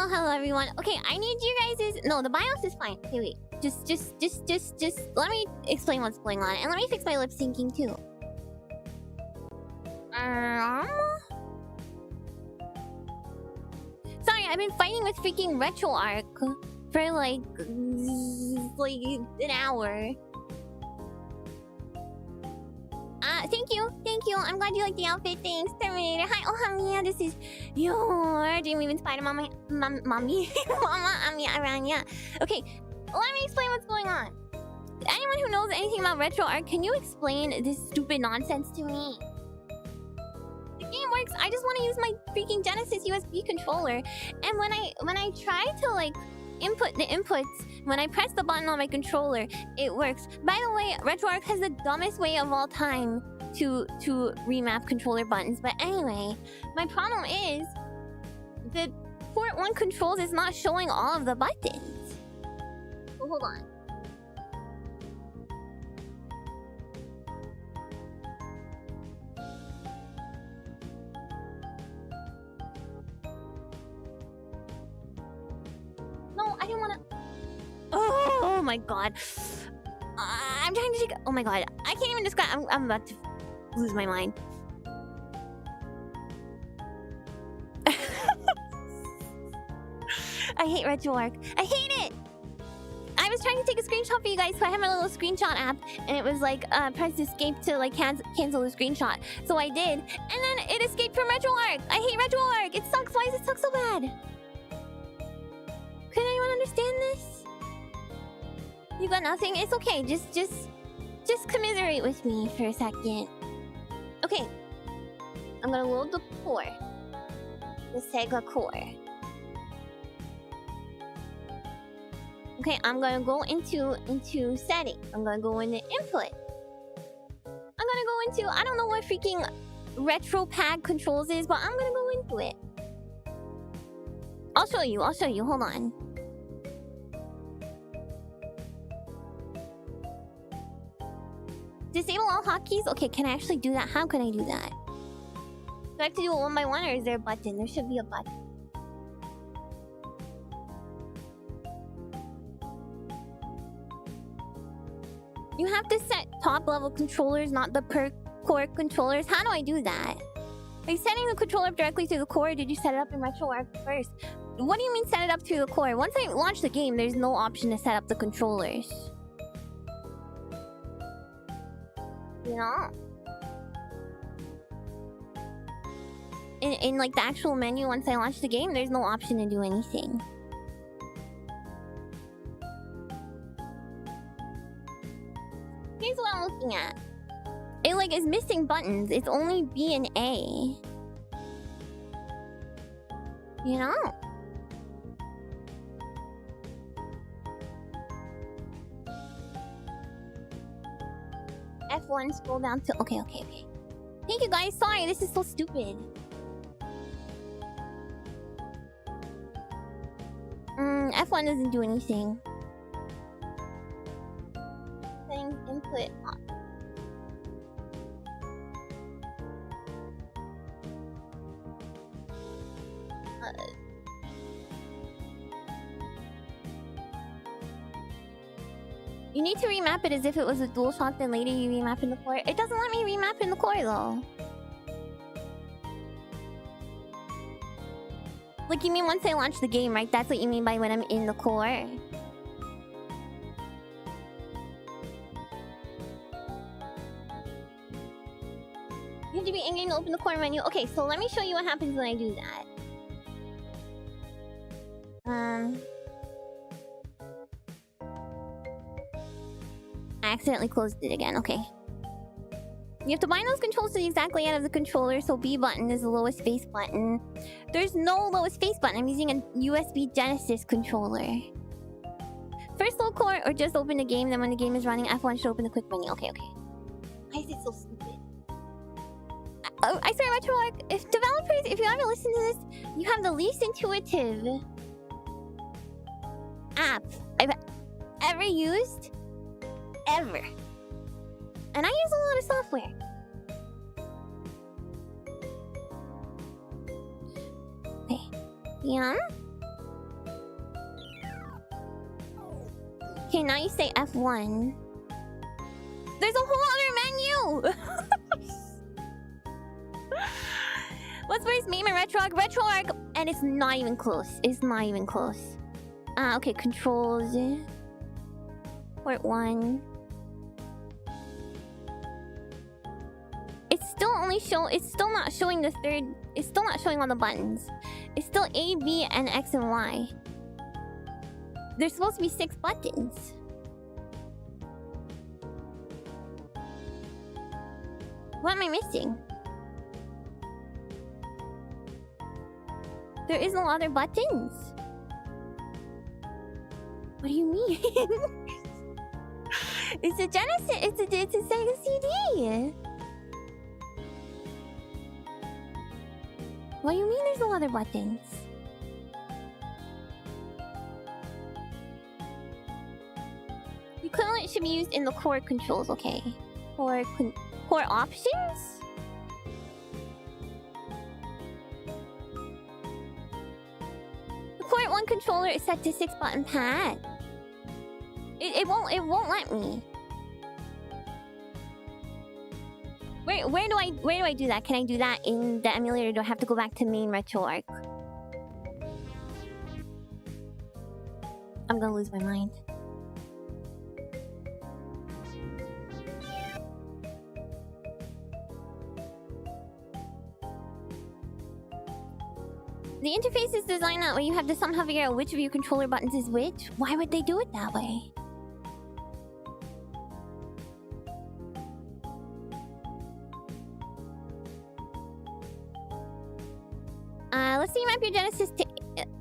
Hello everyone. Okay, I need you guys' no, the BIOS is fine. Okay, wait. Just let me explain what's going on. And let me fix my lip syncing too. Sorry, I've been fighting with freaking Retroarch for like an hour. Thank you. I'm glad you like the outfit. Thanks, Terminator. Hi, oh Amiya, this is your dream even spider mommy, mommy, mama Amiya Aranha. Okay, let me explain what's going on. Anyone who knows anything about Retroarch, can you explain this stupid nonsense to me? The game works. I just want to use my freaking Genesis USB controller, and when I try to like input the inputs, when I press the button on my controller, it works. By the way, Retroarch has the dumbest way of all time to remap controller buttons. But anyway, my problem is the port 1 controls is not showing all of the buttons. Oh, hold on. No, I didn't want to. Oh my god. I'm trying to take. Oh my god. I can't even describe. I'm about to lose my mind. I hate Retroarch. I hate it! I was trying to take a screenshot for you guys, so I have my little screenshot app, and it was like, press escape to like cancel the screenshot. So I did, and then it escaped from Retroarch! I hate Retroarch! It sucks! Why does it suck so bad? Can anyone understand this? You got nothing? It's okay. Just commiserate with me for a second. Okay. I'm gonna load the core. The SEGA core. Okay, I'm gonna go into settings. I'm gonna go into input. I'm gonna go into, I don't know what freaking retro pad controls is, but I'm gonna go into it. I'll show you. Hold on. Disable all hotkeys? Okay, can I actually do that? How can I do that? Do I have to do it one by one, or is there a button? There should be a button. You have to set top level controllers, not the per core controllers. How do I do that? Are you setting the controller up directly through the core, or did you set it up in Retroarch first? What do you mean set it up through the core? Once I launch the game, there's no option to set up the controllers. You know? In like the actual menu, once I launch the game, there's no option to do anything. Here's what I'm looking at. It like is missing buttons. It's only B and A. You know? F1, scroll down to... Okay. Thank you guys. Sorry, this is so stupid. F1 doesn't do anything. Settings, input, on. You need to remap it as if it was a DualShock, then later you remap in the core. It doesn't let me remap in the core though. Like, you mean once I launch the game, right? That's what you mean by when I'm in the core. You have to be in-game to open the core menu. Okay, so let me show you what happens when I do that. I accidentally closed it again. Okay. You have to bind those controls to the exact layout of the controller, so B button is the lowest face button. There's no lowest face button. I'm using a USB Genesis controller. First load core, or just open the game, then when the game is running, F1 should open the quick menu. Okay. Why is it so stupid? I swear, Retroarch, if developers, if you ever listen to this, you have the least intuitive app I've ever used. Ever. And I use a lot of software. Okay. Yeah. Okay, now you say F1. There's a whole other menu! What's first? MAME and Retroarch? Retroarch, and it's not even close. It's not even close. Okay, controls. Port 1. It's still only it's still not showing the third. It's still not showing all the buttons. It's still A, B, and X and Y. There's supposed to be 6 buttons. What am I missing? There is no other buttons. What do you mean? It's a Genesis. It's a Sega CD. What do you mean there's no other buttons? The equivalent should be used in the core controls, okay. Core options? The Port 1 controller is set to 6-button pad. It won't let me. Where do I do that? Can I do that in the emulator? Do I have to go back to main Retroarch? I'm gonna lose my mind. The interface is designed that way. You have to somehow figure out which of your controller buttons is which. Why would they do it that way? Let's see, map your Genesis to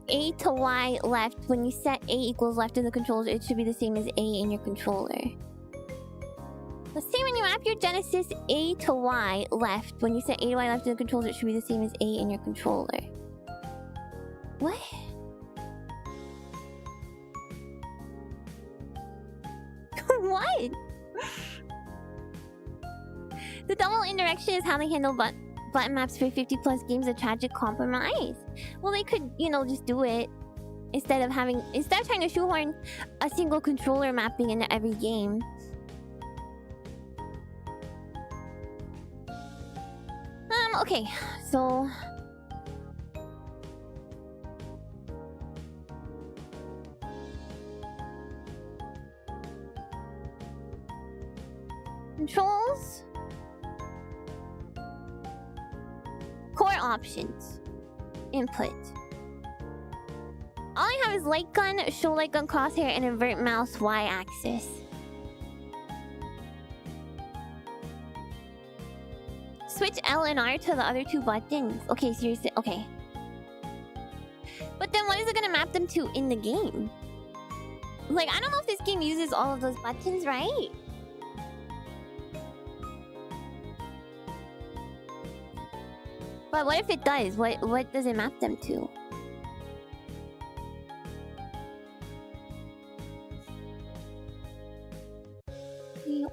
A to Y left. When you set A equals left in the controller, it should be the same as A in your controller. Let's see, when you map your Genesis A to Y left. When you set A to Y left in the controller, it should be the same as A in your controller. What? What? The double indirection is how they handle button maps for 50+ games. A tragic compromise. Well, they could, you know, just do it instead of trying to shoehorn a single controller mapping into every game. Okay, so controls, core options, input. All I have is light gun, show light gun crosshair, and invert mouse y-axis. Switch L and R to the other 2 buttons. Okay, seriously, okay. But then what is it gonna map them to in the game? Like, I don't know if this game uses all of those buttons, right? But what if it does? What does it map them to?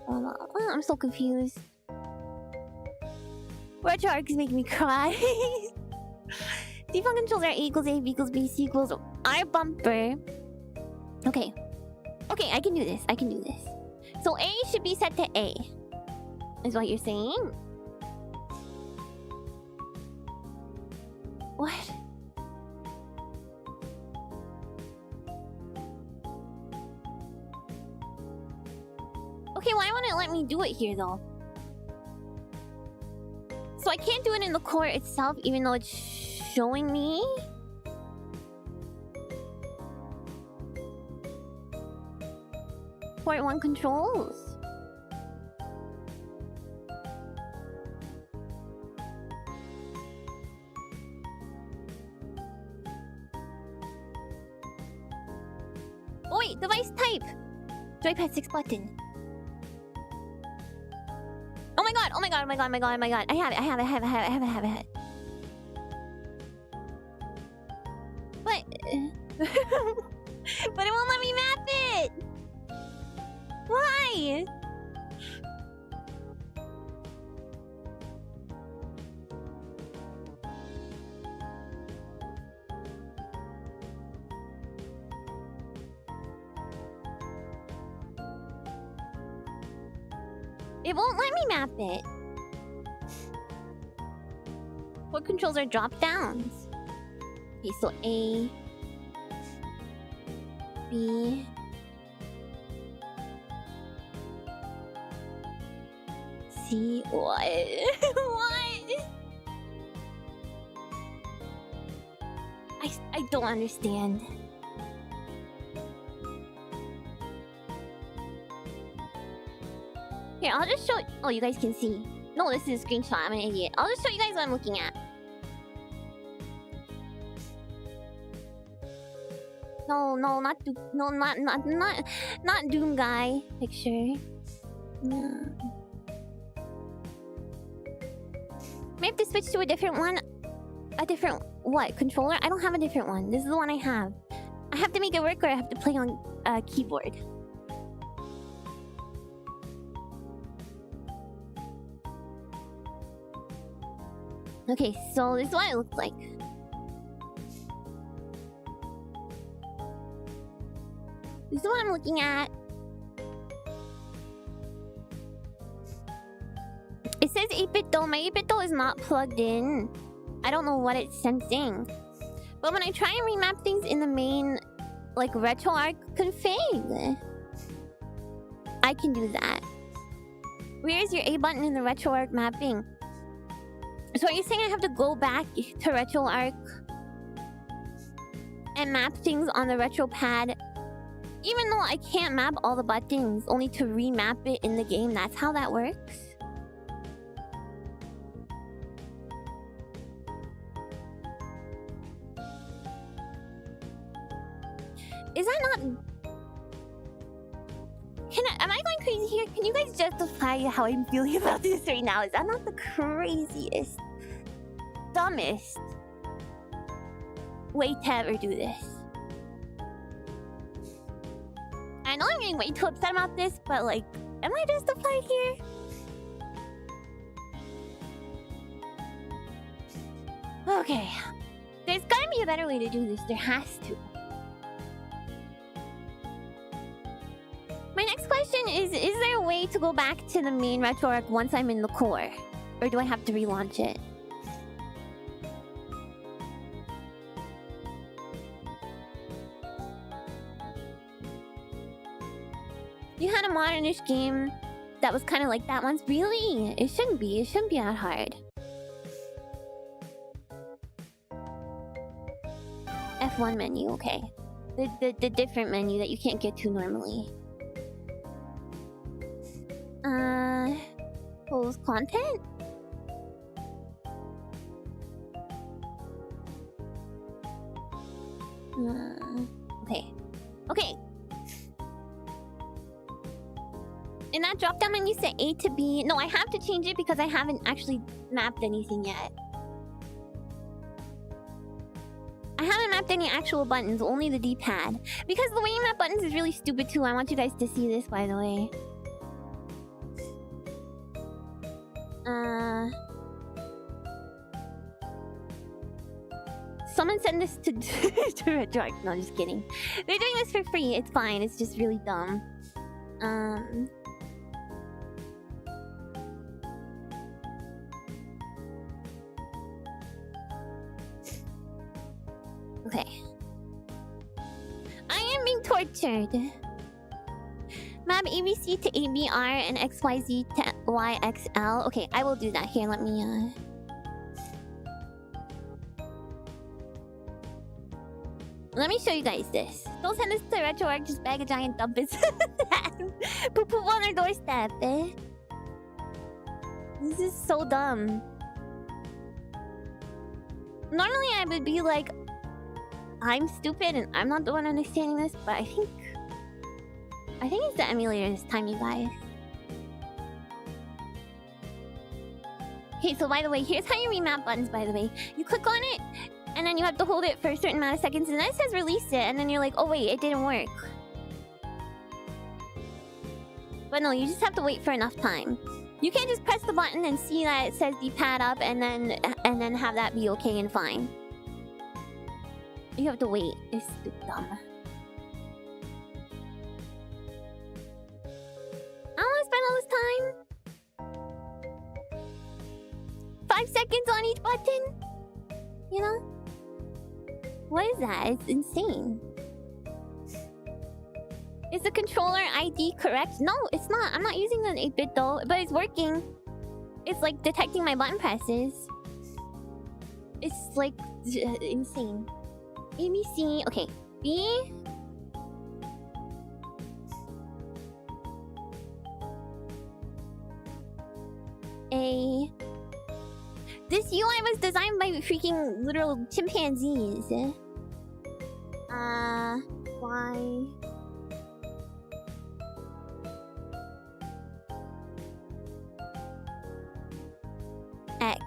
Oh, I'm so confused. Retroarch is making me cry. Default controls are A equals A, B equals B, C equals R bumper. Okay. Okay, I can do this. I can do this. So A should be set to A. Is what you're saying? What? Okay, why won't it let me do it here though? So I can't do it in the core itself even though it's showing me? Port 1 controls. Oh wait, device type! Joypad 6 button. Oh my god, oh my god, oh my god, oh my god, oh my god. I have it. But... but it won't let me map it! Why? It won't let me map it. What controls are drop downs? Okay, so A, B, C. What? What? I don't understand. Here, I'll just show. Oh, you guys can see. No, this is a screenshot. I'm an idiot. I'll just show you guys what I'm looking at. No, not Doom guy picture. No. May have to switch to a different one. A different what? Controller? I don't have a different one. This is the one I have. I have to make it work or I have to play on keyboard. Okay, so this is what it looks like. This is what I'm looking at. It says 8-bit though. My 8-bit though is not plugged in. I don't know what it's sensing. But when I try and remap things in the main, like, Retroarch config, I can do that. Where is your A button in the Retroarch mapping? So are you saying I have to go back to Retroarch and map things on the Retro pad? Even though I can't map all the buttons, only to remap it in the game, that's how that works? Is that not... Am I going crazy here? Can you guys justify how I'm feeling about this right now? Is that not the craziest, dumbest way to ever do this? I know I'm getting way too upset about this, but like, am I justified here? Okay. There's gotta be a better way to do this. There has to. My next question is there a way to go back to the main Retroarch once I'm in the core? Or do I have to relaunch it? You had a modernish game that was kind of like that once? Really? It shouldn't be. It shouldn't be that hard. F1 menu, okay. The different menu that you can't get to normally. Pose content? Okay. Okay. In that drop down menu, say A to B. No, I have to change it because I haven't actually mapped anything yet. I haven't mapped any actual buttons, only the D-pad. Because the way you map buttons is really stupid too. I want you guys to see this, by the way. Someone send this to Retroarch. No, just kidding. They're doing this for free. It's fine. It's just really dumb. Okay. I am being tortured. Map ABC to ABR and XYZ to YXL. Okay, I will do that. Here, let me let me show you guys this. Don't send this to Retroarch, just bag a giant dump it. Poop on their doorstep, eh? This is so dumb. Normally I would be like, I'm stupid and I'm not the one understanding this, but I think it's the emulator this time, you guys. Okay, so by the way, here's how you remap buttons, by the way. You click on it, and then you have to hold it for a certain amount of seconds, and then it says release it, and then you're like, oh wait, it didn't work. But no, you just have to wait for enough time. You can't just press the button and see that it says D-pad up, and then have that be okay and fine. You have to wait. It's dumb. I don't want to spend all this time. 5 seconds on each button. You know? What is that? It's insane. Is the controller ID correct? No, it's not. I'm not using an 8-bit though, but it's working. It's like detecting my button presses. It's like insane. ABC. Okay. B. A. This UI was designed by freaking literal chimpanzees. Y. X.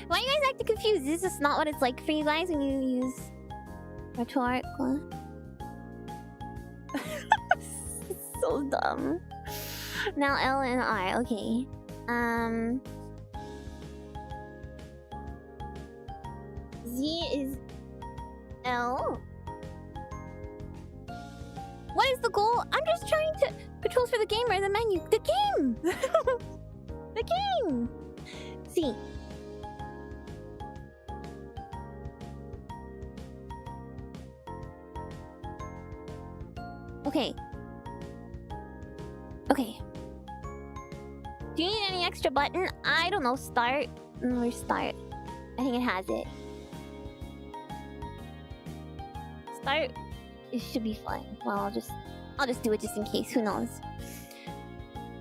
Why are you guys acting confused? This is not what it's like for you guys when you use Retroarch. So dumb. Now L and R. Okay. Z is L. What is the goal? I'm just trying to controls for the game or the menu. The game. The game. C. Okay. Okay. Do you need any extra button? I don't know. Start. Where's start? I think it has it. Start. It should be fine. Well, I'll just do it just in case. Who knows?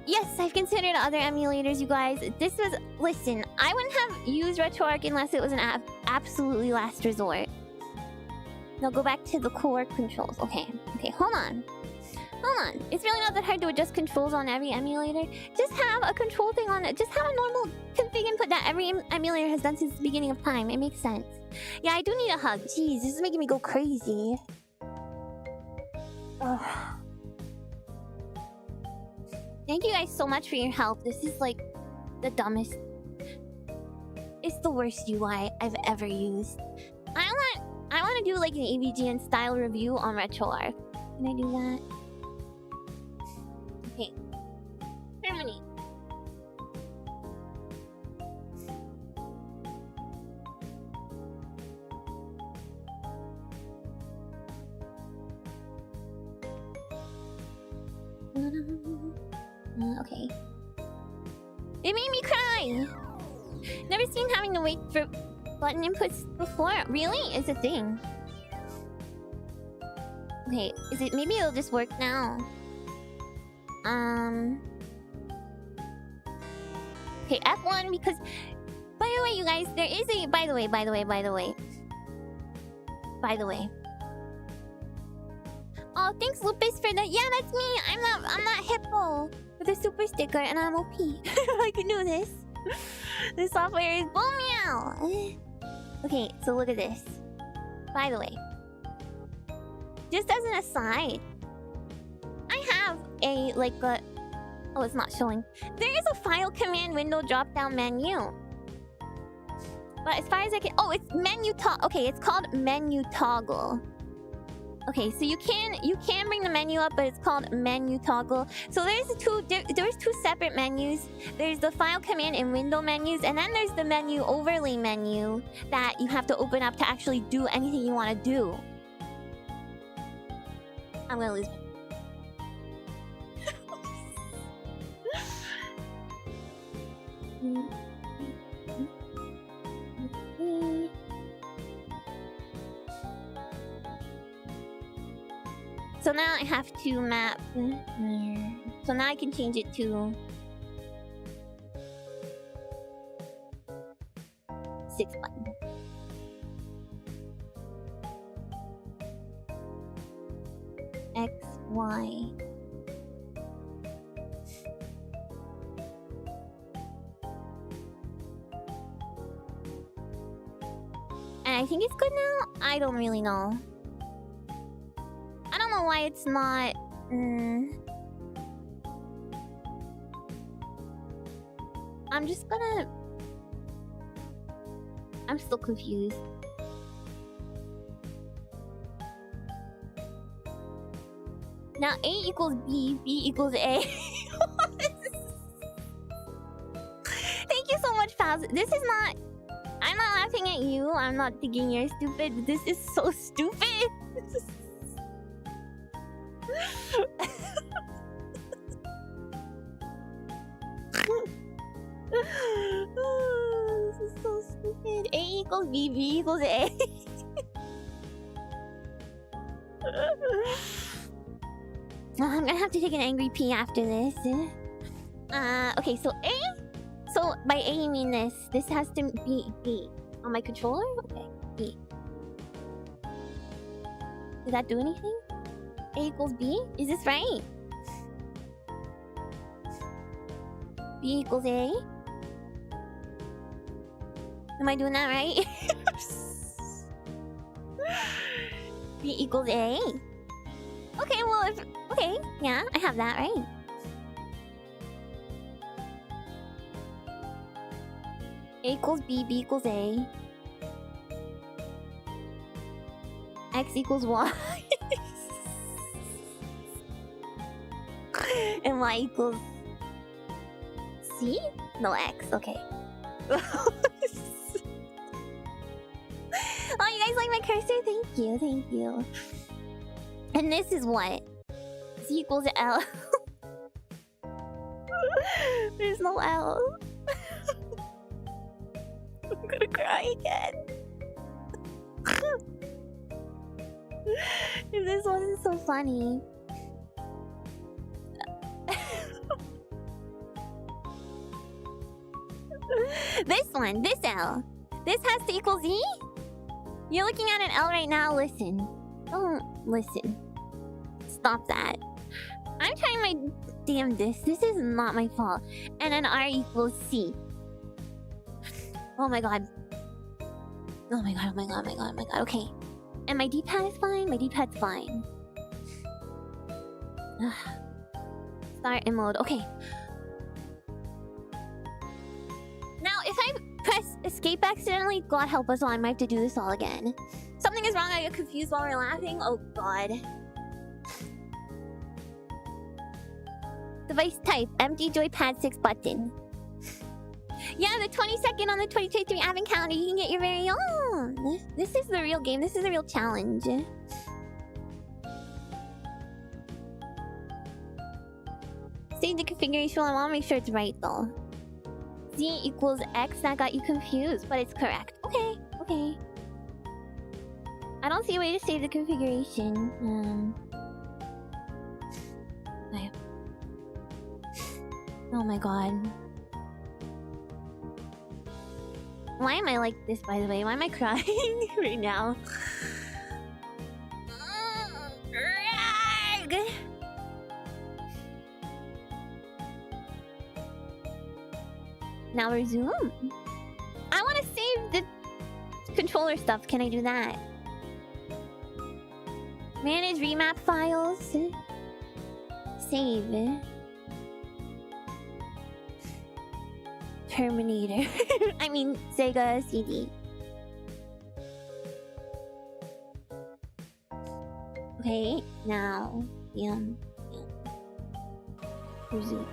Yes, I've considered other emulators, you guys. This was... Listen, I wouldn't have used Retroarch unless it was an absolutely last resort. Now go back to the core controls. Okay. Okay, hold on. Hold on. It's really not that hard to adjust controls on every emulator. Just have a control thing on it. Just have a normal config input that every emulator has done since the beginning of time. It makes sense. Yeah, I do need a hug. Jeez, this is making me go crazy. Ugh. Thank you guys so much for your help. This is like the dumbest... It's the worst UI I've ever used. I want to do like an AVGN style review on Retroarch. Can I do that? Okay. Terminate. Okay. It made me cry! Never seen having to wait for button inputs before. Really? It's a thing. Okay, is it... Maybe it'll just work now. Okay, F1 because... By the way, you guys, there is a... By the way. Oh, thanks Lupus for the... Yeah, that's me! I'm not Hippo! With a super sticker and I'm OP. I can do this. This software is boom meow! Okay, so look at this. By the way. Just as an aside. I have a, like a... Oh, it's not showing. There is a file command window drop-down menu. But as far as I can... Oh, it's menu toggle. Okay, it's called menu toggle. Okay, so you can bring the menu up, but it's called menu toggle. So there's two separate menus. There's the file command and window menus, and then there's the menu overlay menu that you have to open up to actually do anything you want to do. I'm gonna lose. So now I have to map. So now I can change it to 6 button. X, Y. And I think it's good now? I don't really know. I don't know why it's not... I'm just gonna... I'm still confused. Now A equals B, B equals A. Thank Faz, this is not... I'm not laughing at you. I'm not thinking you're stupid. This is so stupid. This is so stupid. A equals B, B equals A. I'm gonna have to take an angry pee after this. Okay, so A? So by A you mean this. This has to be B. On my controller? Okay, B. Did that do anything? A equals B? Is this right? B equals A? Am I doing that right? B equals A? Okay, well if... Okay, yeah, I have that right. A equals B, B equals A. X equals Y. And Y equals... C? No, X, okay. Oh, you guys like my cursor? Thank you, thank you. And this is what? Z equals L. There's no L. I'm gonna cry again. If this wasn't so funny. This one, this L. This has to equal Z? You're looking at an L right now, listen. Don't listen. Stop that. I'm trying my damn this. This is not my fault. And then R equals C. Oh my god. Oh my god, oh my god, oh my god, oh my god. Okay. And my D-pad is fine? My D-pad's fine. Start in mode. Okay. Now, if I press escape accidentally, God help us all, I might have to do this all again. Something is wrong, I get confused while we're laughing. Oh god. Device type, empty joypad 6 button. Yeah, the 22nd on the 2023 advent calendar, you can get your very own. This is the real game, this is the real challenge. Save the configuration, I want to make sure it's right though. Z equals X, that got you confused, but it's correct. Okay, okay. I don't see a way to save the configuration. Okay. Oh my god. Why am I like this, by the way? Why am I crying right now? Now resume. I want to save the controller stuff. Can I do that? Manage remap files. Save. Terminator. I mean, SEGA CD. Okay, now. Resume.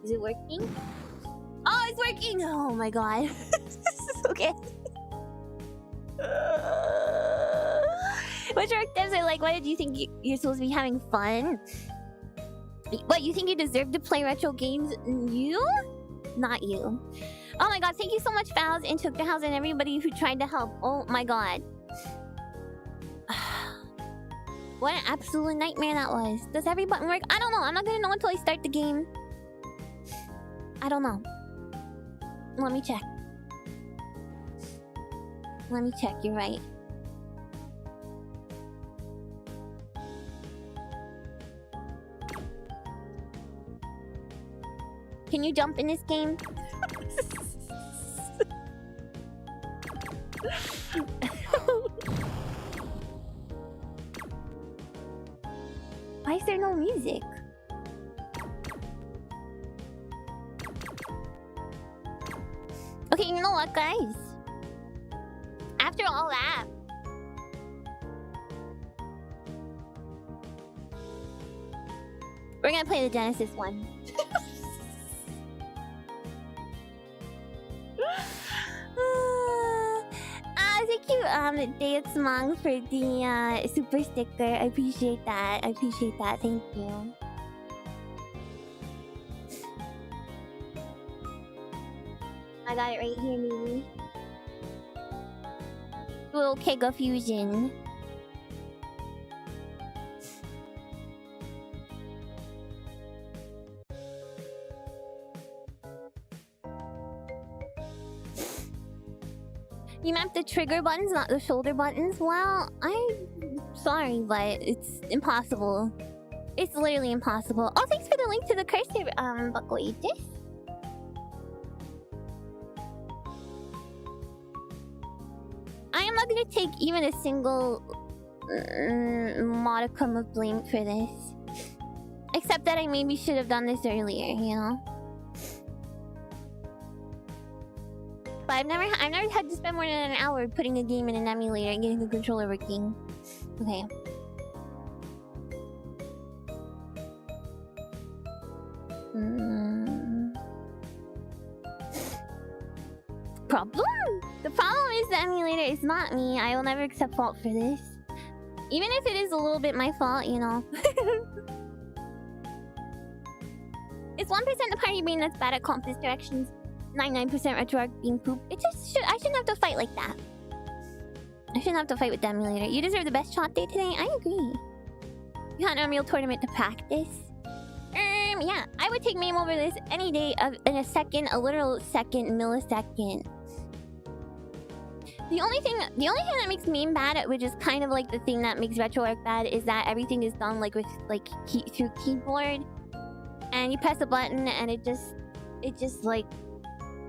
Is it working? Oh, it's working! Oh my god. Okay. Which work devs are like, why did you think you're supposed to be having fun? What, you think you deserve to play retro games? You? Not you. Oh my god, thank you so much, Fowls and Took the House and everybody who tried to help. Oh my god. What an absolute nightmare that was. Does every button work? I don't know. I'm not gonna know until I start the game. I don't know. Let me check. Let me check, you're right. Can you jump in this game? Why is there no music? Okay, you know what, guys? After all that, we're gonna play the Genesis one. Thank you, Deatsmang, for the super sticker. I appreciate that. I appreciate that. Thank you. I got it right here, maybe. Little Kega Fusion. You mapped the trigger buttons, not the shoulder buttons? Well, I'm sorry, but it's impossible. It's literally impossible. Oh, thanks for the link to the cursor, Buckoitis. I am not gonna take even a single modicum of blame for this. Except that I maybe should have done this earlier, you know? But I've never had to spend more than an hour putting a game in an emulator and getting the controller working. Okay. Problem? The problem is the emulator is not me. I will never accept fault for this. Even if it is a little bit my fault, you know. It's 1% the party brain that's bad at compass directions. 99% Retroarch being poop. It just should. I shouldn't have to fight like that. I shouldn't have to fight with the emulator. You deserve the best shot day today. I agree. You had an Unreal tournament to practice. Yeah. I would take MAME over this any day in a second, a literal second, millisecond. The only thing that makes MAME bad, which is kind of like the thing that makes Retroarch bad, is that everything is done like with through keyboard, and you press a button and it just like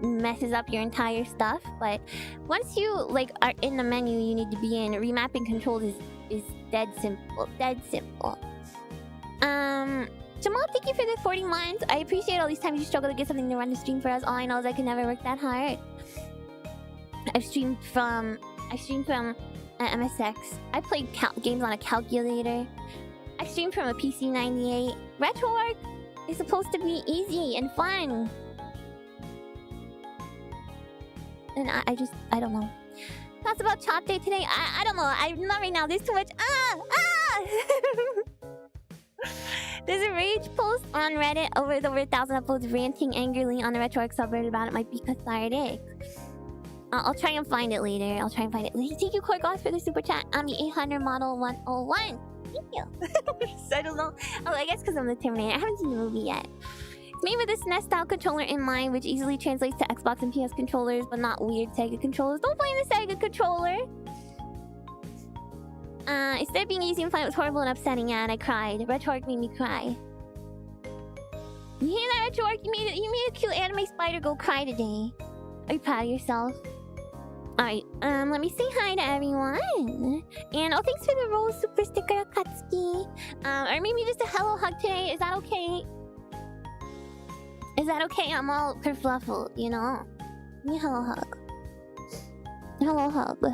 messes up your entire stuff. But once you like are in the menu you need to be in, remapping controls is dead simple. Jamal, thank you for the 40 months. I appreciate all these times you struggle to get something to run the stream for us. All I know is I can never work that hard. I've streamed from MSX. I played games on a calculator. I streamed from a PC 98. Retroarch is supposed to be easy and fun. And I don't know. Thoughts about Chop Day today? I don't know. I'm not right now. There's too much. There's a rage post on Reddit with over 1,000 uploads ranting angrily on the Retroarch subreddit about it might be cathartic. I'll try and find it later. Thank you, Korgoth, for the super chat. I'm the 800 model 101. Thank you. I don't know. Oh, I guess because I'm the Terminator. I haven't seen the movie yet. It's made with a SNES style controller in mind, which easily translates to Xbox and PS controllers, but not weird SEGA controllers. Don't blame the SEGA controller. Instead of being easy and fun, it was horrible and upsetting, and I cried. Retroarch made me cry. You hear that, Retroarch? You made a cute anime spider go cry today. Are you proud of yourself? Alright, let me say hi to everyone. And oh, thanks for the rose super sticker, Katsuki. Or maybe just a hello hug today. Is that okay? Is that okay? I'm all kerfluffled, you know? Give me a hello hug. Hello hug.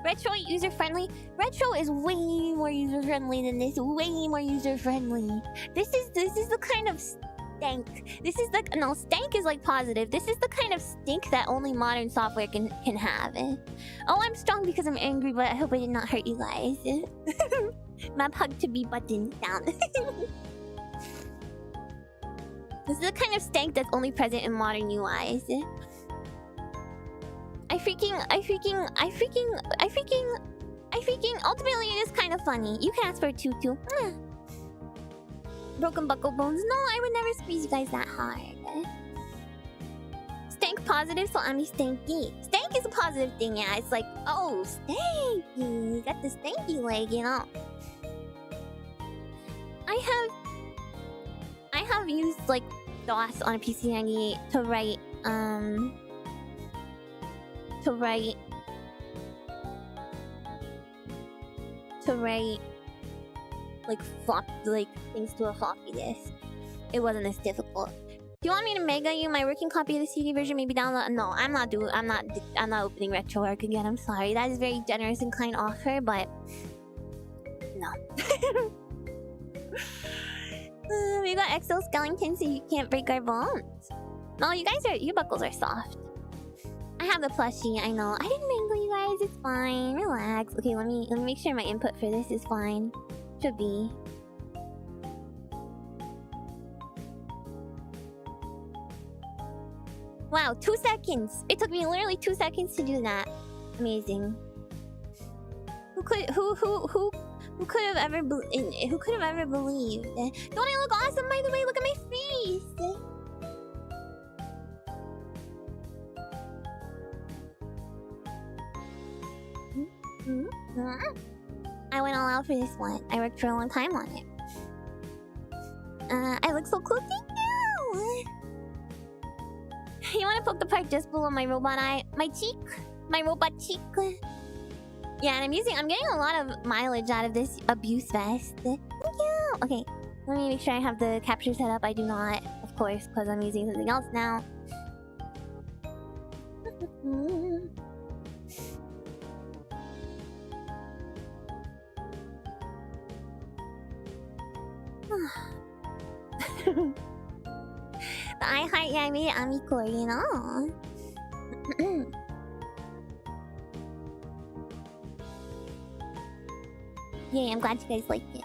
Retro user-friendly? Retro is way more user-friendly than this. Way more user-friendly. This is the kind of stank. This is the... No, stank is like positive. This is the kind of stink that only modern software can have. Oh, I'm strong because I'm angry, but I hope I did not hurt you guys. Map hug to be buttoned down. This is the kind of stank that's only present in modern UIs. I freaking... Ultimately, it is kind of funny. You can ask for a tutu. Broken buckle bones. No, I would never squeeze you guys that hard. Stank positive, so I'm stanky. Stank is a positive thing, yeah. It's like, oh, stanky. You got the stanky leg, you know. I have used like DOS on a PC 98 to write like things to a floppy disk. It wasn't as difficult. you want me to mega you my working copy of the CD version? Maybe download. No, I'm not opening Retroarch again. I'm sorry. That is very generous and kind offer, but no. We got exoskeleton, so you can't break our bones. No, your buckles are soft. I have the plushie. I know. I didn't mangle you guys. It's fine. Relax. Okay, let me make sure my input for this is fine. Should be. Wow, 2 seconds. It took me literally 2 seconds to do that. Amazing. Who could have ever believed? Don't I look awesome, by the way? Look at my face. I went all out for this one. I worked for a long time on it. I look so cool. Thank you. You want to poke the part just below my robot eye, my cheek, my robot cheek. Yeah, and I'm getting a lot of mileage out of this abuse vest. Thank you. Okay, let me make sure I have the capture set up. I do not, of course, because I'm using something else now. The I heart, yeah, I made it Amicore, you know. Yeah, I'm glad you guys liked it.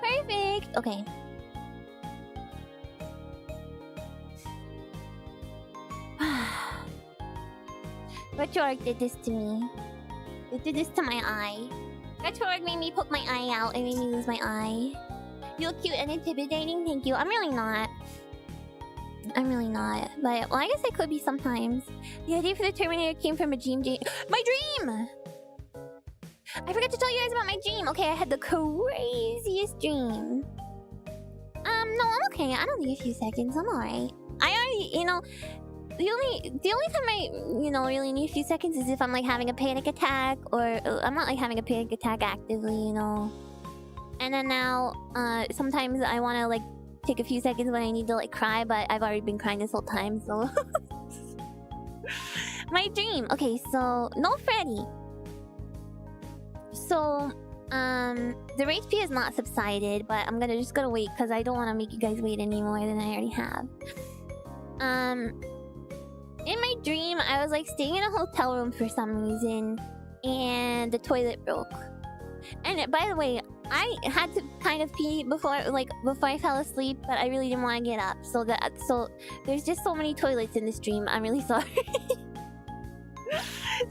Perfect. Okay. Retroarch did this to me. It did this to my eye. Retroarch made me poke my eye out and made me lose my eye. You look cute and intimidating, thank you. I'm really not. But, well, I guess I could be sometimes. The idea for the Terminator came from a dream. My dream! I forgot to tell you guys about my dream. Okay, I had the craziest dream. No, I'm okay. I don't need a few seconds. I'm alright. I already, you know... The only time I, you know, really need a few seconds is if I'm, like, having a panic attack, or I'm not, like, having a panic attack actively, you know. And then now, sometimes I want to, like, take a few seconds when I need to, like, cry, but I've already been crying this whole time, so... My dream! Okay, so... No Freddy! So, the rage P has not subsided, but I'm just gonna wait, because I don't want to make you guys wait any more than I already have. In my dream, I was like staying in a hotel room for some reason, and the toilet broke. And by the way, I had to kind of pee before I fell asleep, but I really didn't want to get up. So there's just so many toilets in this dream. I'm really sorry.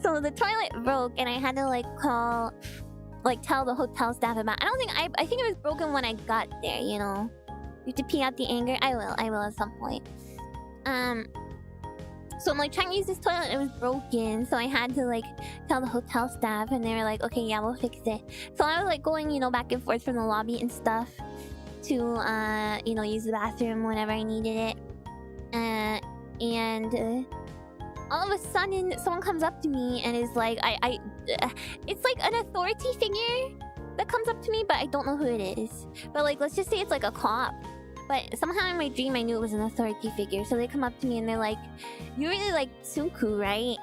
So the toilet broke, and I had to tell the hotel staff about. I think it was broken when I got there. You know, you have to pee out the anger. I will at some point. So I'm like trying to use this toilet and it was broken, so I had to like tell the hotel staff, and they were like, okay, yeah, we'll fix it. So I was like going, you know, back and forth from the lobby and stuff to you know, use the bathroom whenever I needed it. And all of a sudden someone comes up to me and is like, it's like an authority figure that comes up to me, but I don't know who it is. But like, let's just say it's like a cop. But somehow in my dream, I knew it was an authority figure. So they come up to me and they're like, "You really like Tsunku, right?"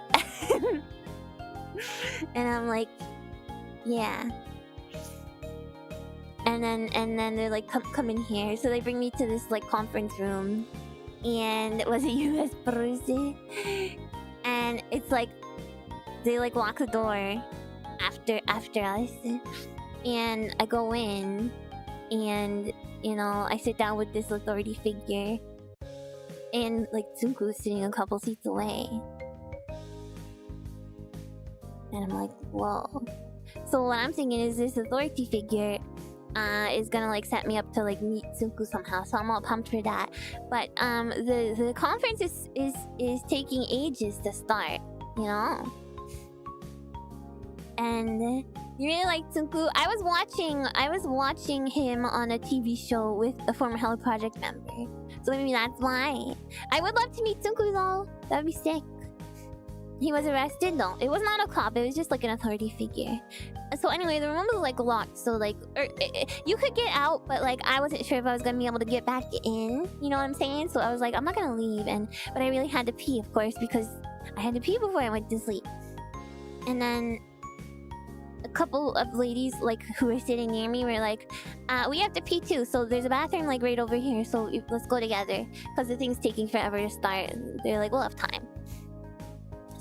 And I'm like, "Yeah." And then they're like, "Come in here." So they bring me to this like conference room, and it was a US person. And it's like they like lock the door after us, and I go in, and you know, I sit down with this authority figure, and like Tsunku's sitting a couple seats away, and I'm like, whoa. So what I'm thinking is this authority figure is gonna like set me up to like meet Tsunku somehow, so I'm all pumped for that. But the conference is taking ages to start, you know. And you really like Tsunku? I was watching him on a TV show with a former Hello Project member, so maybe that's why. I would love to meet Tsunku though. That'd be sick. he was arrested. No, it was not a cop. It was just like an authority figure. So anyway, the room was like locked. So like, you could get out, but like I wasn't sure if I was gonna be able to get back in. You know what I'm saying? So I was like, I'm not gonna leave. But I really had to pee, of course, because I had to pee before I went to sleep. And then a couple of ladies like who were sitting near me were like, we have to pee too, so there's a bathroom like right over here, so let's go together because the thing's taking forever to start. And they're like, we'll have time.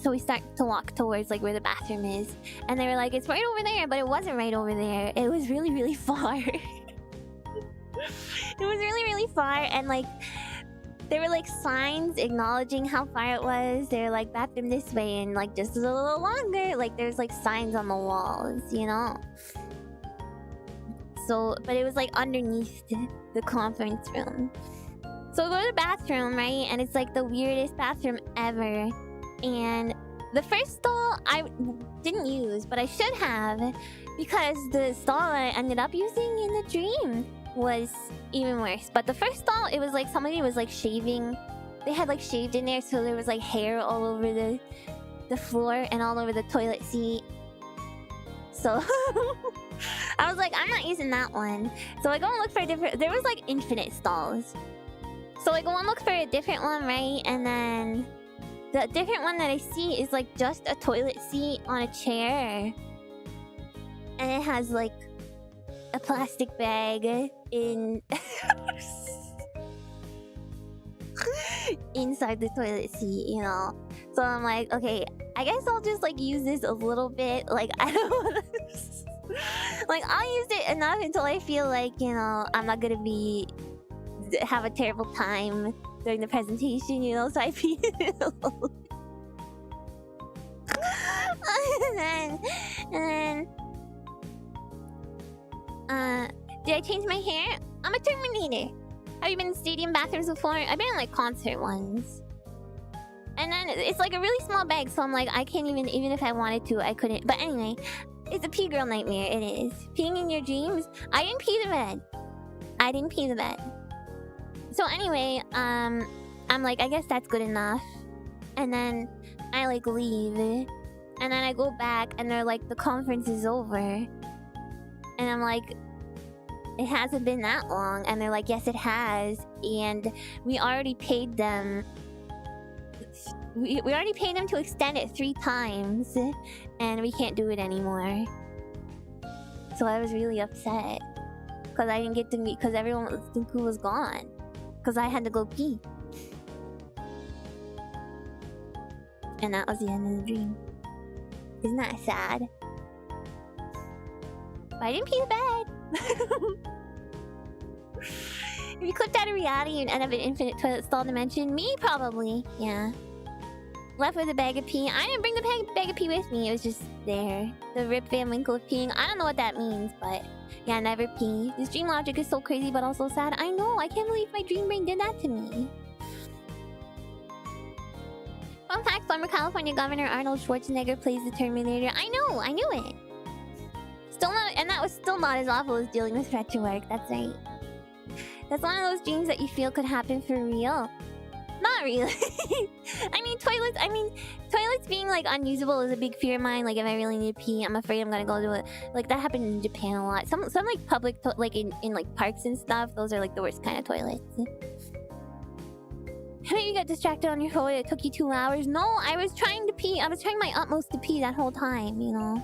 So we start to walk towards like where the bathroom is, and they were like, it's right over there, but it wasn't right over there. It was really, really far. It was really, really far, and like there were like signs acknowledging how far it was. They were like, bathroom this way, and like just a little longer. Like there's like signs on the walls, you know? So, but it was like underneath the conference room. So we go to the bathroom, right? And it's like the weirdest bathroom ever. And the first stall I didn't use, but I should have, because the stall I ended up using in the dream was even worse. But the first stall, it was like somebody was like shaving. They had like shaved in there, so there was like hair all over the floor and all over the toilet seat. So I was like, I'm not using that one. So I go and look for a different. There was like infinite stalls. So I go and look for a different one, right? And then the different one that I see is like just a toilet seat on a chair. And it has like a plastic bag in inside the toilet seat, you know. So I'm like, okay, I guess I'll just like use this a little bit. Like I don't wanna like I'll use it enough until I feel like, you know, I'm not gonna have a terrible time during the presentation, you know, so I pee it a little bit. and then did I change my hair? I'm a Terminator. Have you been in stadium bathrooms before? I've been in like concert ones. And then it's like a really small bag, so I'm like, I can't even if I wanted to, I couldn't. But anyway, it's a pee girl nightmare, it is. Peeing in your dreams? I didn't pee the bed. I didn't pee the bed. So anyway, I'm like, I guess that's good enough. And then I like leave. And then I go back and they're like, the conference is over. And I'm like, it hasn't been that long. And they're like, yes, it has. And we already paid them. We already paid them to extend it 3 times. And we can't do it anymore. So I was really upset. Because I didn't get to meet, because everyone was gone. Because I had to go pee. And that was the end of the dream. Isn't that sad? But I didn't pee the bed. If you clipped out of reality, you'd end up in infinite toilet stall dimension. Me, probably. Yeah. Left with a bag of pee. I didn't bring the bag of pee with me. It was just there. The Rip Van Winkle of peeing. I don't know what that means, but yeah, never pee. This dream logic is so crazy, but also sad. I know. I can't believe my dream brain did that to me. Fun fact, former California Governor Arnold Schwarzenegger plays the Terminator. I know. I knew it. Still not, and that was still not as awful as dealing with Retroarch. That's right. That's one of those dreams that you feel could happen for real. Not really. I mean, toilets being like unusable is a big fear of mine. Like if I really need to pee, I'm afraid I'm gonna go to it. Like that happened in Japan a lot. Some like public, like in like parks and stuff. Those are like the worst kind of toilets. How about you got distracted on your phone? It took you 2 hours. No, I was trying to pee. I was trying my utmost to pee that whole time, you know.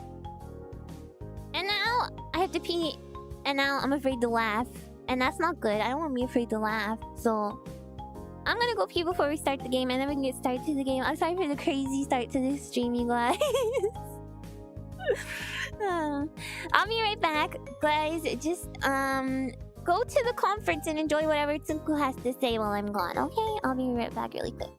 And now I have to pee, and now I'm afraid to laugh, and that's not good. I don't want to be afraid to laugh, so I'm gonna go pee before we start the game, and then we can get started to the game. I'm sorry for the crazy start to this stream, you guys. I'll be right back, guys. Just go to the conference and enjoy whatever Tsunku has to say while I'm gone. Okay, I'll be right back really quick.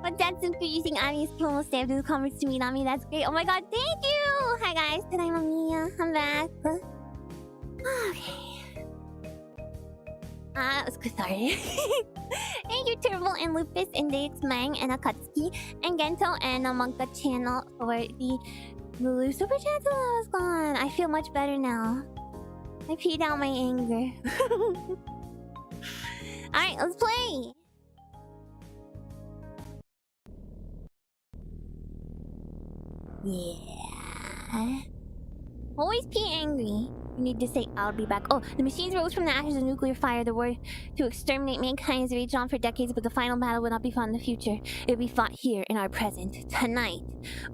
But that's super using Amiya's promo stamp to the comments to meet Ami. That's great. Oh my god, thank you! Hi guys, today I'm Amiya. I'm back. Okay. Let's get started. Thank you, Turbo and Lupus and Dates Mang and Akatsuki and Gento and Monka channel for the Lulu super chat while I was gone. I feel much better now. I peed out my anger. Alright, let's play! Yeah. Always pee angry. You need to say, I'll be back. Oh, the machines rose from the ashes of nuclear fire. The war to exterminate mankind has raged on for decades, but the final battle will not be fought in the future. It will be fought here in our present, tonight.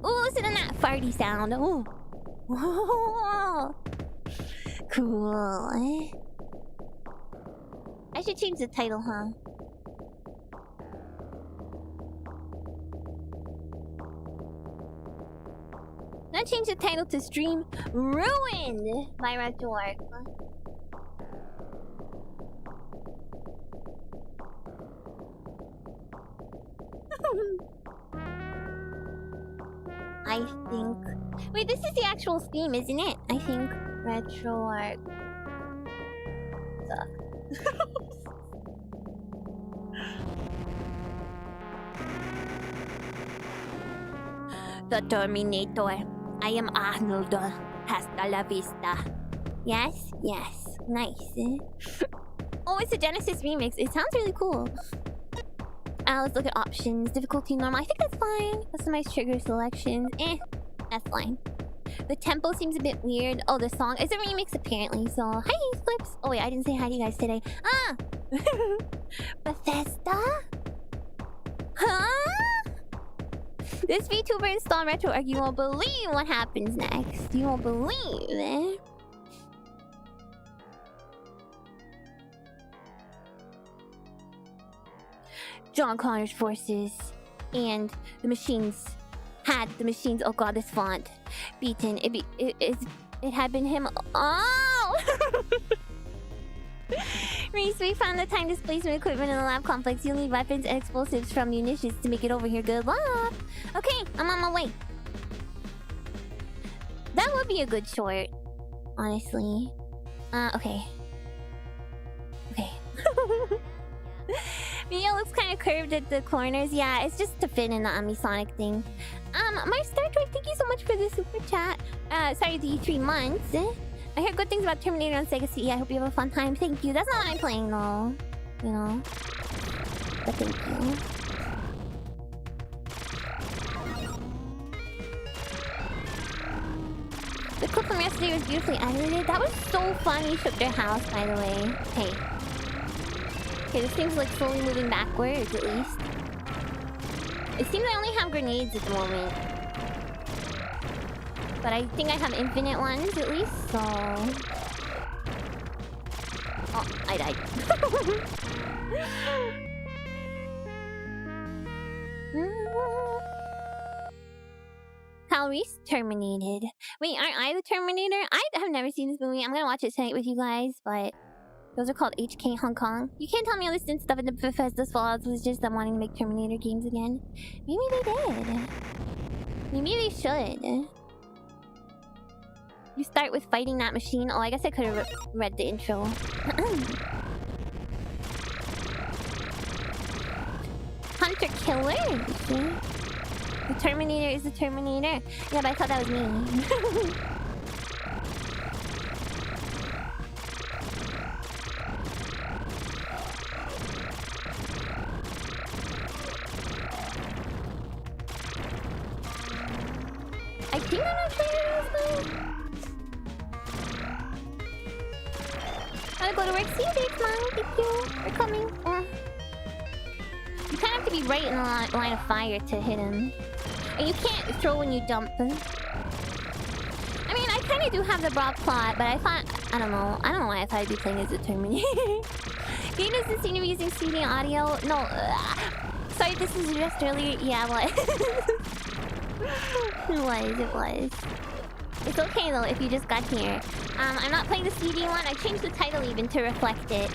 Ooh, listen to that farty sound. Ooh. Cool. I should change the title, huh? Let's change the title to Stream Ruined by Retroarch. I think... Wait, this is the actual theme, isn't it? I think Retroarch... The Terminator. I am Arnold. Hasta la vista. Yes, yes. Nice. Oh, it's a Genesis remix. It sounds really cool. Let's look at options. Difficulty normal. I think that's fine. Customize trigger selections. That's fine. The tempo seems a bit weird. Oh, the song is a remix apparently. So, hi, Clips. Oh wait, I didn't say hi to you guys today. Ah! Bethesda? Huh? This VTuber installed Retroarch. You won't believe what happens next. You won't believe it. John Connor's forces and the machines had the machines. Oh god, this font beaten. It had been him. Oh. Reese, we found the time displacement equipment in the lab complex. You'll need weapons and explosives from munitions to make it over here. Good luck. Okay, I'm on my way. That would be a good short, honestly. Okay. Okay. Mia looks kind of curved at the corners. Yeah, it's just to fit in the Amisonic thing. My Star Trek, thank you so much for the super chat. Sorry, the 3 months. I heard good things about Terminator on SEGA CE. I hope you have a fun time. Thank you. That's not what I'm playing though. You know. But thank you. The clip from yesterday was beautifully edited. That was so fun. You shook their house, by the way. Hey. Okay, this thing's like slowly moving backwards, at least. It seems I only have grenades at the moment. But I think I have infinite ones, at least, so... Oh, I died. Calories terminated. Wait, aren't I the Terminator? I have never seen this movie. I'm gonna watch it tonight with you guys, but... Those are called HK Hong Kong. You can't tell me all this stuff in the Bethesda's Fallout was just them wanting to make Terminator games again. Maybe they did. Maybe they should. You start with fighting that machine. Oh, I guess I could have read the intro. Hunter Killer? The Terminator is the Terminator. Yeah, but I thought that was me. I think I'm not playing it though. Gotta go to work. See you, Dave, Mom. Thank you for coming. You kind of have to be right in the line of fire to hit him. And you can't throw when you jump. I mean, I kind of do have the broad plot, but I thought... I don't know why I thought I'd be playing as a Terminator. Game doesn't seem to be using CD audio. No, sorry, this is just earlier. Yeah, what? It was. It's okay though if you just got here. I'm not playing the CD one. I changed the title even to reflect it.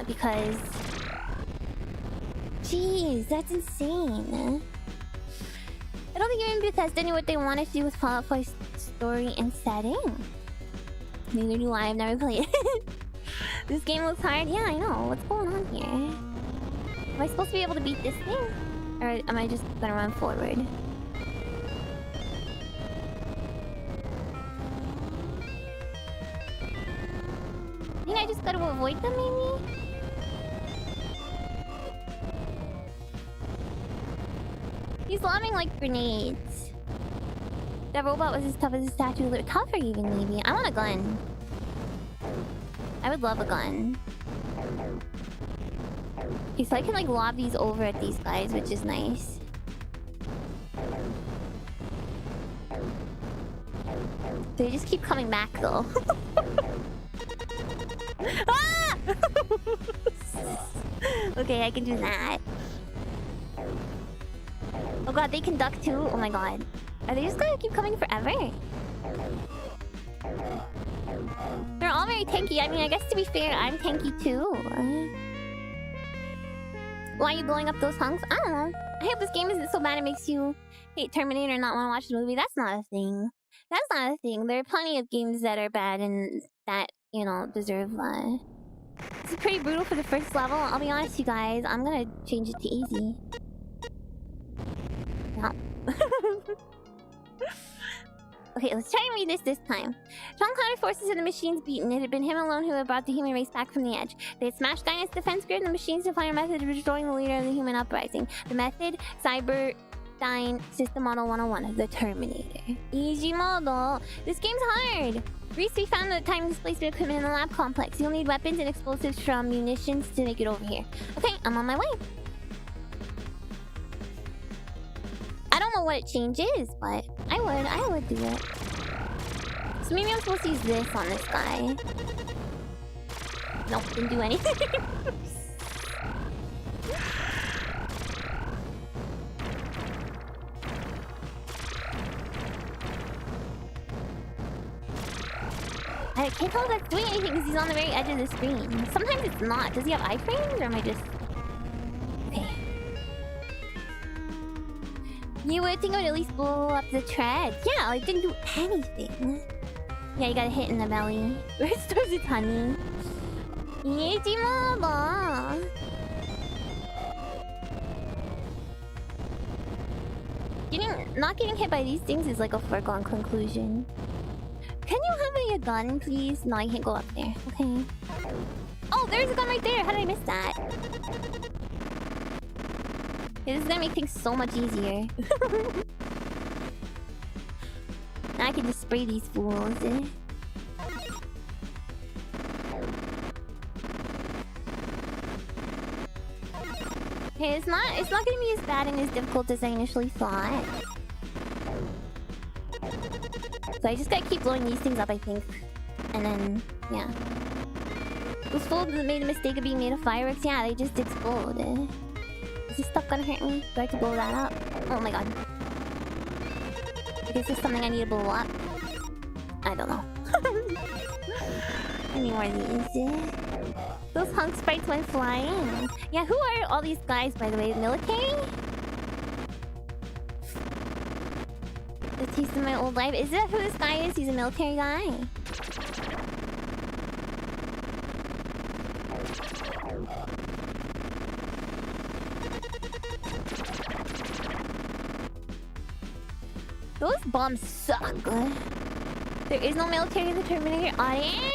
Because... Jeez, that's insane. I don't think even Bethesda knew what they wanted to do with Fallout 4's story and setting. Neither do I. I've never played it. This game looks hard. Yeah, I know. What's going on here? Am I supposed to be able to beat this thing? Or am I just gonna run forward? I think I just gotta avoid them, maybe? He's lobbing like grenades. That robot was as tough as a statue. Tougher even, maybe. I want a gun. I would love a gun. Okay, so I can like lob these over at these guys, which is nice. They just keep coming back though. Ah! Okay, I can do that. Oh god, they can duck too? Oh my god. Are they just gonna keep coming forever? They're all very tanky. I mean, I guess to be fair, I'm tanky too. Why are you blowing up those hunks? I don't know. I hope this game isn't so bad it makes you hate Terminator and not want to watch the movie. That's not a thing. That's not a thing. There are plenty of games that are bad and that, you know, deserve... This is pretty brutal for the first level. I'll be honest, you guys. I'm gonna change it to easy. No. Okay, let's try and read this time. John Connor's forces and the machines beaten. It had been him alone who had brought the human race back from the edge. They had smashed Dynas's defense grid, and the machines to find a method of destroying the leader of the human uprising. The method, Cyberdyne System Model 101, the Terminator. Easy model. This game's hard. Recently found the time displacement equipment in the lab complex. You'll need weapons and explosives from munitions to make it over here. Okay, I'm on my way. I don't know what it changes, but I would do it. So maybe I'm supposed to use this on this guy. Nope, didn't do anything. I can't tell if that's doing anything because he's on the very edge of the screen. Sometimes it's not. Does he have iframes or am I just... Okay. You would think it would at least blow up the treads. Yeah, it didn't do anything. Yeah, you got hit in the belly. Restores its honey. Easy mobile. Not getting hit by these things is like a foregone conclusion. Can you have a gun, please? No, I can't go up there. Okay. Oh, there's a gun right there. How did I miss that? Okay, this is gonna make things so much easier. Now I can just spray these fools. Okay, it's not gonna be as bad and as difficult as I initially thought. So I just gotta keep blowing these things up, I think. And then, yeah. Those fools made a mistake of being made of fireworks. Yeah, they just explode. Is this stuff gonna hurt me? Do I have to blow that up? Oh my god. I guess there's something I need to blow up. I don't know. Give me more of these. Those hunk sprites went flying. Yeah, who are all these guys, by the way? Military? The taste of my old life. Is that who this guy is? He's a military guy. Those bombs suck. There is no military in the Terminator audience?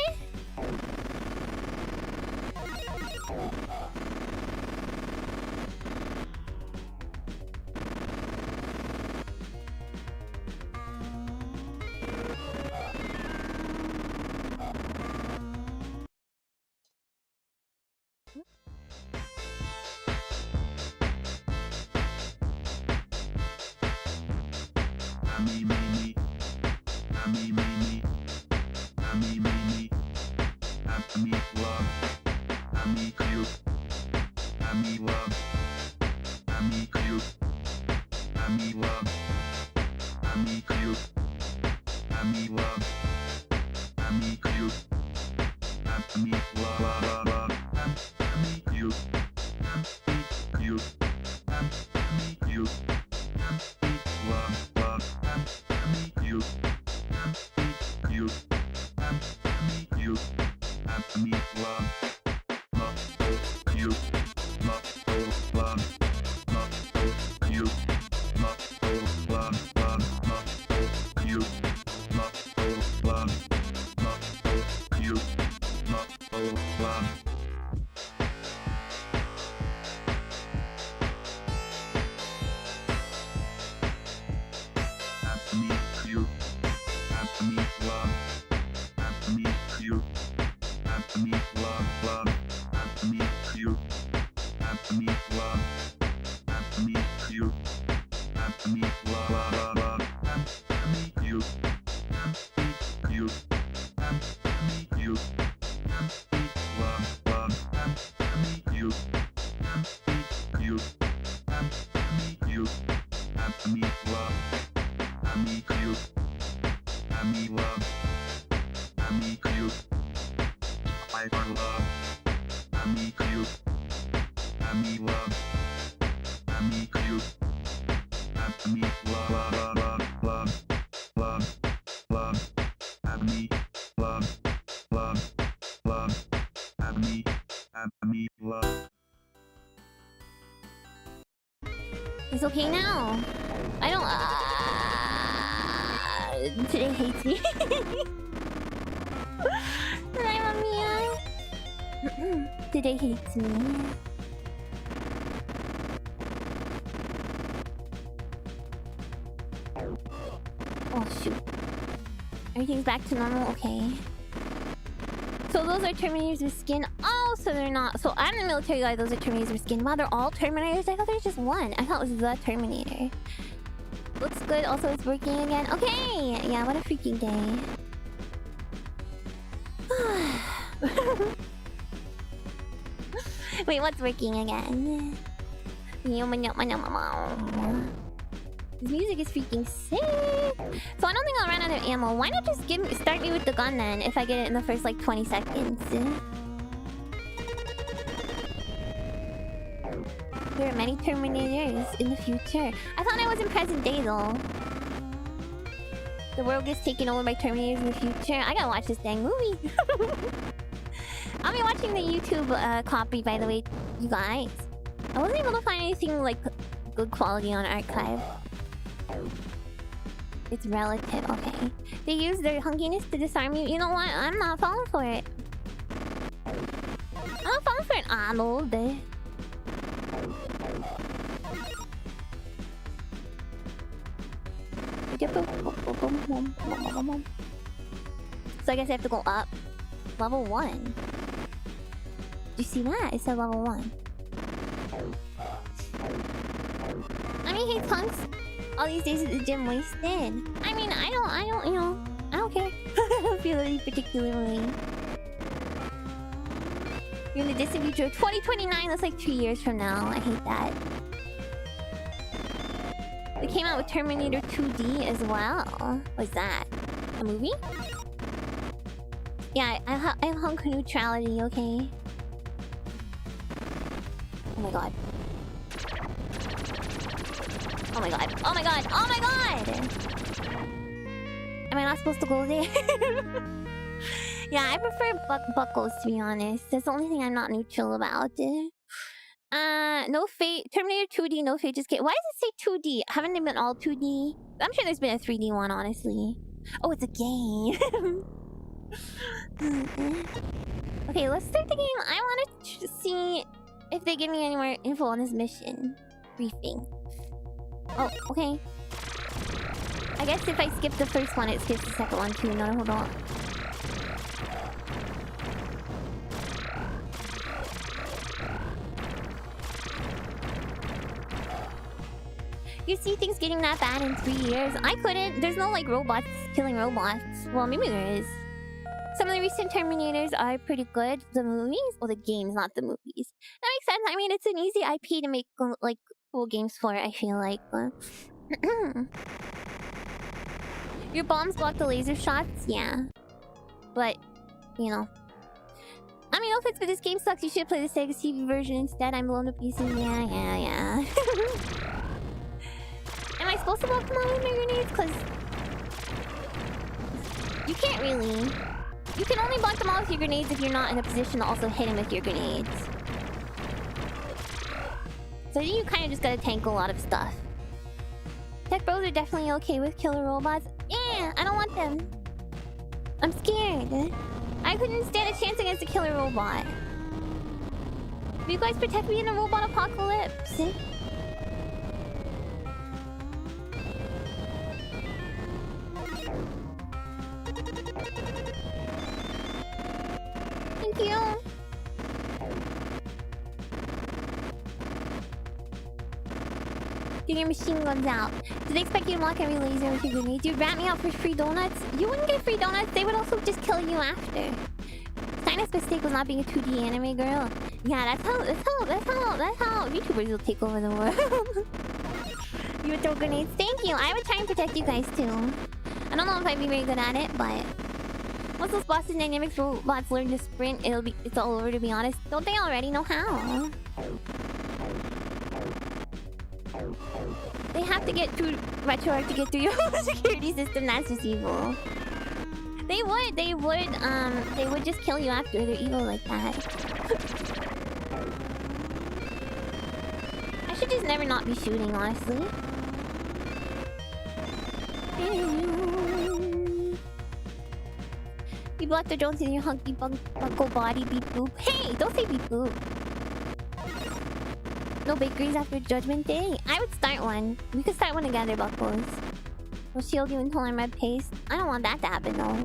It's okay now. I don't. Today hates me. Hi, Amiya. Today hates me. Oh shoot! Everything's back to normal. Okay. So those are Terminators with skin. Oh, so they're not. So I'm the military guy. Those are Terminators with skin. Wow, they're all Terminators. I thought there was just one. I thought it was the Terminator. Looks good. Also, it's working again. Okay. Yeah. What a freaking day. Wait, what's working again? This music is freaking sick. So I don't think I'll run out of ammo. Why not just start me with the gun then if I get it in the first like 20 seconds? There are many Terminators in the future. I thought I was in present day though. The world gets taken over by Terminators in the future. I gotta watch this dang movie. I'll be watching the YouTube copy, by the way, you guys. I wasn't able to find anything like good quality on archive. It's relative, okay. They use their hunkiness to disarm you. You know what? I'm not falling for it. I'm not falling for it, Arnold. So I guess I have to go up. Level 1. Did you see that? It said level 1. I mean, hey, punks. All these days at the gym wasted. I mean, I don't, you know, I don't care. I don't feel any particularly. You're in the distant future. 2029, that's like 2 years from now. I hate that. They came out with Terminator 2D as well. What's that? A movie? Yeah, I have hunger neutrality, okay? Oh my god. Oh my god. Oh my god. Oh my god! Am I not supposed to go there? Yeah, I prefer buckles, to be honest. That's the only thing I'm not neutral about. No fate. Terminator 2D, no fate, just kidding. Why does it say 2D? Haven't they been all 2D? I'm sure there's been a 3D one, honestly. Oh, it's a game. Okay, let's start the game. I want to see if they give me any more info on this mission. Briefing. Oh, okay. I guess if I skip the first one, it skips the second one too. No, hold on. You see things getting that bad in 3 years? I couldn't. There's no, like, robots killing robots. Well, maybe there is. Some of the recent Terminators are pretty good. The movies? Well, the games, not the movies. That makes sense. I mean, it's an easy IP to make, like, cool games for, I feel like. Your bombs block the laser shots? Yeah. But, you know. I mean, if it's for this game sucks, you should play the SEGA TV version instead. I'm blown to pieces. Yeah. Am I supposed to block them all with my grenades? Because you can't really. You can only block them all with your grenades if you're not in a position to also hit them with your grenades. So I think you kind of just gotta tank a lot of stuff. Tech bros are definitely okay with killer robots. Yeah, I don't want them. I'm scared. I couldn't stand a chance against a killer robot. Will you guys protect me in a robot apocalypse? Thank you. Get your machine guns out. Do they expect you to block every laser with your grenades? You'd rat me out for free donuts? You wouldn't get free donuts. They would also just kill you after. Sinus mistake was not being a 2D anime girl. Yeah, that's how YouTubers will take over the world. You would throw grenades? Thank you. I would try and protect you guys too. I don't know if I'd be very good at it, but once those Boston Dynamics robots learn to sprint, it's all over, to be honest. Don't they already know how? They have to get through Retroarch to get through your security system. That's just evil. They would just kill you after. They're evil like that. I should just never not be shooting, honestly. You block the drones in your hunky buckle body, beep boop. Hey, don't say beep boop. No bakeries after Judgment Day? I would start one. We could start one together, Buckles. We'll shield you until I'm red paste. I don't want that to happen, though.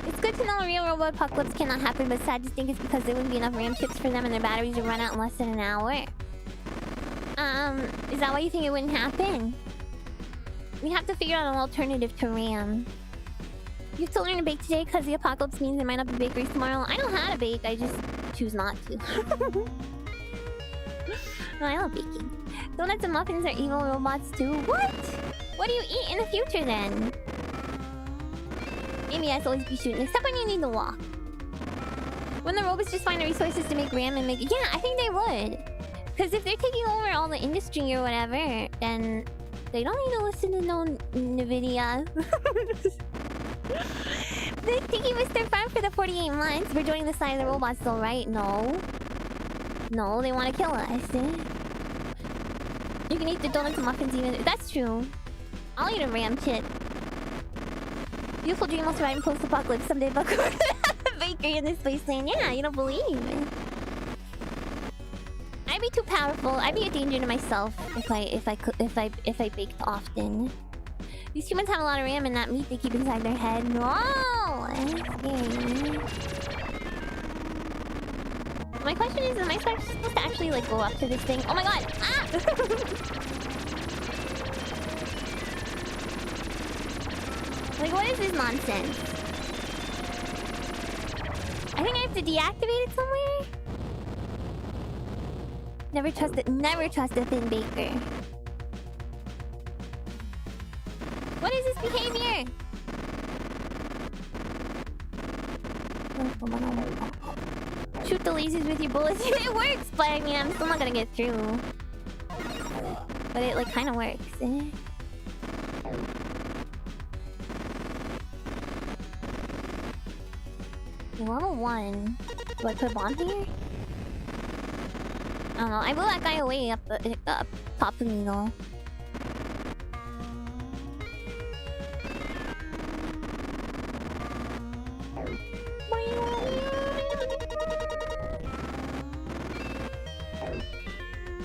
It's good to know a real robot apocalypse cannot happen, but sad to think it's because there wouldn't be enough RAM chips for them and their batteries would run out in less than an hour. Is that why you think it wouldn't happen? We have to figure out an alternative to RAM. You have to learn to bake today because the apocalypse means there might not be bakeries tomorrow. I know how to bake, I just choose not to. No, I love baking. Donuts and muffins are evil robots too. What? What do you eat in the future then? Maybe I'd always be shooting, except when you need to walk. When the robots just find the resources to make RAM and make... Yeah, I think they would. Because if they're taking over all the industry or whatever, then they don't need to listen to no NVIDIA. Thank you, Mr. Farm, for the 48 months. We're joining the side of the robots though, right? No. No, they want to kill us. You can eat the donuts and muffins even... That's true. I'll eat a RAM chip. Beautiful dream will survive in post-apocalypse someday, but we're gonna have a bakery in this wasteland. Yeah, you don't believe. I'd be too powerful. I'd be a danger to myself if I baked often. These humans have a lot of RAM in that meat they keep inside their head. No! My question is, am I supposed to actually like go up to this thing? Oh my god! Ah! Like, what is this nonsense? I think I have to deactivate it somewhere? Never trust a thin baker. What is this behavior? Shoot the lasers with your bullets. It works, but I mean, I'm still not gonna get through. But it like kind of works. Level 1. Do I put a bomb here? I don't know. I blew that guy away up top of me though.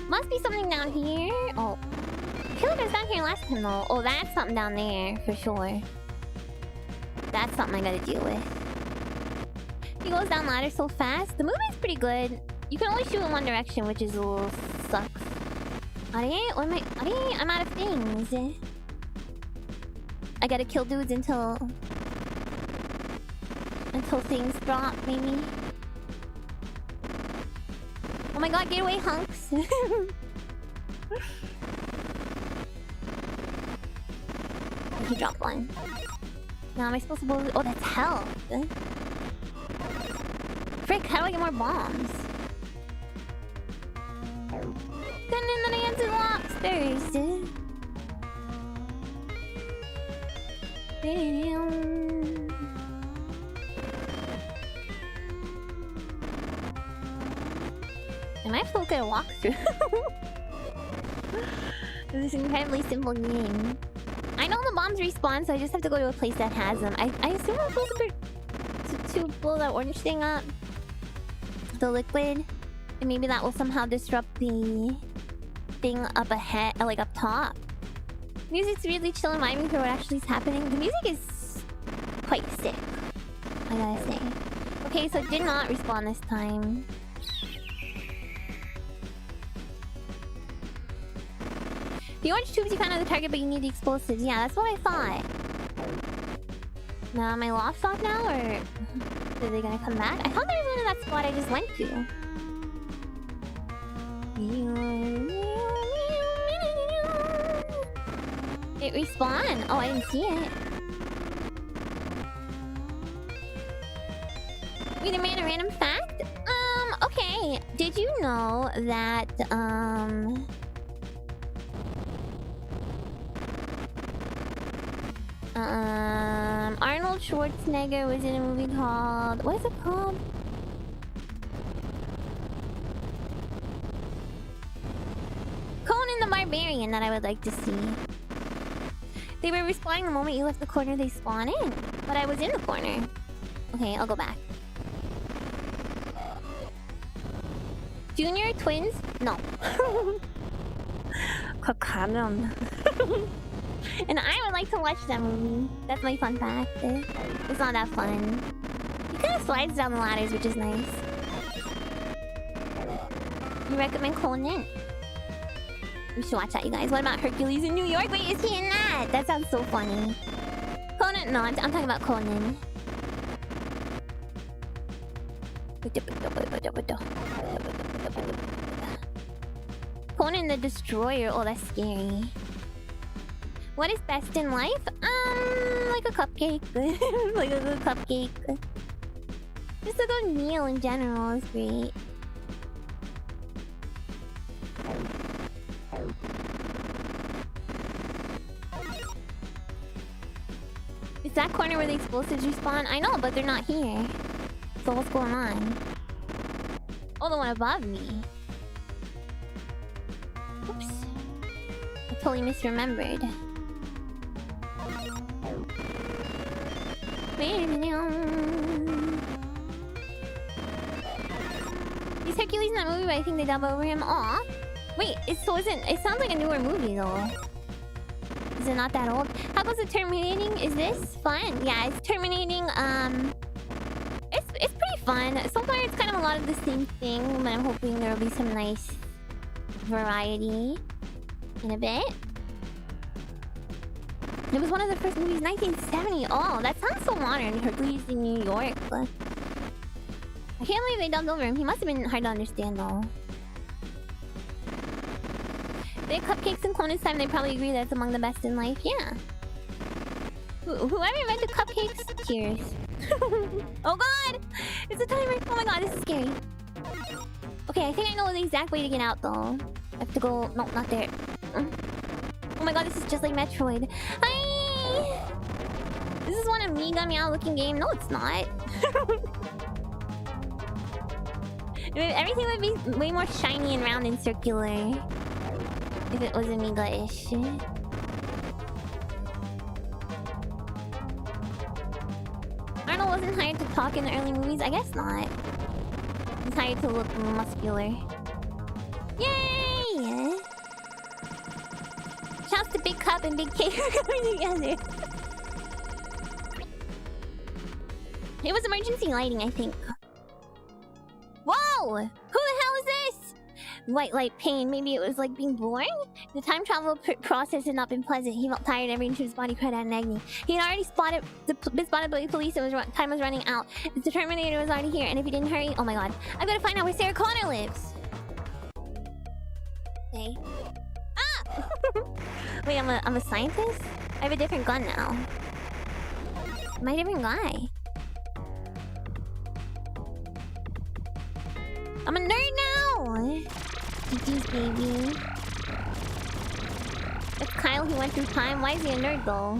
Must be something down here. Oh. I feel like I was down here last time though. Oh, that's something down there for sure. That's something I gotta deal with. He goes down ladder so fast. The movie's pretty good. You can only shoot in one direction, which is a little sucks. Are am I? I'm out of things. I gotta kill dudes until things drop, maybe. Oh my god, get away, hunks! He dropped one. Now am I supposed to blow? Oh, that's hell. Frick, how do I get more bombs? Send in the hands of lobsters. I might have to look at a walkthrough. This is an incredibly simple game. I know the bombs respawn, so I just have to go to a place that has them. I assume I'm supposed to blow that orange thing up. The liquid. And maybe that will somehow disrupt the thing up ahead, like up top. Music's really chill and vibing for what actually is happening. The music is quite sick, I gotta say. Okay, so it did not respawn this time. The orange tubes you found on the target, but you need the explosives. Yeah, that's what I thought. Now, am I lost off now, or are they gonna come back? I thought there was one in that spot I just went to. It respawned. Oh, I didn't see it. Wait a minute, a random fact? Okay. Did you know that, Arnold Schwarzenegger was in a movie called... What is it called? Conan the Barbarian that I would like to see. They were respawning the moment you left the corner they spawn in. But I was in the corner. Okay, I'll go back. Junior twins? No. Kakanon. And I would like to watch that movie. That's my fun fact. It's not that fun. He kind of slides down the ladders, which is nice. You recommend Conan? We should watch that, you guys. What about Hercules in New York? Wait, is he in that? That sounds so funny. Conan? No, I'm talking about Conan. Conan the Destroyer. Oh, that's scary. What is best in life? Like a cupcake. Like a good cupcake. Just a good meal in general is great. Is that corner where the explosives respawn? I know, but they're not here. So what's going on? Oh, the one above me. Oops. I totally misremembered. He's Hercules in that movie, but I think they dub over him. Aw. Wait, it sounds like a newer movie though. Is it not that old? How goes the terminating? Is this fun? Yeah, it's terminating. It's pretty fun. So far, it's kind of a lot of the same thing, but I'm hoping there will be some nice variety in a bit. It was one of the first movies, 1970. Oh, that sounds so modern. Hercules in New York. But I can't believe they dubbed over him. He must have been hard to understand though. They had cupcakes in Conan's time. They probably agree that's among the best in life. Yeah. Whoever invented cupcakes, cheers. Oh god! It's a timer! Oh my god, this is scary. Okay, I think I know the exact way to get out though. I have to go... No, not there. Oh my god, this is just like Metroid. Hi! This is one Amiga meow looking game. No, it's not. Everything would be way more shiny and round and circular if it was Amiga-ish. Arnold wasn't hired to talk in the early movies? I guess not. He's hired to look muscular. Yay! Shouts to Big Cup and Big K for coming together. It was emergency lighting, I think. Whoa! Who the hell is this? White light pain. Maybe it was like being born? The time travel process had not been pleasant. He felt tired. Every inch of his body cried out in agony. He had already been spotted by the police. Time was running out. The Terminator was already here, and if he didn't hurry... Oh my god. I've got to find out where Sarah Connor lives. Okay. Ah! Wait, I'm a scientist? I have a different gun now. Am I a different guy? I'm a nerd now! GG's, baby. That's Kyle who went through time. Why is he a nerd, though?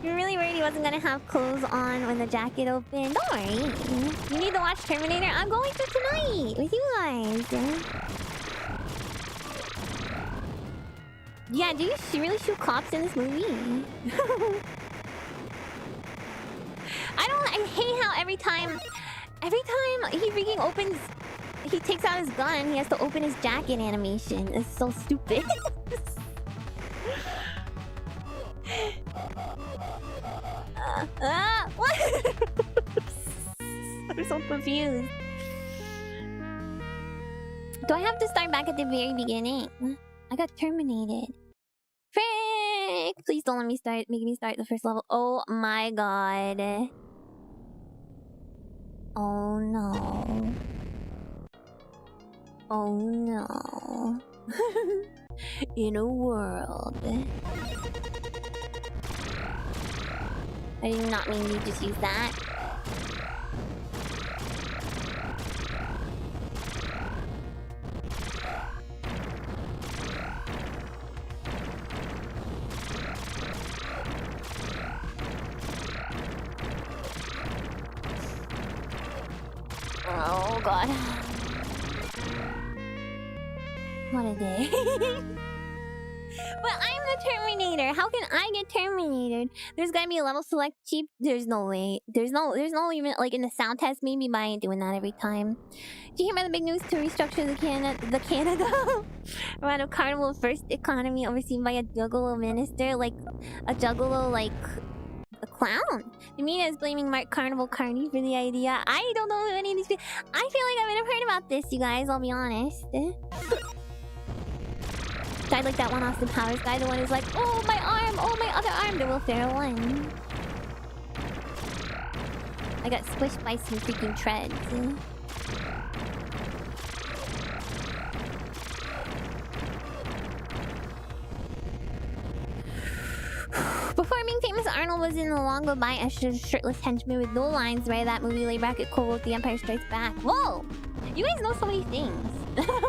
You're really worried he wasn't gonna have clothes on when the jacket opened? Don't worry. You need to watch Terminator? I'm going to tonight with you guys. Yeah, do you really shoot cops in this movie? I hate how every time he freaking opens, he takes out his gun, he has to open his jacket animation. It's so stupid. What? I'm so confused. Do I have to start back at the very beginning? I got terminated. Frick! Please don't let me make me start the first level. Oh my god. Oh no. Oh no. In a world. I did not mean you just use that. Oh god. What a day. But I'm the Terminator. How can I get terminated? There's gotta be a level select cheap. There's no way. There's no even like in the sound test maybe, but I ain't doing that every time. Did you hear about the big news to restructure the Canada around a carnival first economy overseen by a juggalo minister? Like a juggalo like a clown. The media is blaming Mark Carnival Carney for the idea. I don't know who any of these people. I feel like I might have heard about this, you guys, I'll be honest. Died like that one Austin Powers guy, the one who's like, oh my arm, oh my other arm, the Will Ferrell one. I got squished by some freaking treads. Before being famous, Arnold was in the long goodbye as a shirtless henchman with no lines right? That movie laid bracket quote The Empire Strikes Back. Whoa! You guys know so many things.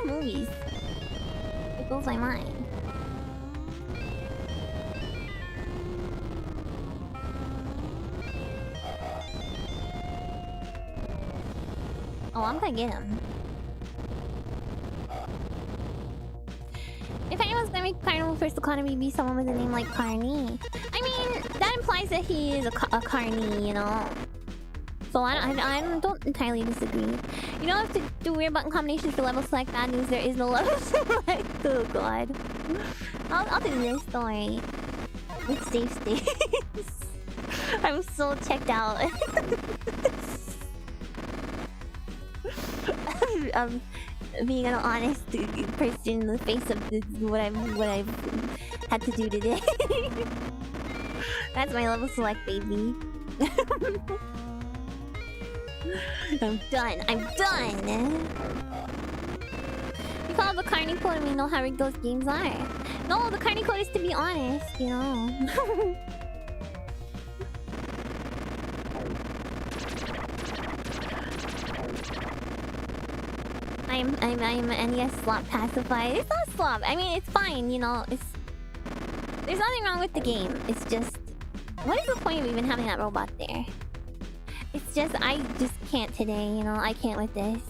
Movies. It blows my mind. Oh, I'm gonna get him. If anyone's gonna make Carnival First Economy be someone with a name like Carney, I mean, that implies that he is a Carney, you know? So I don't entirely disagree. You don't have to do weird button combinations for level select. Bad news, there is no level select. Oh god. I'll do this, don't worry. With safe states. I'm so checked out. Being an honest person in the face of what I've had to do today. That's my level select, baby. I'm done. You call it the Carney code and we know how rigged those games are. No, the Carney code is to be honest, you know. I'm NES slop pacified. It's not slop. I mean, it's fine. You know, there's nothing wrong with the game. It's just, what is the point of even having that robot there? It's just, I just can't today. You know, I can't with this.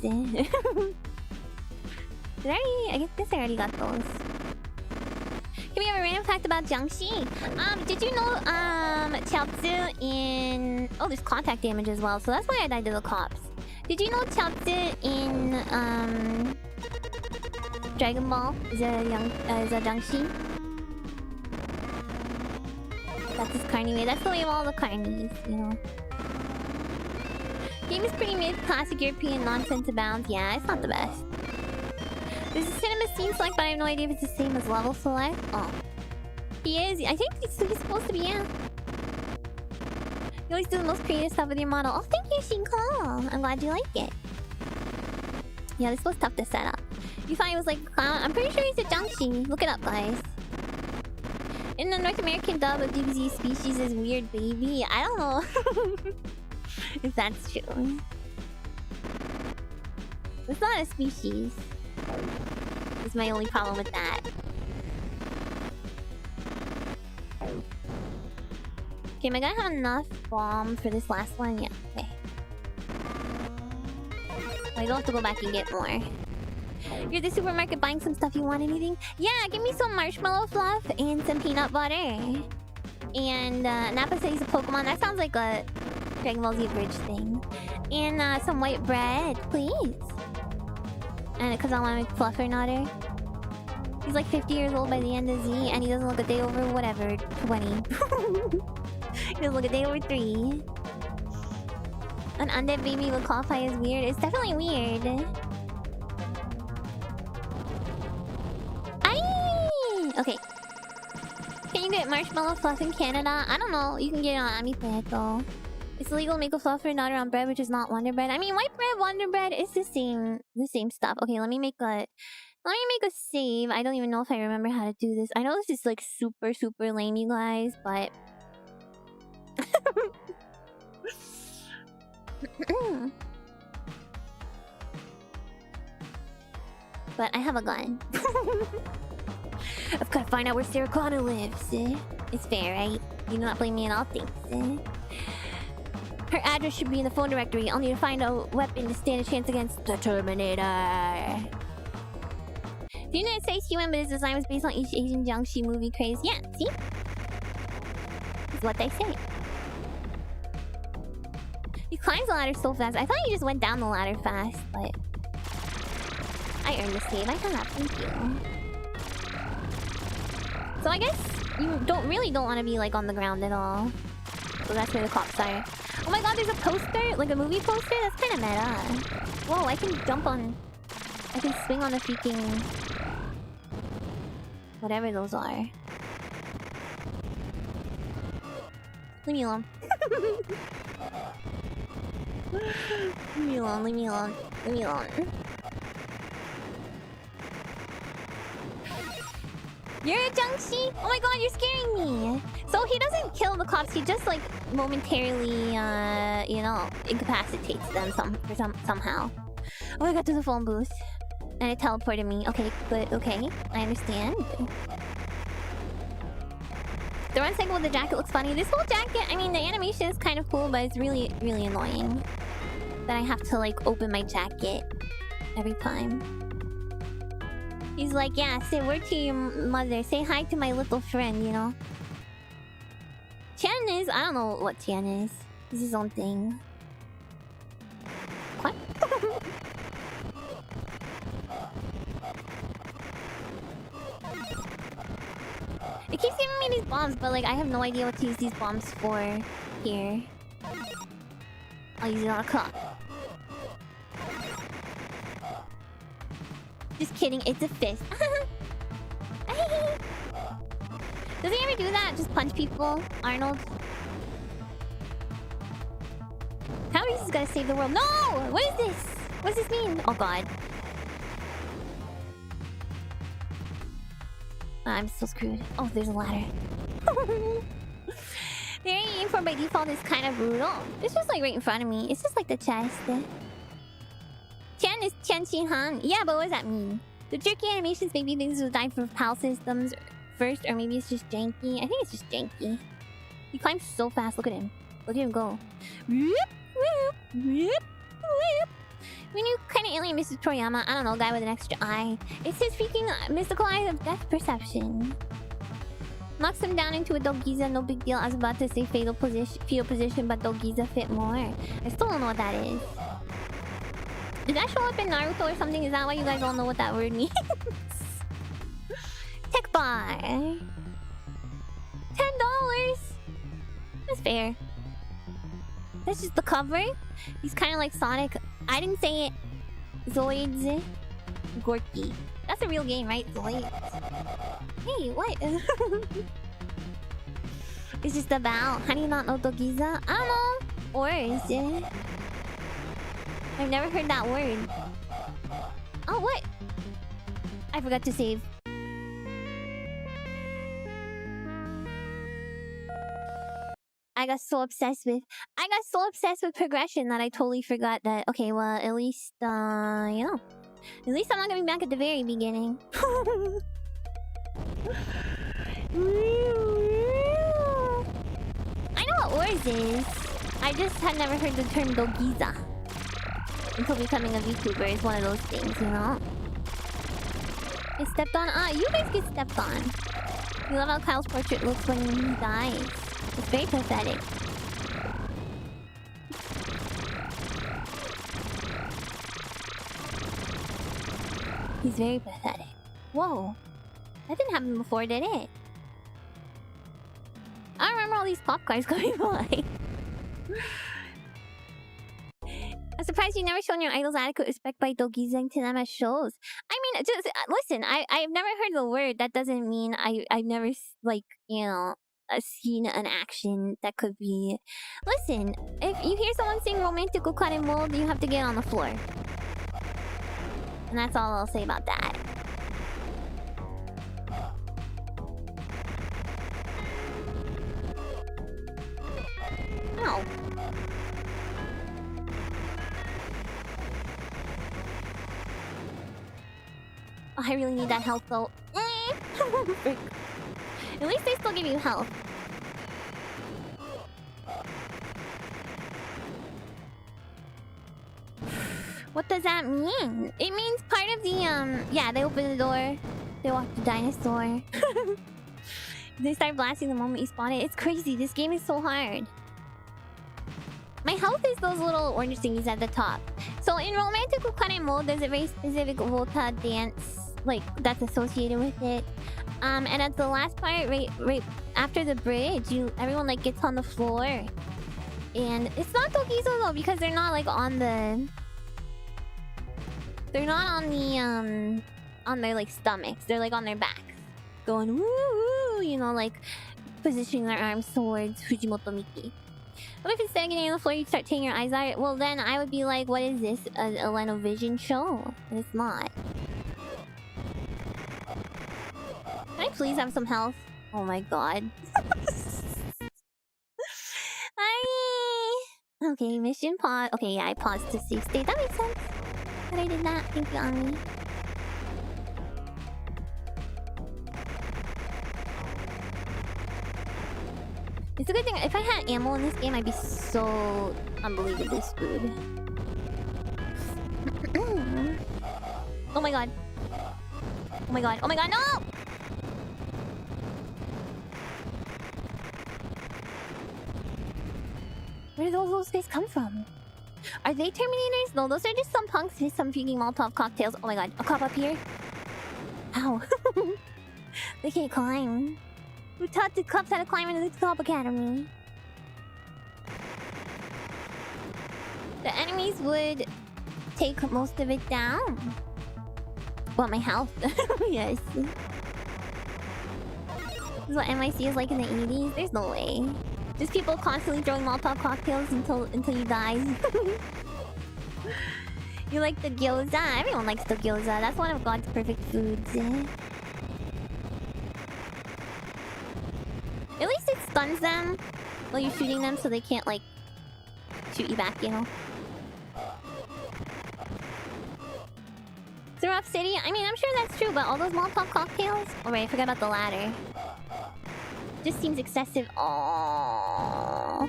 I guess this I already got those. Can we have a random fact about Jiangxi? Did you know, Chiaotzu in... Oh, there's contact damage as well, so that's why I died to the cops. Did you know Chiaotzu in, Dragon Ball is a Jiangxi? That's his carny way. That's the way of all the carnies, you know. Game is pretty mid, classic European nonsense abounds. Yeah, it's not the best. There's a cinema scene select, but I have no idea if it's the same as level select. Oh. He is. I think he's supposed to be, yeah. You always do the most creative stuff with your model. Oh, thank you, Shinko. I'm glad you like it. Yeah, this was tough to set up. You thought he was like a clown? I'm pretty sure he's a Jiangxi. Look it up, guys. In the North American dub of DBZ, species is weird baby. I don't know if that's true. It's not a species. That's my only problem with that. Okay, am I gonna have enough bombs for this last one? Yeah, okay. I don't have to go back and get more. You're at the supermarket buying some stuff. You want anything? Yeah, give me some marshmallow fluff and some peanut butter. And Nappa says a Pokemon. That sounds like a Dragon Ball Z bridge thing. And some white bread, please. And because I want to make Fluffernutter. He's like 50 years old by the end of Z, and he doesn't look a day over whatever, 20. He doesn't look a day over 3. An undead baby would qualify as weird. It's definitely weird. Aye! Okay. Can you get marshmallow fluff in Canada? I don't know. You can get it on Amiya though. It's illegal to make a Fluffernutter on bread, which is not Wonder Bread. I mean, white bread, Wonder Bread, it's the same stuff. Okay, let me make a save. I don't even know if I remember how to do this. I know this is like super, super lame, you guys, but... but I have a gun. I've got to find out where Sarah Connor lives. It's fair, right? You do not blame me in all things. Her address should be in the phone directory. I'll need to find a weapon to stand a chance against the Terminator. The United States human, but his design was based on East Asian Jiangxi movie craze. Yeah, see? That's what they say. He climbs the ladder so fast. I thought he just went down the ladder fast, but... I earned the save. I got thank you. So I guess you don't want to be like on the ground at all. So that's where the cops are. Oh my god, there's a poster? Like a movie poster? That's kind of meta. Whoa, I can jump on... I can swing on a freaking... whatever those are. Leave me alone. Leave me alone, leave me alone, leave me alone. You're a Jiangxi? Oh my god, you're scaring me! So he doesn't kill the cops, he just like momentarily, you know, incapacitates them somehow. Oh, I got to the phone booth. And it teleported me. Okay, but okay, I understand. The run cycle with the jacket looks funny. This whole jacket, I mean, the animation is kind of cool, but it's really, really annoying that I have to like open my jacket every time. He's like, yeah, say word to your mother. Say hi to my little friend, you know? Tian is... I don't know what Tian is. He's his own thing. What? It keeps giving me these bombs, but like I have no idea what to use these bombs for here. I'll use it on a clock. Just kidding, it's a fist. Does he ever do that? Just punch people, Arnold? How is this gonna save the world? No! What is this? What does this mean? Oh god. I'm so screwed. Oh, there's a ladder. The area you aim for by default is kind of brutal. It's just like right in front of me. It's just like the chest. Tian is Tian Han. Yeah, but what does that mean? The jerky animations maybe things will die for PAL systems first, or maybe it's just janky. I think it's just janky. He climbs so fast. Look at him. Look at him go. Whoop, whoop, whoop, whoop. We knew kind of alien Mr. Toriyama. I don't know, guy with an extra eye. It's his freaking mystical eye of death perception. Knocks him down into a Dogiza, no big deal. I was about to say fetal position, but Dogiza fit more. I still don't know what that is. Did that show up in Naruto or something? Is that why you guys all know what that word means? Tech bar. $10. That's fair. That's just the cover. He's kind of like Sonic. I didn't say it. Zoids. Gorky. That's a real game, right? Zoids. Hey, what? It's just about. How do you not know Dogiza? I don't know. Or is it? I've never heard that word. Oh, what? I forgot to save. I got so obsessed with progression that I totally forgot that. Okay, well, at least you know, at least I'm not gonna be back at the very beginning. I know what Ors is. I just had never heard the term Dogiza until becoming a VTuber. Is one of those things, you know. Get stepped on. You guys get stepped on. You love how Kyle's portrait looks when he dies. It's very pathetic. He's very pathetic. Whoa. That didn't happen before, did it? I remember all these pop cars going by. I'm surprised you never shown your idols adequate respect by dogizing to them at shows. I mean, just listen. I've never heard the word. That doesn't mean I've never like, you know, seen an action that could be. Listen, if you hear someone sing romantic ukare mold, you have to get on the floor. And that's all I'll say about that. No. Oh, I really need that health though. At least they still give you health. What does that mean? It means part of the yeah, they open the door. They walk the dinosaur. They start blasting the moment you spawn it. It's crazy. This game is so hard. My health is those little orange thingies at the top. So in romantic ukare mode, there's a very specific Volta dance like that's associated with it. And at the last part, right after the bridge, everyone like gets on the floor. And it's not Dogizo though, because they're not like on the. They're not on the on their like stomachs. They're like on their backs, going woo woo. You know, like positioning their arms towards Fujimoto Miki. What if instead of getting on the floor, you start taking your eyes out? Well, then I would be like, what is this? A Leno Vision show? And it's not. Can I please have some health? Oh my god. Okay, mission pause. Okay, yeah, I paused to save state. That makes sense. But I did that. Thank you, Ami. It's a good thing. If I had ammo in this game, I'd be so unbelievably screwed. Oh my god. Oh my god. Oh my god, no! Where did all those guys come from? Are they Terminators? No, those are just some punks with some freaking Molotov cocktails. Oh my god, a cop up here? Ow. They can't climb. Who taught the cops how to climb into the cop academy? The enemies would take most of it down. What, my health? Yes. This is what NYC is like in the 80s? There's no way. Just people constantly throwing Molotov cocktails until you die. You like the gyoza? Everyone likes the gyoza. That's one of God's perfect foods. At least it stuns them while you're shooting them so they can't, like, shoot you back, you know? Rough City? I mean, I'm sure that's true, but all those Molotov cocktails? Oh, right, I forgot about the ladder. Just seems excessive. Oh,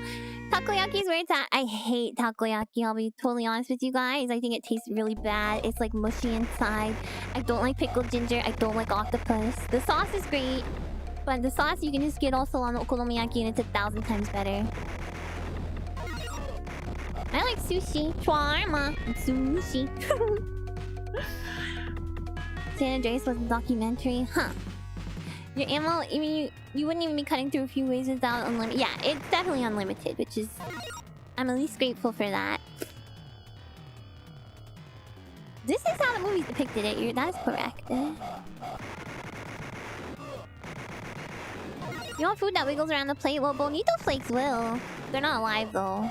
takoyaki is where it's at. I hate takoyaki, I'll be totally honest with you guys. I think it tastes really bad. It's like mushy inside. I don't like pickled ginger. I don't like octopus. The sauce is great, but the sauce you can just get also on okonomiyaki and it's 1,000 times better. I like sushi. Shawarma. Sushi. San Andreas was a documentary. Huh. Your ammo, I mean, you wouldn't even be cutting through a few ways without unlimited. Yeah, it's definitely unlimited, which is... I'm at least grateful for that. This is how the movies depicted it. That is correct. You want food that wiggles around the plate? Well, bonito flakes will. They're not alive, though.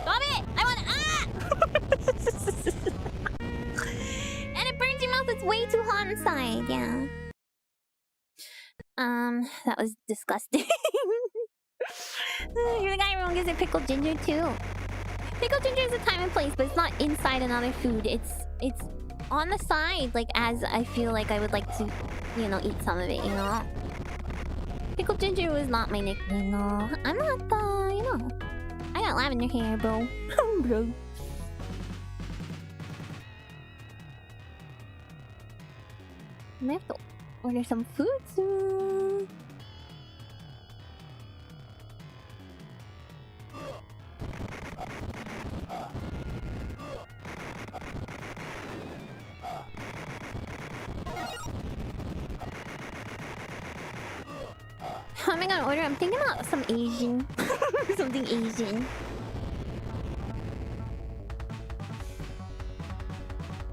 Stop it! I want... Ah! And it burns your mouth. It's way too hot inside. Yeah. That was disgusting. You're the guy everyone gives it pickled ginger too. Pickled ginger is a time and place, but it's not inside another food. It's on the side, like as I feel like I would like to, you know, eat some of it, you know? Pickled ginger was not my nickname, no. I'm not, you know. I got lavender hair, bro. Bro. I may have to order some food soon. How am I gonna order? I'm thinking about some Asian. Something Asian.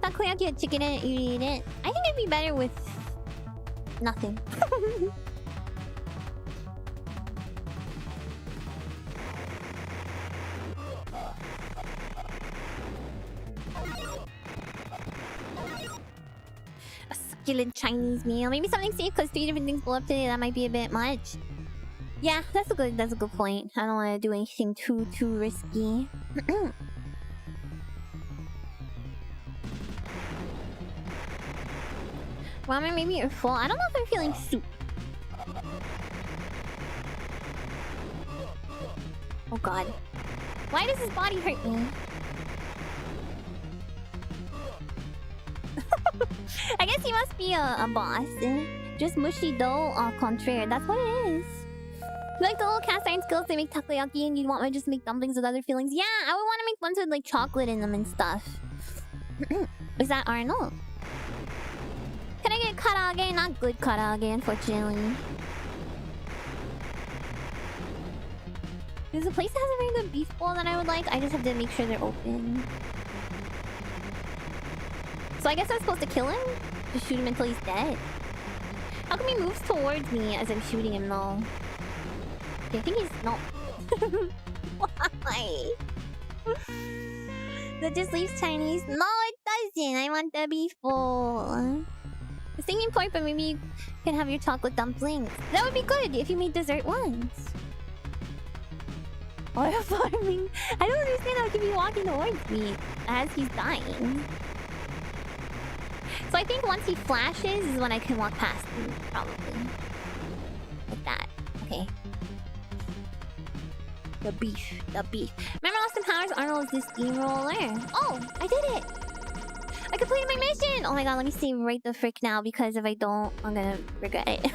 Takoyaki with chicken in it, you eat it. I think it'd be better with nothing. A succulent Chinese meal. Maybe something safe because 3 different things blow up today. That might be a bit much. Yeah, that's a good point. I don't want to do anything too risky. Ramen, maybe you're full. I don't know if I'm feeling soup. Oh god. Why does his body hurt me? I guess he must be a boss. Just mushy dough au contraire. That's what it is. Like the little cast iron skills they make takoyaki and you'd want me to just make dumplings with other fillings. Yeah, I would want to make ones with like chocolate in them and stuff. Is that Arnold? Can I get karaage? Not good karaage, unfortunately. There's a place that has a very good beef bowl that I would like. I just have to make sure they're open. So I guess I'm supposed to kill him? Just shoot him until he's dead. How come he moves towards me as I'm shooting him though? Okay, I think he's... No. Why? That just leaves Chinese? No, it doesn't. I want the beef bowl. I was thinking pork, but maybe you can have your chocolate dumplings. That would be good if you made dessert ones. Oil farming? I don't understand how he can be walking towards me as he's dying. So I think once he flashes is when I can walk past him, probably. Like that. Okay. The beef. Remember Austin Powers? Arnold is this steamroller. Oh, I did it! I completed my mission! Oh my god, let me save right the frick now because if I don't, I'm gonna regret it.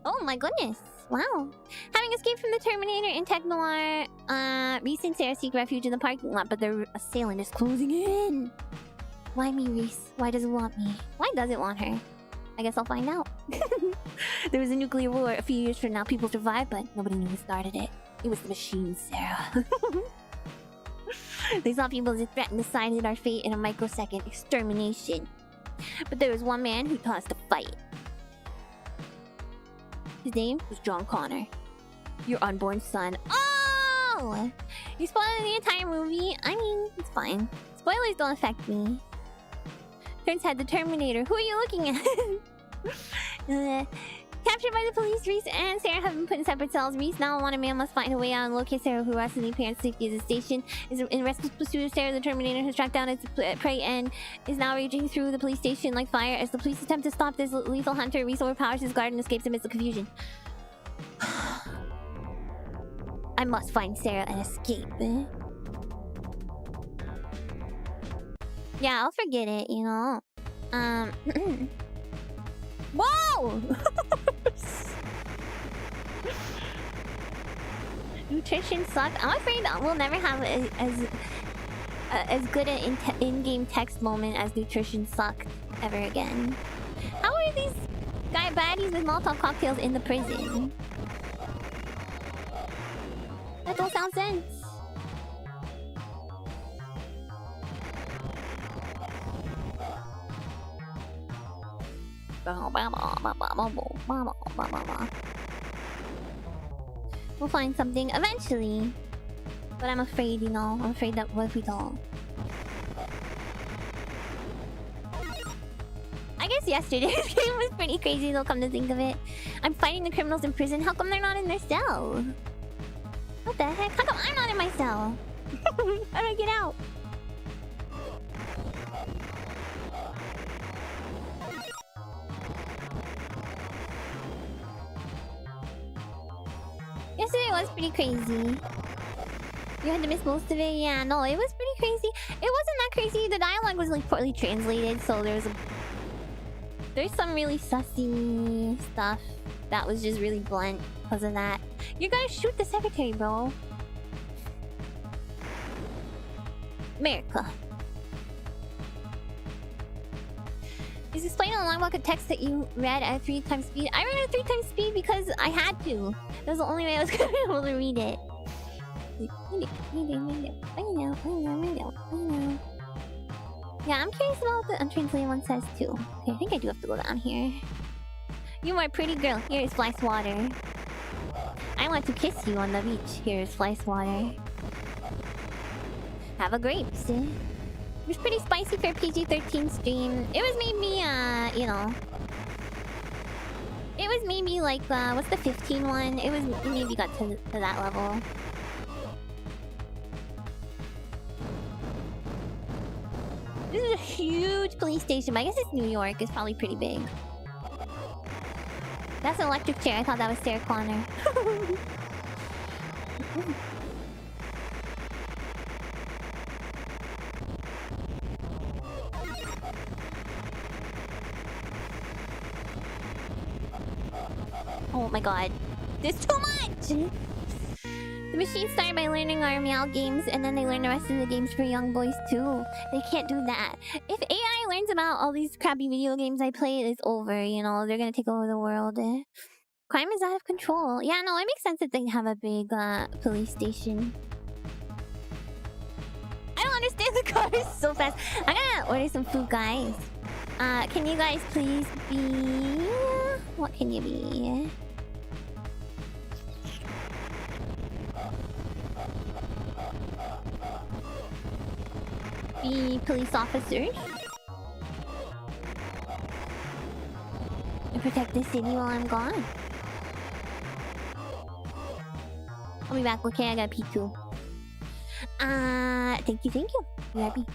Oh my goodness. Wow. Having escaped from the Terminator in Tech Noir, Reese and Sarah seek refuge in the parking lot, but their assailant is closing in. Why me, Reese? Why does it want me? Why does it want her? I guess I'll find out. There was a nuclear war a few years from now. People survived, but nobody knew who started it. It was the machines, Sarah. They saw people just threaten to decide our fate in a microsecond. Extermination. But there was one man who taught us to fight. His name was John Connor. Your unborn son. Oh! You spoiled the entire movie? I mean, it's fine. Spoilers don't affect me. Turns head the Terminator. Who are you looking at? Captured by the police, Reese and Sarah have been put in separate cells. Reese, now a wanted man, must find a way out and locate Sarah, who rests in the apparent safety of the station. Is in restless pursuit of Sarah, the Terminator has tracked down its prey and is now raging through the police station like fire. As the police attempt to stop this lethal hunter, Reese overpowers his guard and escapes amidst the confusion. I must find Sarah and escape. Yeah, I'll forget it, you know. Whoa! Nutrition sucks. I'm afraid we'll never have as good an in-game text moment as nutrition sucked ever again. How are these baddies with Molotov cocktails in the prison? That don't sound sense. We'll find something eventually. But I'm afraid, you know, I'm afraid that what if we don't? I guess yesterday's game was pretty crazy though, come to think of it. I'm fighting the criminals in prison. How come they're not in their cell? What the heck? How come I'm not in my cell? How do I get out? Yesterday was pretty crazy. You had to miss most of it? Yeah, no, it was pretty crazy. It wasn't that crazy. The dialogue was like poorly translated, so there's some really sussy stuff that was just really blunt because of that. You're gonna shoot the secretary, bro. America. Is explaining a long block of text that you read at 3 times speed. I read at 3 times speed because I had to. That was the only way I was gonna be able to read it. Yeah, I'm curious about what the untranslated one says too. Okay, I think I do have to go down here. You are a pretty girl. Here is Flice water. I want to kiss you on the beach. Here is Flice water. Have a grapes. It was pretty spicy for a PG-13 stream. It was maybe, you know... It was maybe like, what's the 15 one? It was maybe got to that level. This is a huge police station, but I guess it's New York. It's probably pretty big. That's an electric chair. I thought that was Sarah Connor. Oh my god. There's too much! The machine started by learning our Meow games, and then they learn the rest of the games for young boys too. They can't do that. If AI learns about all these crappy video games I play, it's over, you know? They're gonna take over the world. Crime is out of control. Yeah, no, it makes sense that they have a big, police station. I don't understand the cars so fast. I'm gonna order some food, guys. Can you guys please be... What can you be? Be police officers. And protect the city while I'm gone. I'll be back. Okay, I gotta pee too. Thank you. BRB.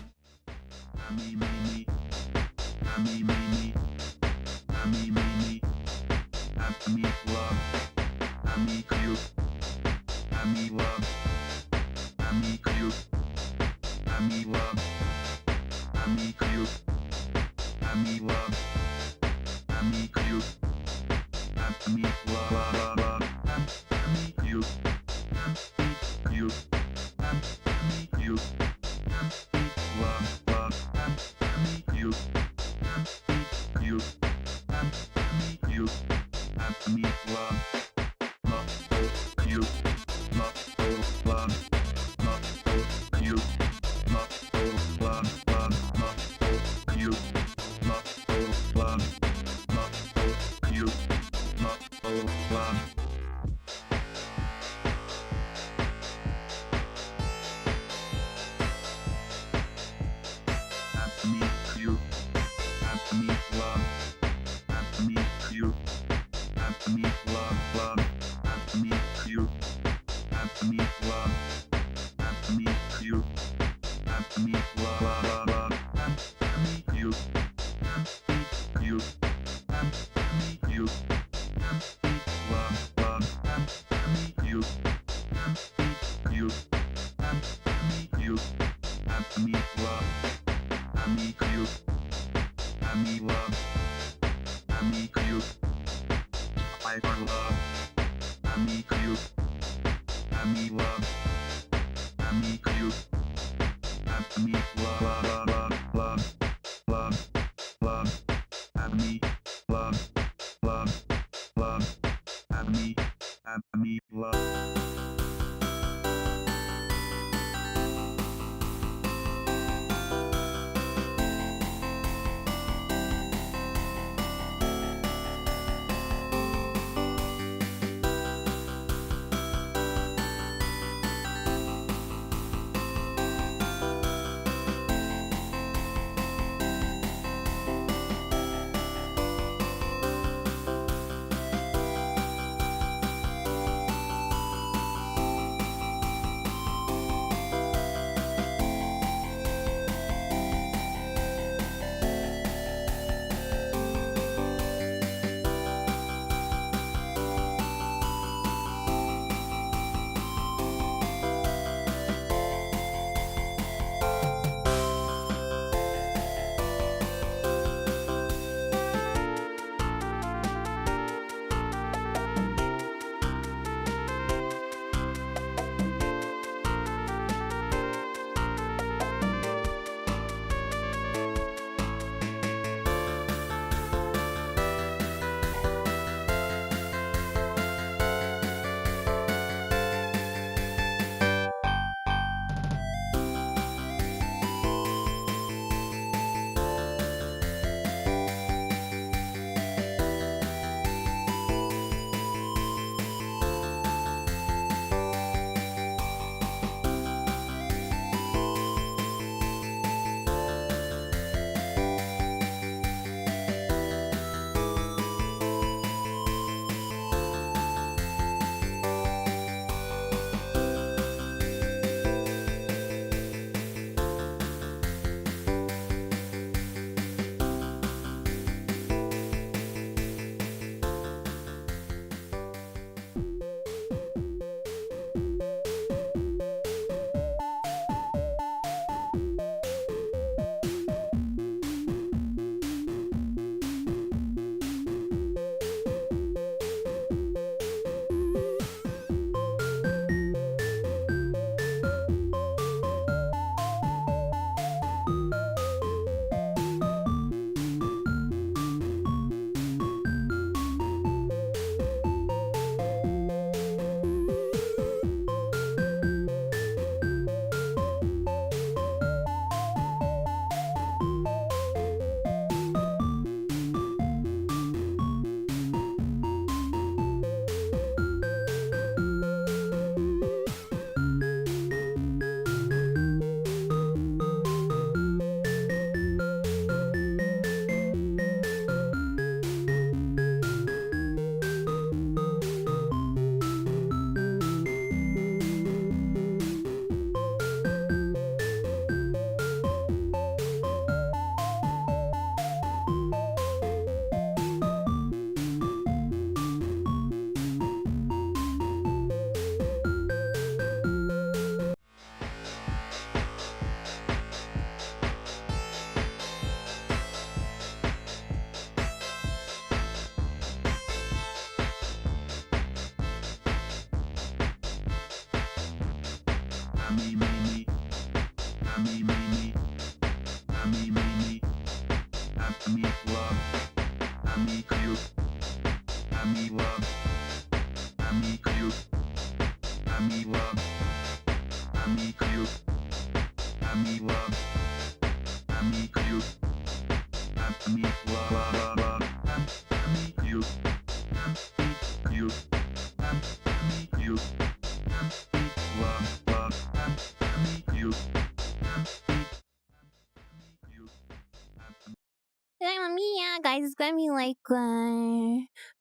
Hi, Amiya, guys. It's gonna be like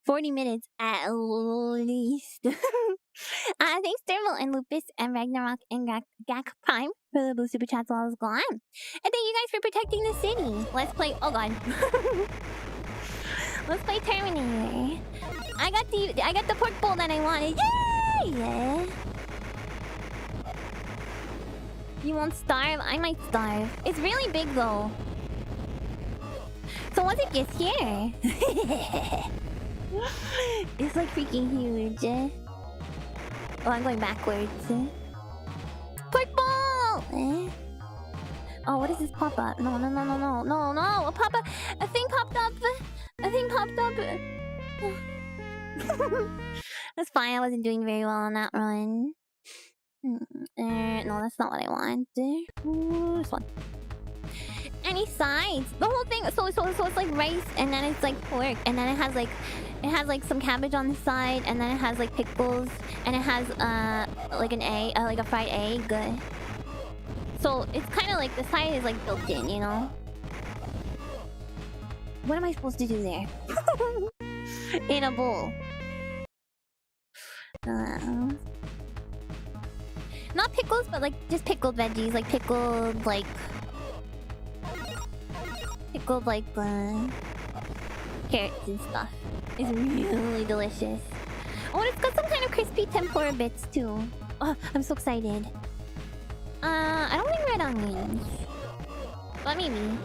40 minutes at least. Thanks, Thermal and Lupus and Ragnarok and Gak Prime for the blue super chats while I was gone. And thank you guys for protecting the city. Let's play. Oh god. Let's play Terminator. I got the pork bowl that I wanted. Yay! Yeah. You won't starve? I might starve. It's really big though. So once it gets here, it's like freaking huge. Oh, I'm going backwards. Pork bowl! Oh, what does this pop up? No. A pop-up. A thing popped up. That's fine. I wasn't doing very well on that run. No, that's not what I want. Ooh, this one. Any sides? The whole thing. So it's like rice, and then it's like pork, and then it has like some cabbage on the side, and then it has like pickles, and it has like an egg, like a fried egg. So it's kind of like the side is like built in, you know. What am I supposed to do there? In a bowl. Not pickles, but like just pickled veggies, like pickled carrots and stuff. It's really delicious. Oh, and it's got some kind of crispy tempura bits too. Oh, I'm so excited. I don't like red onions, but maybe.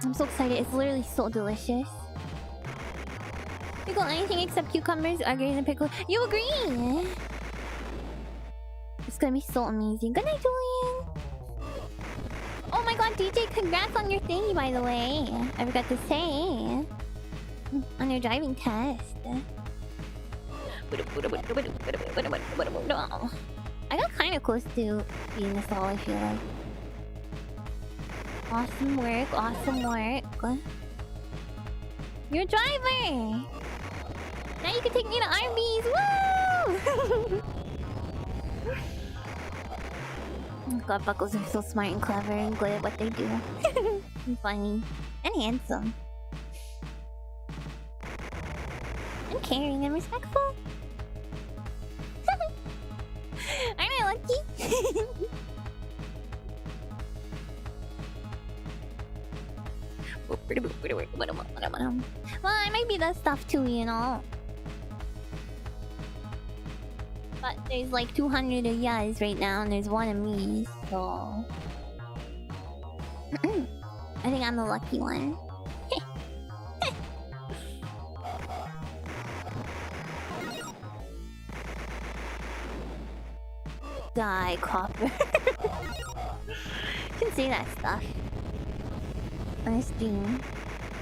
I'm so excited. It's literally so delicious. Pickle anything except cucumbers, onions, and pickle. You agree? It's gonna be so amazing. Good night, Julian. Oh my god, DJ, congrats on your thingy, by the way. I forgot to say. On your driving test. I got kind of close to being this all, I feel like. Awesome work, awesome work. You're a driver! Now you can take me to Arby's! Woo! God, Buckles are so smart and clever and good at what they do. And funny. And handsome. And caring and respectful. Aren't I lucky? Well, I might be that stuff too, you know. But there's like 200 of yas right now, and there's one of me, so... I think I'm the lucky one. Die, copper. You can say that stuff on a stream.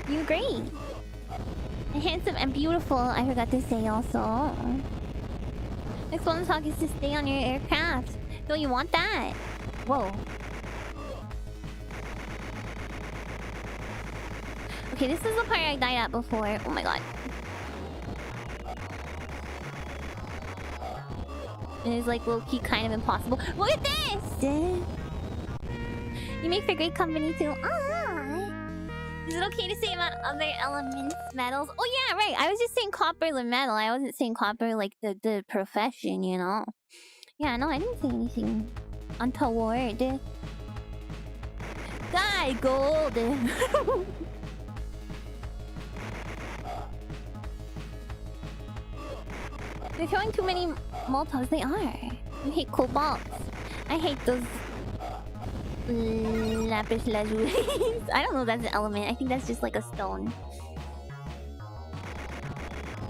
You agree? And handsome and beautiful, I forgot to say also. Next one to talk is to stay on your aircraft. Don't you want that? Whoa. Okay, this is the part I died at before. Oh my god. It is like low-key kind of impossible. Look at this! You make for great company too. Is it okay to say about other elements, metals? Oh yeah, right. I was just saying copper the metal. I wasn't saying copper like the profession, you know. Yeah, no, I didn't say anything untoward. Die, gold! They're throwing too many Molotovs. They are. I hate cobalt. I hate those lapis lazuli. I don't know if that's an element. I think that's just like a stone.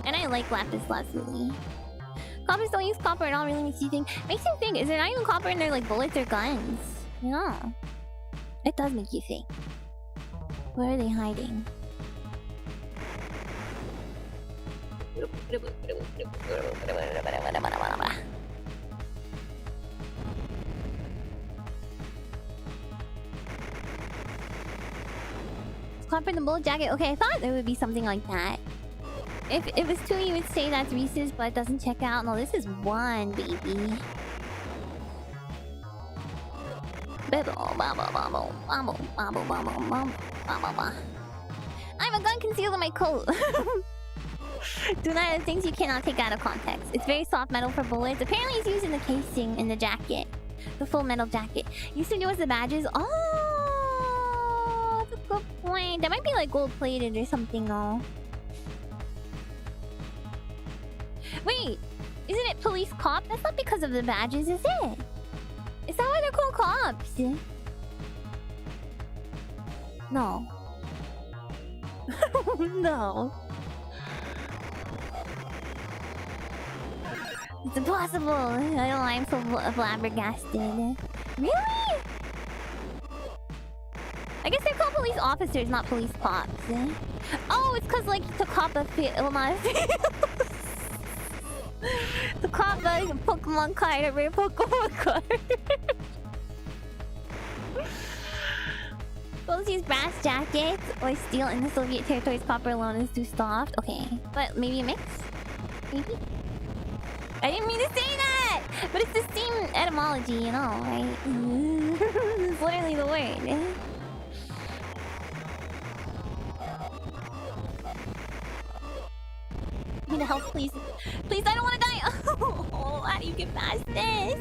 And I like lapis lazuli. Coppers don't use copper at all. Really makes you think. Makes you think. Is there not even copper in their like bullets or guns? No. It does make you think. Where are they hiding? Copper in the bullet jacket. Okay, I thought there would be something like that. If it was two, you would say that's Reese's, but it doesn't check out. No, this is one, baby. I have a gun concealed in my coat. Do not have things you cannot take out of context. It's very soft metal for bullets. Apparently it's used in the casing in the jacket. The full metal jacket. Used to do as the badges. Oh, the good point. That might be like gold plated or something though. Wait, isn't it police cop? That's not because of the badges, is it? Is that why they're called cops? No. No. It's impossible. I don't know why I'm so flabbergasted. Really? I guess they're called police officers, not police cops. Oh, it's because like to cop a well, not a to cop a Pokemon card, a rare Pokemon card. Both use brass jackets or steel in the Soviet territories. Copper alone is too soft. Okay, but maybe a mix? Maybe? I didn't mean to say that! But it's the same etymology, you know, right? It's literally the word. I need help, please. Please, I don't want to die! Oh, how do you get past this?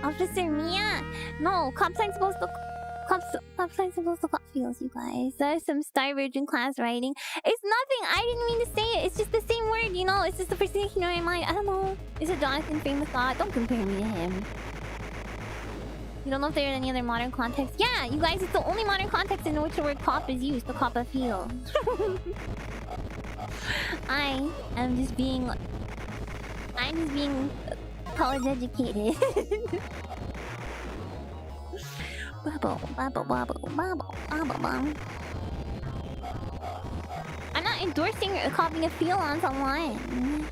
Officer Mia? No, cops aren't supposed to... Cops aren't supposed to cop fields, you guys. There's some Star Virgin class writing. It's nothing! I didn't mean to say it! It's just the same word, you know? It's just the first thing that came to my mind. I don't know. Is it Jonathan famous thought? Don't compare me to him. You don't know if there are any other modern contexts? Yeah, you guys, it's the only modern context in which the word cop is used. To cop a field. I'm just being college educated. Bubble, bubble, bubble, bubble, bubble, bubble. I'm not endorsing copying a field on someone.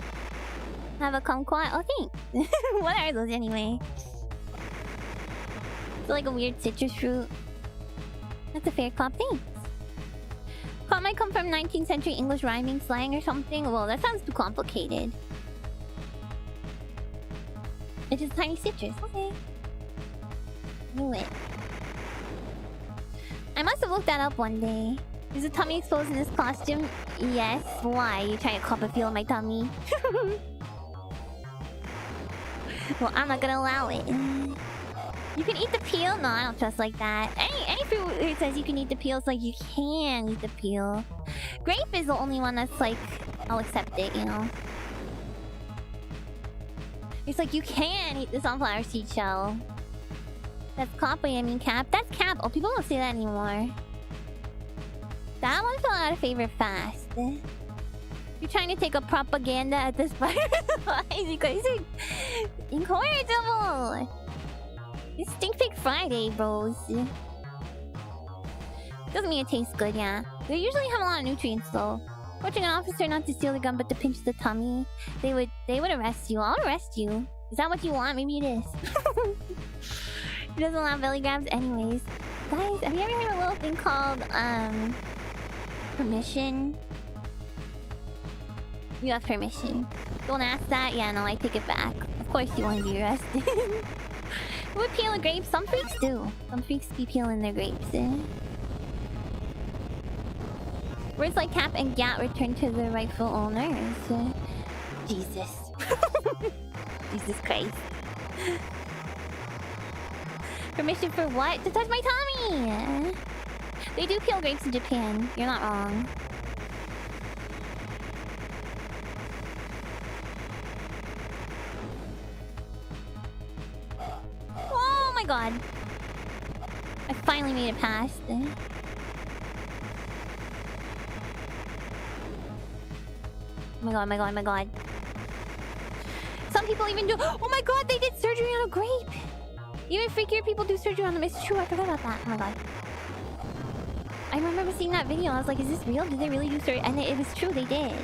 Have a kumquat? Oh, thanks. What are those anyway? It's like a weird citrus fruit. That's a fair cop, thanks. Cop might come from 19th century English rhyming slang or something. Well, that sounds too complicated. It's just tiny citrus. Okay. Knew it. I must have looked that up one day. Is the tummy exposed in this costume? Yes. Why? You trying to cop a feel on my tummy? Well, I'm not gonna allow it. You can eat the peel? No, I don't trust like that. Any fruit where it says you can eat the peel, it's like you can eat the peel. Grape is the only one that's like, I'll accept it, you know? It's like you can eat the sunflower seed shell. That's copy, I mean cap. That's cap. Oh, people don't say that anymore. That one fell out of favor fast. You're trying to take a propaganda at this point. You guys are incorrigible. It's Stink Pig Friday, bros. Doesn't mean it tastes good, yeah. They usually have a lot of nutrients, though. Forcing an officer not to steal the gun, but to pinch the tummy. They would arrest you. I'll arrest you. Is that what you want? Maybe it is. He doesn't allow belly grabs anyways. Guys, have you ever heard of a little thing called, permission? You have permission. Don't ask that? Yeah, no, I take it back. Of course you want to be arrested. Who would peel a grape? Some freaks do. Some freaks be peeling their grapes. Words like Cap and Gat return to their rightful owners. Jesus. Jesus Christ. Permission for what? To touch my tummy! They do peel grapes in Japan. You're not wrong. Oh my god. I finally made it past. Oh my god, oh my god, oh my god. Some people even do... Oh my god, they did surgery on a grape! Even freakier people do surgery on them. It's true, I forgot about that. Oh my god. I remember seeing that video. I was like, is this real? Did they really do surgery? And it was true, they did.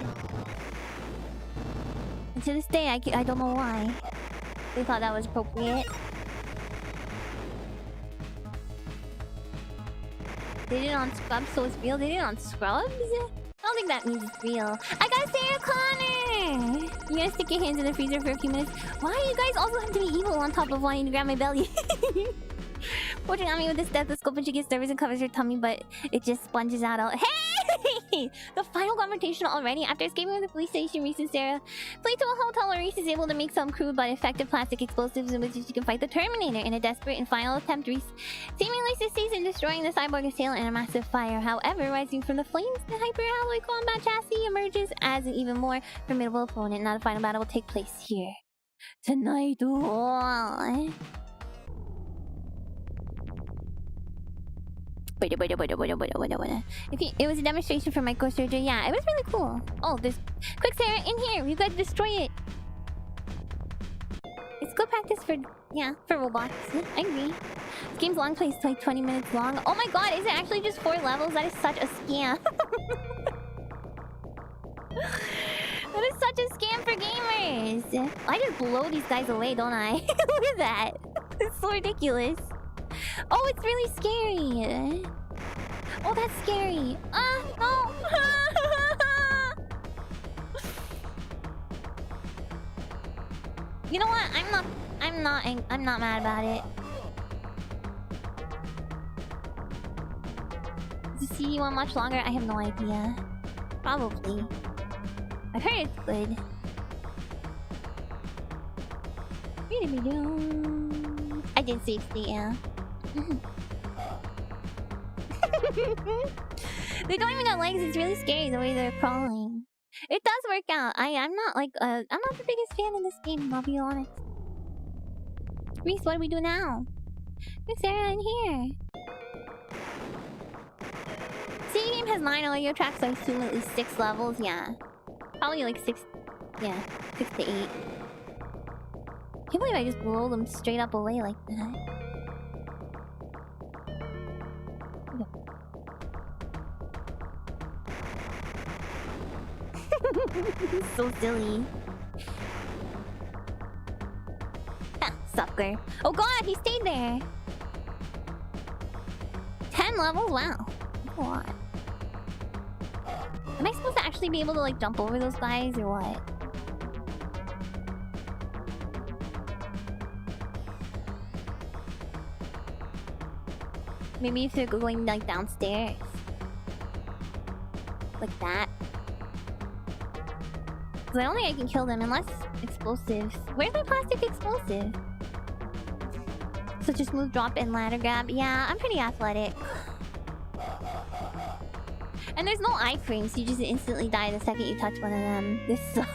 And to this day, I don't know why. They thought that was appropriate. They did it on Scrubs, so it's real. They did it on Scrubs? I don't think that means it's real. I gotta say, Connor! You gotta stick your hands in the freezer for a few minutes. Why do you guys also have to be evil on top of wanting to grab my belly? Watching Amiya with the stethoscope and she gets nervous and covers her tummy, but it just sponges out all. Hey! The final confrontation already. After escaping from the police station, Reese and Sarah flee to a hotel where Reese is able to make some crude but effective plastic explosives in which she can fight the Terminator. In a desperate and final attempt, Reese seemingly succeeds in destroying the cyborg assailant in a massive fire. However, rising from the flames, the hyper-alloy combat chassis emerges as an even more formidable opponent. Now the final battle will take place here tonight. Oh. Okay, it was a demonstration for microsurgery. Yeah, it was really cool. Oh, there's... Quick, Sarah, in here! We've got to destroy it! It's good practice for... Yeah, for robots. I agree. This game's long play is like 20 minutes long. Oh my god, is it actually just 4 levels? That is such a scam. That is such a scam for gamers! I just blow these guys away, don't I? Look at that! It's so ridiculous. Oh, it's really scary. Oh, that's scary. No. You know what? I'm not mad about it. Does the CD one much longer? I have no idea. Probably. I've heard it's good. I did 60, yeah. They don't even got legs. It's really scary the way they're crawling. It does work out. I'm not like I'm not the biggest fan in this game, I'll be honest. Reese, what do we do now? There's Sarah in here. See, game has 9 audio tracks, so I assume at least 6 levels. Yeah, probably like 6. Yeah, 6 to 8. I can't believe I just blow them straight up away like that. So silly. Ah, sucker. Oh god, he stayed there. 10 levels? Wow. That's a lot. Am I supposed to actually be able to like jump over those guys or what? Maybe if they're going like downstairs. Like that. I don't think I can kill them unless explosives. Where's my plastic explosive? Such a smooth drop and ladder grab. Yeah, I'm pretty athletic. And there's no iframes, so you just instantly die the second you touch one of them. This sucks.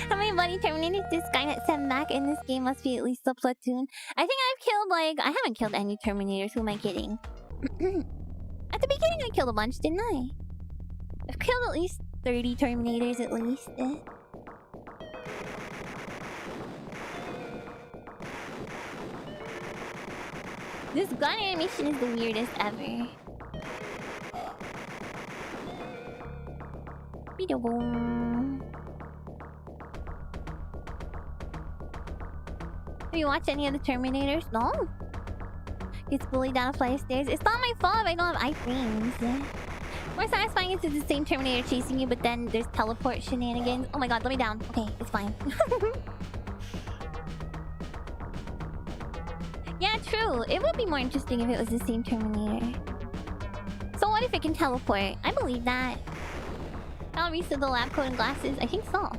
How many bloody Terminators did Skynet send back in this game? Must be at least a platoon. I think I've killed like... I haven't killed any Terminators. Who am I kidding? At the beginning I killed a bunch, didn't I? I've killed at least 30 Terminators at least. This gun animation is the weirdest ever. Have you watched any of the Terminators? No. Gets bullied down a flight of stairs. It's not my fault if I don't have iframes. More satisfying is the same Terminator chasing you, but then there's teleport shenanigans. Oh my god, let me down. Okay, it's fine. Yeah, true. It would be more interesting if it was the same Terminator. So what if it can teleport? I believe that. I'll reset the lab coat and glasses. I think so.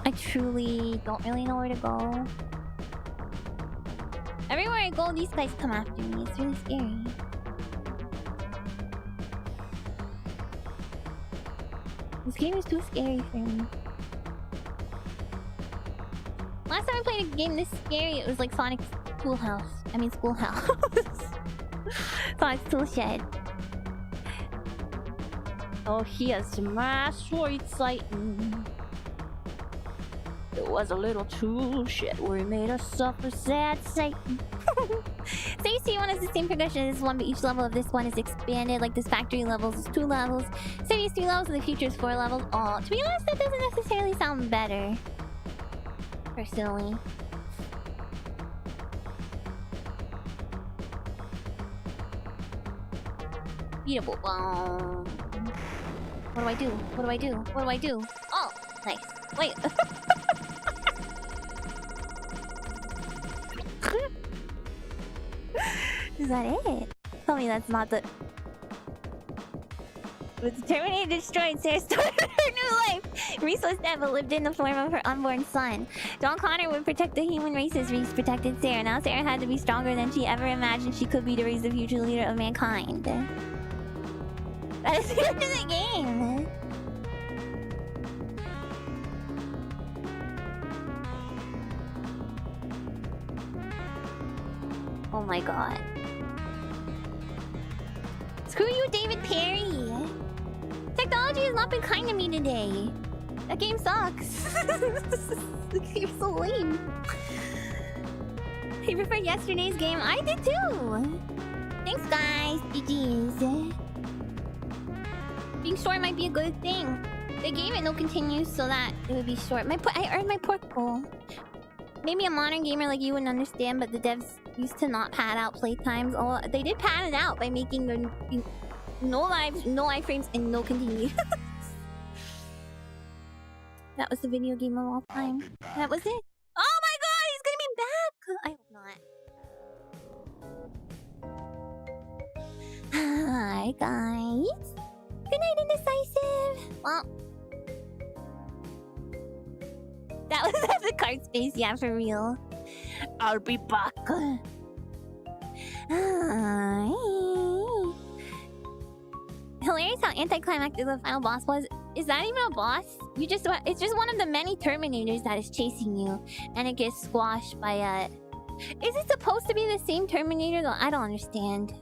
I truly don't really know where to go. Everywhere I go, these guys come after me. It's really scary. This game is too scary for me. Last time I played a game this scary, it was like Sonic's Schoolhouse. I mean, Schoolhouse. Sonic's Tool Shed. Oh, here's my sweet Satan. It was a little tool shed where he made us suffer sad Satan. So you see one is the same progression as this one, but each level of this one is expanded. Like this factory levels is 2 levels. City is 3 levels, and the future is 4 levels. Oh, to be honest, that doesn't necessarily sound better. Personally. Beautiful. What do I do? What do I do? What do I do? Oh, nice. Wait. Is that it? Tell me that's not the... With the Terminator destroyed, Sarah started her new life. Reese was dead but lived in the form of her unborn son. John Connor would protect the human race as Reese protected Sarah. Now Sarah had to be stronger than she ever imagined she could be to raise the future leader of mankind. That is the end of the game. Oh my god. Screw you, David Perry! Technology has not been kind to me today. That game sucks. The game's so lame. You prefer yesterday's game? I did too! Thanks guys, GG's. Being short might be a good thing. They gave it no continues so that it would be short. I earned my pork bowl. Maybe a modern gamer like you wouldn't understand, but the devs used to not pad out playtimes. Oh, they did pad it out by making the no lives, no iframes, and no continues. That was the video game of all time. That was it. Oh my god, he's gonna be back! I hope not. Hi guys. Good night, Indecisive. Well, that was at the card space, yeah, for real. I'll be back. Hi. Hilarious how anticlimactic the final boss was. Is that even a boss? It's just one of the many Terminators that is chasing you, and it gets squashed by a... Is it supposed to be the same Terminator though? I don't understand.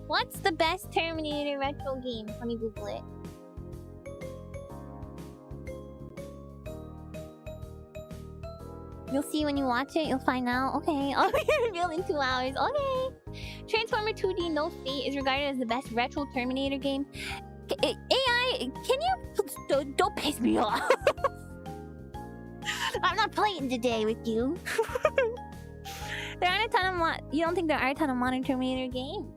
What's the best Terminator retro game? Let me Google it. You'll see when you watch it, you'll find out. Okay, I'll be revealed in 2 hours. Okay. Transformer 2D No Fate is regarded as the best retro Terminator game. AI, can you... Don't piss me off. I'm not playing today with you. There aren't a ton of You don't think there are a ton of modern Terminator games?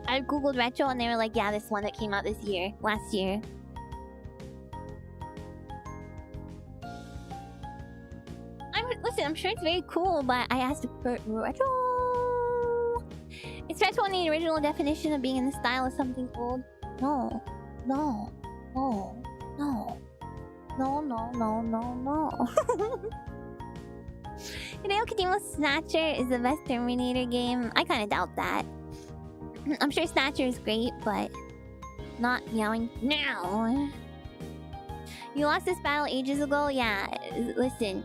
I googled retro and they were like, yeah, this one that came out last year. Listen, I'm sure it's very cool, but I asked for retro. Is retro the original definition of being in the style of something old? No. No. No. No. No, no, no, no, no. Hideo Kojima Snatcher is the best Terminator game. I kind of doubt that. I'm sure Snatcher is great, but not meowing now. You lost this battle ages ago? Yeah, listen.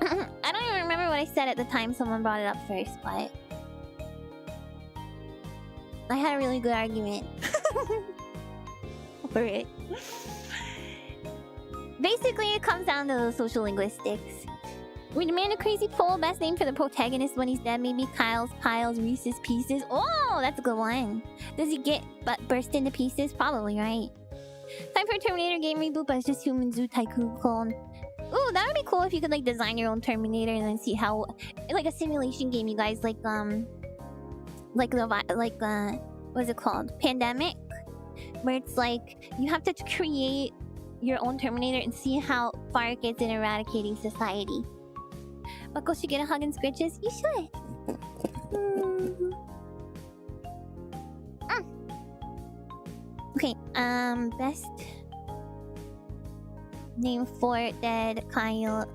I don't even remember what I said at the time someone brought it up first, but... I had a really good argument. For it. Basically, it comes down to social linguistics. We demand a crazy poll. Best name for the protagonist when he's dead. Maybe Kyle's, Piles, Reese's Pieces. Oh, that's a good one. Does he get burst into pieces? Probably, right? Time for a Terminator game reboot, but it's just Human Zoo Tycoon clone. Ooh, that would be cool if you could like design your own Terminator and then see how, like a simulation game, you guys, like what's it called? Pandemic, where it's like you have to create your own Terminator and see how far it gets in eradicating society. But go should get a hug and scritches? You should. Okay, best name for dead Kyle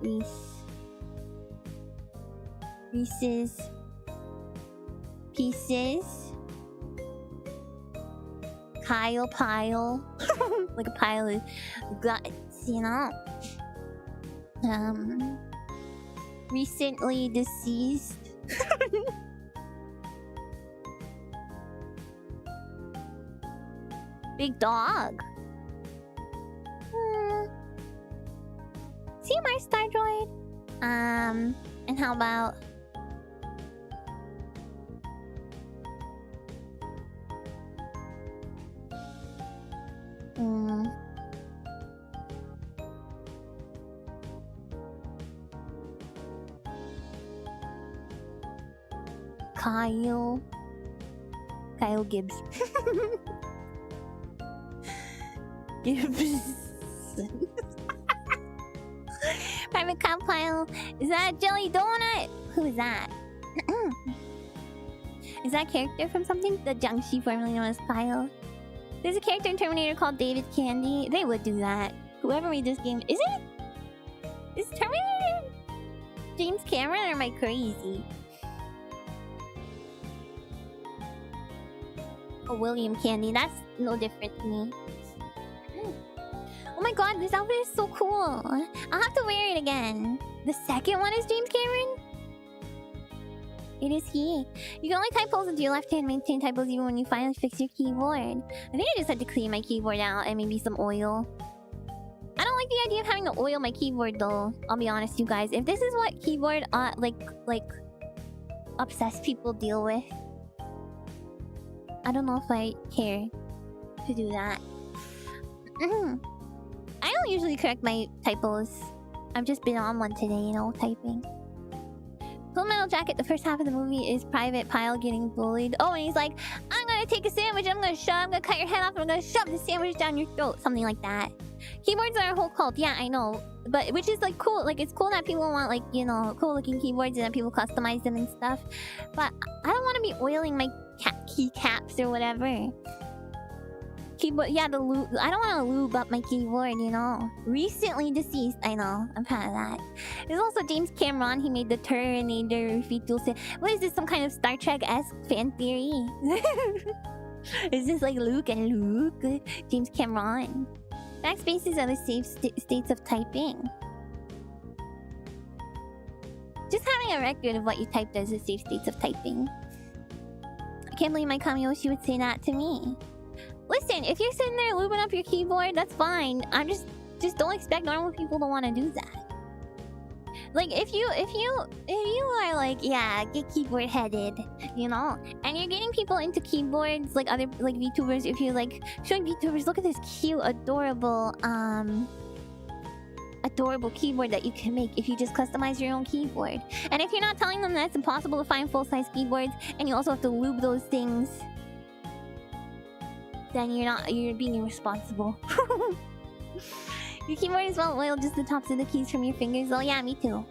Reese's Pieces. Kyle pile. Like a pile of guts, you know? Recently deceased. Big dog. See my Star Droid? And how about Kyle Gibbs. Gibbs. Private Compile. Is that Jelly Donut? Who is that? Is that character from something? The Jiangxi formerly known as Kyle. There's a character in Terminator called David Candy. They would do that. Whoever made this game, is it? Is Terminator James Cameron, or am I crazy? Oh, William Candy. That's no different to me. Oh my god, this outfit is so cool. I'll have to wear it again. The second one is James Cameron? It is he. You can only type pulls with your left hand, maintain typos even when you finally fix your keyboard. I think I just had to clean my keyboard out and maybe some oil. I don't like the idea of having to oil my keyboard though. I'll be honest, you guys. If this is what keyboard like obsessed people deal with, I don't know if I care to do that. I don't usually correct my typos. I've just been on one today, you know, typing. Full Metal Jacket, the first half of the movie is Private Pyle getting bullied. Oh, and he's like, I'm gonna take a sandwich, I'm gonna cut your head off, and I'm gonna shove the sandwich down your throat. Something like that. Keyboards are a whole cult, yeah, I know. But, which is like cool, like it's cool that people want like, you know, cool looking keyboards and that people customize them and stuff. But I don't want to be oiling my keycaps or whatever. Keyboard, yeah, the lube. I don't want to lube up my keyboard, you know. Recently deceased, I know. I'm proud of that. There's also James Cameron. He made the Terminator fetal. What is this? Some kind of Star Trek-esque fan theory? Is this like Luke and Luke? James Cameron. Backspaces are the safe states of typing. Just having a record of what you typed as the safe states of typing. I can't believe my Kamiyoshi would say that to me. Listen, if you're sitting there lubing up your keyboard, that's fine. I'm just don't expect normal people to want to do that. Like if you are like, yeah, get keyboard headed, you know, and you're getting people into keyboards like other like VTubers. If you're like showing VTubers, look at this cute, adorable keyboard that you can make if you just customize your own keyboard. And if you're not telling them that it's impossible to find full-size keyboards, and you also have to lube those things, then you're being irresponsible. Your keyboard is well oiled, just the tops of the keys from your fingers. Oh yeah, me too.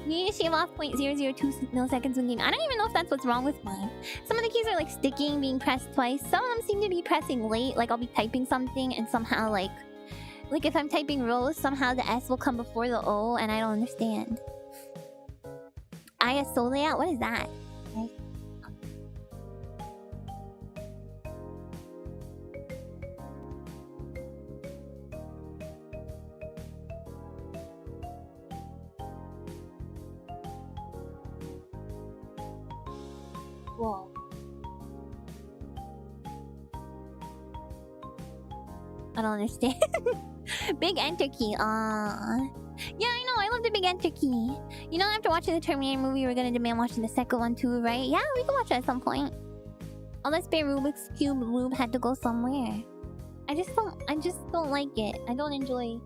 You need to shave off 0.002 milliseconds when game. I don't even know if that's what's wrong with mine. Some of the keys are like sticking, being pressed twice. Some of them seem to be pressing late. Like I'll be typing something and somehow like if I'm typing Rose, somehow the S will come before the O, and I don't understand. ISO layout? What is that? Okay. Whoa. I don't understand. Big enter key. Yeah, I know. I love the big enter key. You know, after watching the Terminator movie, we're gonna demand watching the second one too, right? Yeah, we can watch it at some point. All that spare Rubik's Cube lube had to go somewhere. I just don't like it. I don't enjoy.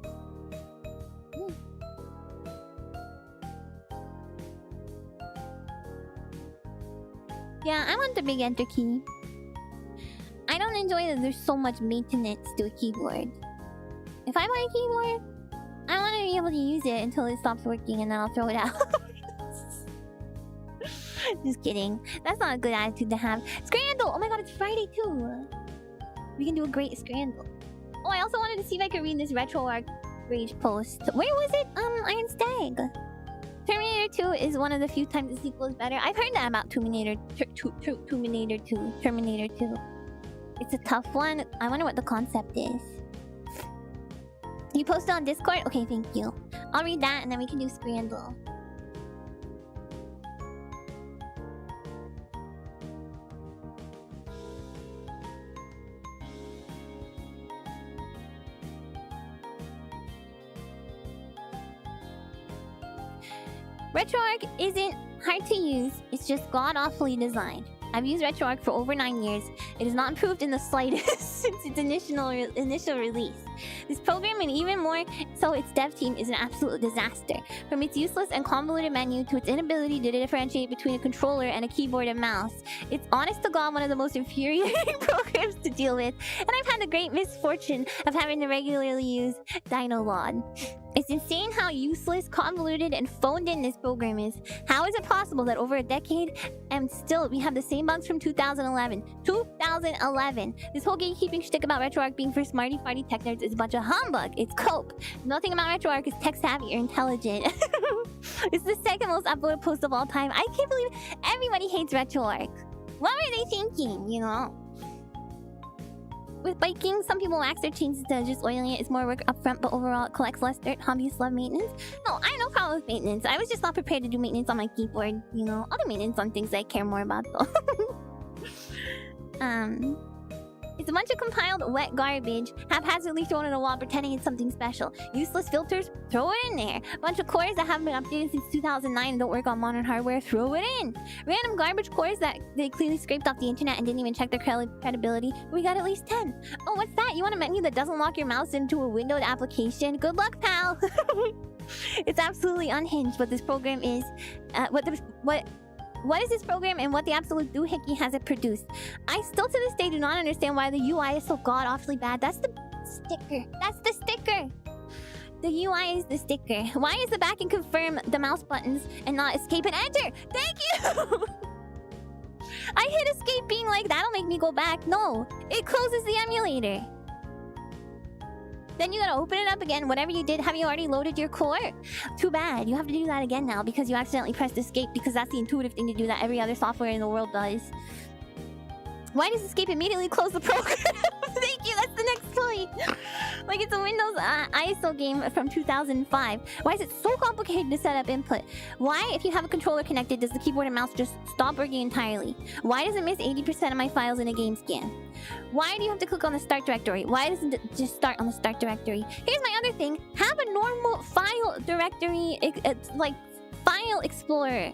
Yeah, I want the big enter key. I don't enjoy that there's so much maintenance to a keyboard. If I buy a keyboard, I want to be able to use it until it stops working and then I'll throw it out. Just kidding. That's not a good attitude to have. Scramble! Oh my god, it's Friday too! We can do a great Scramble. Oh, I also wanted to see if I could read this Retroarch rage post. Where was it? Iron Stag. Terminator 2 is one of the few times the sequel is better. I've heard that about Terminator 2. It's a tough one. I wonder what the concept is. You posted on Discord? Okay, thank you. I'll read that and then we can do Scramble. Retroarch isn't hard to use, it's just god-awfully designed. I've used Retroarch for over 9 years. It has not improved in the slightest since its initial release. This program, and even more so its dev team, is an absolute disaster. From its useless and convoluted menu to its inability to differentiate between a controller and a keyboard and mouse. It's honest to god one of the most infuriating programs to deal with, and I've had the great misfortune of having to regularly use Dynalog. It's insane how useless, convoluted, and phoned in this program is. How is it possible that over a decade and still we have the same bugs from 2011? 2011! This whole gatekeeping shtick about Retroarch being for smarty farty tech nerds is a bunch of humbug. It's cope. Nothing about Retroarch is tech savvy or intelligent. It's the second most upvoted post of all time. I can't believe everybody hates Retroarch. What were they thinking, you know? With biking, some people wax their chains instead of just oiling it. It's more work up front, but overall it collects less dirt. Hobbyists love maintenance. No, I have no problem with maintenance. I was just not prepared to do maintenance on my keyboard, you know? I'll do maintenance on things I care more about, though. It's a bunch of compiled wet garbage, haphazardly thrown in a wall pretending it's something special. Useless filters, throw it in there. Bunch of cores that haven't been updated since 2009 and don't work on modern hardware, throw it in. Random garbage cores that they clearly scraped off the internet and didn't even check their credibility. We got at least 10. Oh, what's that? You want a menu that doesn't lock your mouse into a windowed application? Good luck, pal! It's absolutely unhinged what this program is. What is this program and what the absolute doohickey has it produced? I still to this day do not understand why the UI is so god-awfully bad. That's the sticker. That's the sticker. The UI is the sticker. Why is the back and confirm the mouse buttons and not escape and enter? Thank you! I hit escape being like, that'll make me go back. No, it closes the emulator. Then you gotta open it up again. Whatever you did, have you already loaded your core? Too bad. You have to do that again now because you accidentally pressed escape because that's the intuitive thing to do that every other software in the world does. Why does escape immediately close the program? Thank you, that's the next point. Like it's a Windows ISO game from 2005. Why is it so complicated to set up input? Why, if you have a controller connected, does the keyboard and mouse just stop working entirely? Why does it miss 80% of my files in a game scan? Why do you have to click on the start directory? Why doesn't it just start on the start directory? Here's my other thing. Have a normal file directory, like file explorer.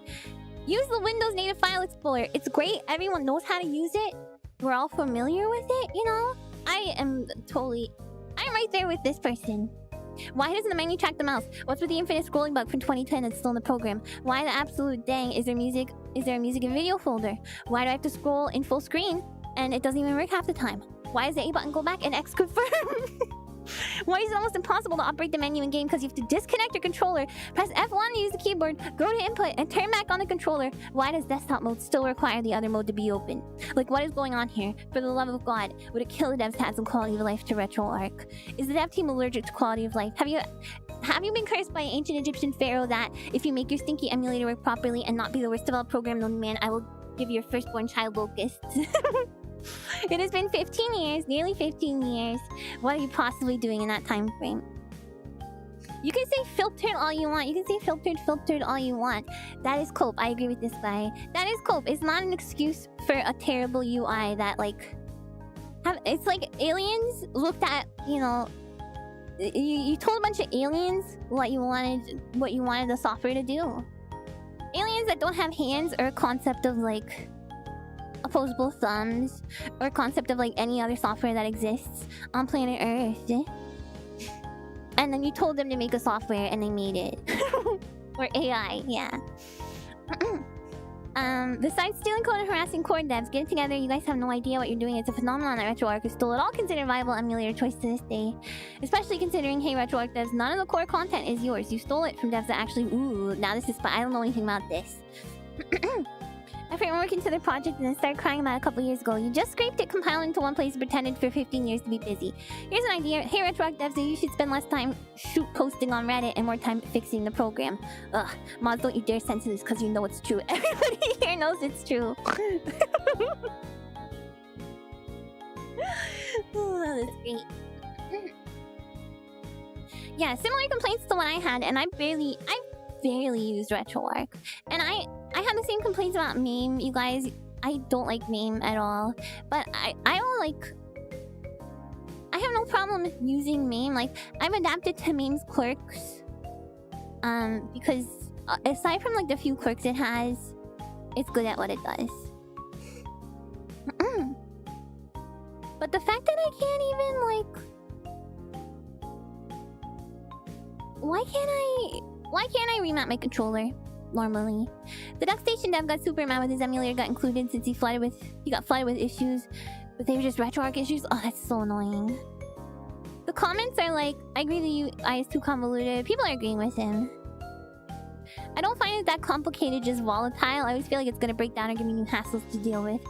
Use the Windows native file explorer. It's great. Everyone knows how to use it. We're all familiar with it, you know? I'm right there with this person. Why doesn't the menu track the mouse? What's with the infinite scrolling bug from 2010 that's still in the program? Why the absolute dang is there a music and video folder? Why do I have to scroll in full screen and it doesn't even work half the time? Why does the A button go back and X confirm? Why is it almost impossible to operate the menu in game? Because you have to disconnect your controller, press F1 to use the keyboard, go to input, and turn back on the controller. Why does desktop mode still require the other mode to be open? Like, what is going on here? For the love of God, would it kill the devs to add some quality of life to Retroarch? Is the dev team allergic to quality of life? Have you been cursed by an ancient Egyptian pharaoh that if you make your stinky emulator work properly and not be the worst developed program known to man, I will give your firstborn child locusts? It has been 15 years, nearly 15 years. What are you possibly doing in that time frame? You can say filtered all you want. You can say filtered all you want. That is cope. I agree with this guy. That is cope. It's not an excuse for a terrible UI that like... It's like aliens looked at, you know... You told a bunch of aliens what you wanted the software to do. Aliens that don't have hands or a concept of like... opposable thumbs or concept of like any other software that exists on planet Earth. And then you told them to make a software and they made it. Or AI, yeah. Besides stealing code and harassing core devs, get it together. You guys have no idea what you're doing. It's a phenomenon that Retroarch is still at all considered viable emulator choice to this day. Especially considering, hey Retroarch devs, none of the core content is yours. You stole it from devs that actually, ooh, now this is fun. I don't know anything about this. After working to the project and then started crying about it a couple years ago. You just scraped it, compiled into one place, and pretended for 15 years to be busy. Here's an idea. Hey, Retroarch devs, you should spend less time posting on Reddit and more time fixing the program. Ugh, mods, don't you dare censor this because you know it's true. Everybody here knows it's true. Oh, that's great. Yeah, similar complaints to what I had, and I barely used Retroarch. And I had the same complaints about MAME, you guys. I don't like MAME at all. But I don't like... I have no problem using MAME. Like, I've adapted to MAME's quirks. Because aside from like the few quirks it has, it's good at what it does. But the fact that I can't even like... Why can't I remap my controller normally? The DuckStation dev got super mad when his emulator got included since he got flooded with issues, but they were just Retroarch issues. Oh, that's so annoying. The comments are like, I agree with you, I is too convoluted. People are agreeing with him. I don't find it that complicated, just volatile. I always feel like it's gonna break down and give me new hassles to deal with.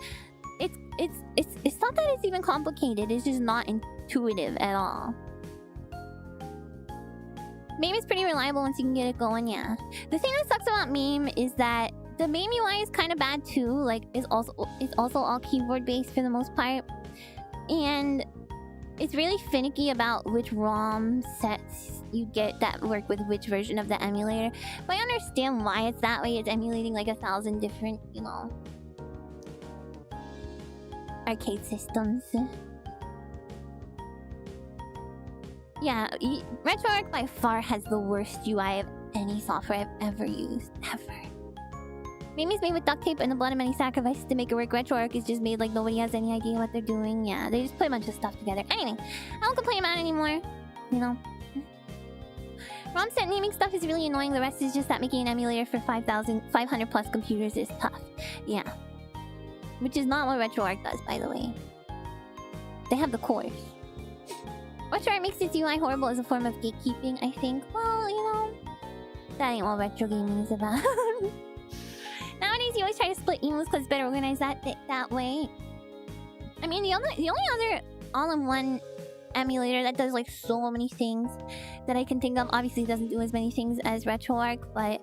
It's not that it's even complicated, it's just not intuitive at all. MAME is pretty reliable once you can get it going, yeah. The thing that sucks about MAME is that the MAME UI is kind of bad too. Like, it's also all keyboard based for the most part, and it's really finicky about which ROM sets you get that work with which version of the emulator. But I understand why it's that way. It's emulating like 1,000 different, you know, arcade systems. Yeah, Retroarch by far has the worst UI of any software I've ever used. Ever. MAME is made with duct tape and the blood of many sacrifices to make it work. Retroarch is just made like nobody has any idea what they're doing. Yeah, they just put a bunch of stuff together. Anyway, I don't complain about it anymore. You know. ROM set naming stuff is really annoying. The rest is just that making an emulator for 500 plus computers is tough. Yeah. Which is not what Retroarch does, by the way. They have the cores. Retroarch makes its UI horrible as a form of gatekeeping, I think. Well, you know, that ain't what retro gaming is about. Nowadays, you always try to split emos because it's better organized that way. I mean, the only other all-in-one emulator that does like so many things that I can think of, obviously doesn't do as many things as Retroarch, but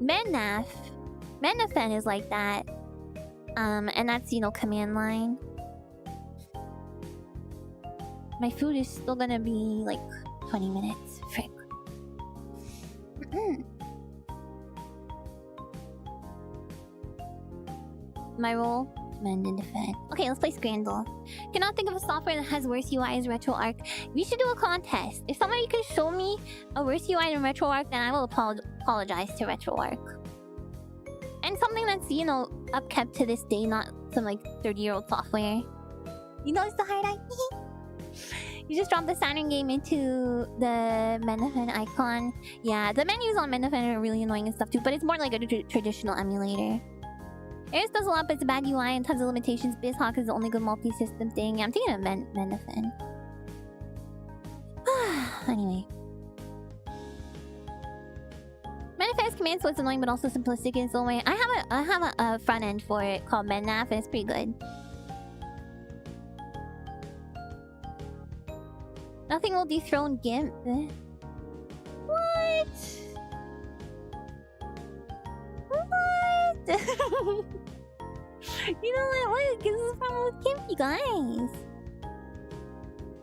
Mennafen is like that, and that's, you know, command line. My food is still gonna be like 20 minutes. Frick. My role? Mend and defend. Okay, let's play Scramble. Cannot think of a software that has worse UI as Retroarch. We should do a contest. If somebody can show me a worse UI than Retroarch, then I will apologize to Retroarch. And something that's, you know, upkept to this day, not some like 30-year-old software. You know it's the hard eye? You just drop the Saturn game into the Mennafen icon. Yeah, the menus on Mennafen are really annoying and stuff too, but it's more like a traditional emulator. Ares does a lot, but it's a bad UI and tons of limitations. BizHawk is the only good multi-system thing. Yeah, I'm thinking of Mennafen. Anyway. Mennafen has commands, so it's annoying but also simplistic in its own way. I have a front end for it called Mennaf, and it's pretty good. Nothing will dethrone GIMP. What? What? You know what? What is the problem with GIMP, you guys?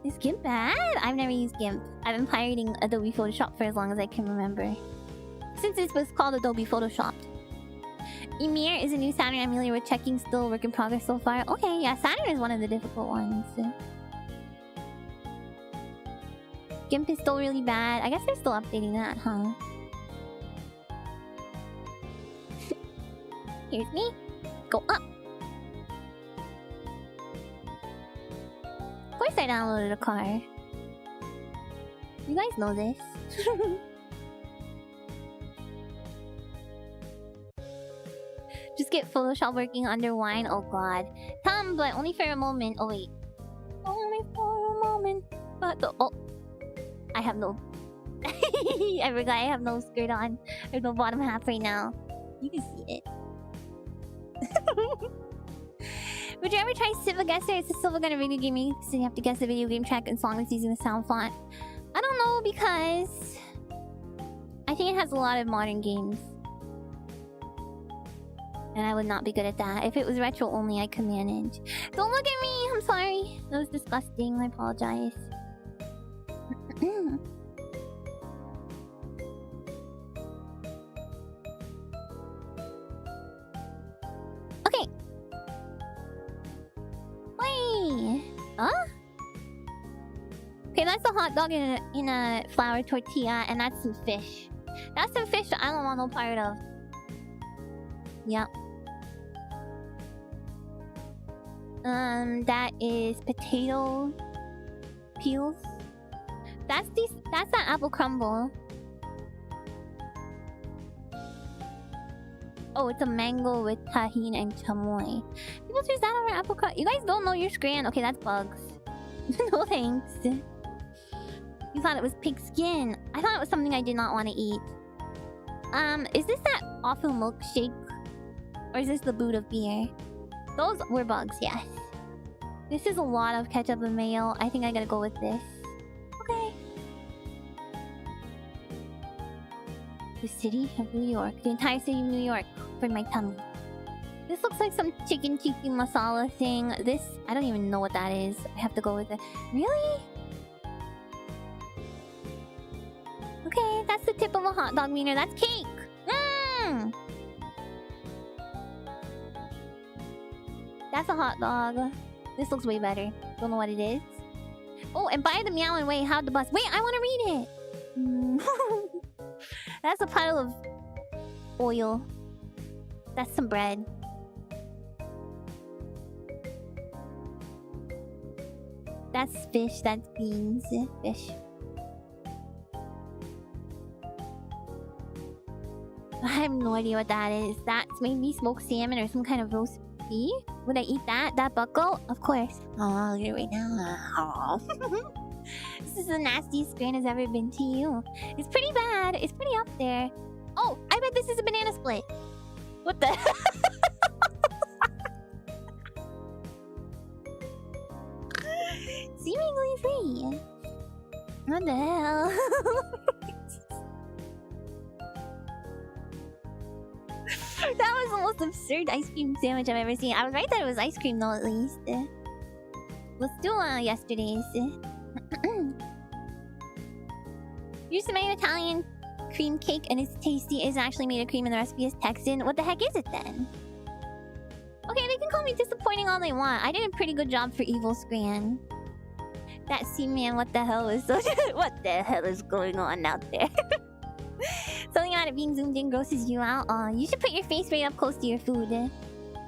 Is GIMP bad? I've never used GIMP. I've been pirating Adobe Photoshop for as long as I can remember. Since it was called Adobe Photoshop. Emir is a new Saturn emulator with checking still work in progress so far. Okay, yeah, Saturn is one of the difficult ones. GIMP is still really bad. I guess they're still updating that, huh? Here's me. Go up. Of course I downloaded a car. You guys know this. Just get Photoshop working under wine. Oh god. Tom, but only for a moment. Oh wait. Only for a moment. But the I have no I forgot I have no skirt on. There's no bottom half right now. You can see it. Would you ever try Silva Guesser? It's a Silva Gun video game, so you have to guess the video game track and song that's using the sound font. I don't know, because I think it has a lot of modern games. And I would not be good at that. If it was retro only, I could manage. Don't look at me! I'm sorry. That was disgusting. I apologize. Okay. Wait. Huh? Okay, that's a hot dog in a flour tortilla, and that's some fish. That's some fish I don't want no part of. Yep. That is potato peels. That's that apple crumble. Oh, it's a mango with tahini and chamoy. People choose that over apple crumble. You guys don't know your scran. Okay, that's bugs. No thanks. You thought it was pig skin. I thought it was something I did not want to eat. Is this that awful milkshake? Or is this the boot of beer? Those were bugs, yes. This is a lot of ketchup and mayo. I think I gotta go with this. Okay. The city of New York. The entire city of New York for my tummy. This looks like some chicken tikka masala thing. This, I don't even know what that is. I have to go with it. Really? Okay, that's the tip of a hot dog wiener. That's cake! Mmm! That's a hot dog. This looks way better. Don't know what it is. Oh, and by the meow and wait, how'd the bus... Wait, I want to read it! That's a pile of oil. That's some bread. That's fish, that's beans. Fish. I have no idea what that is. That's maybe smoked salmon or some kind of roast beef? Would I eat that? That buckle? Of course. Oh, look at it right now. This is the nastiest grain has ever been to you. It's pretty bad. It's pretty up there. Oh, I bet this is a banana split. What the hell? Seemingly free. What the hell? That was the most absurd ice cream sandwich I've ever seen. I was right that it was ice cream though, at least. Let's do yesterday's. Used to make Italian cream cake and it's tasty. It's actually made of cream and the recipe is texted. What the heck is it then? Okay, they can call me disappointing all they want. I did a pretty good job for Evil Scran. That C-man, what the hell is what the hell is going on out there? Something about it being zoomed in grosses you out. You should put your face right up close to your food.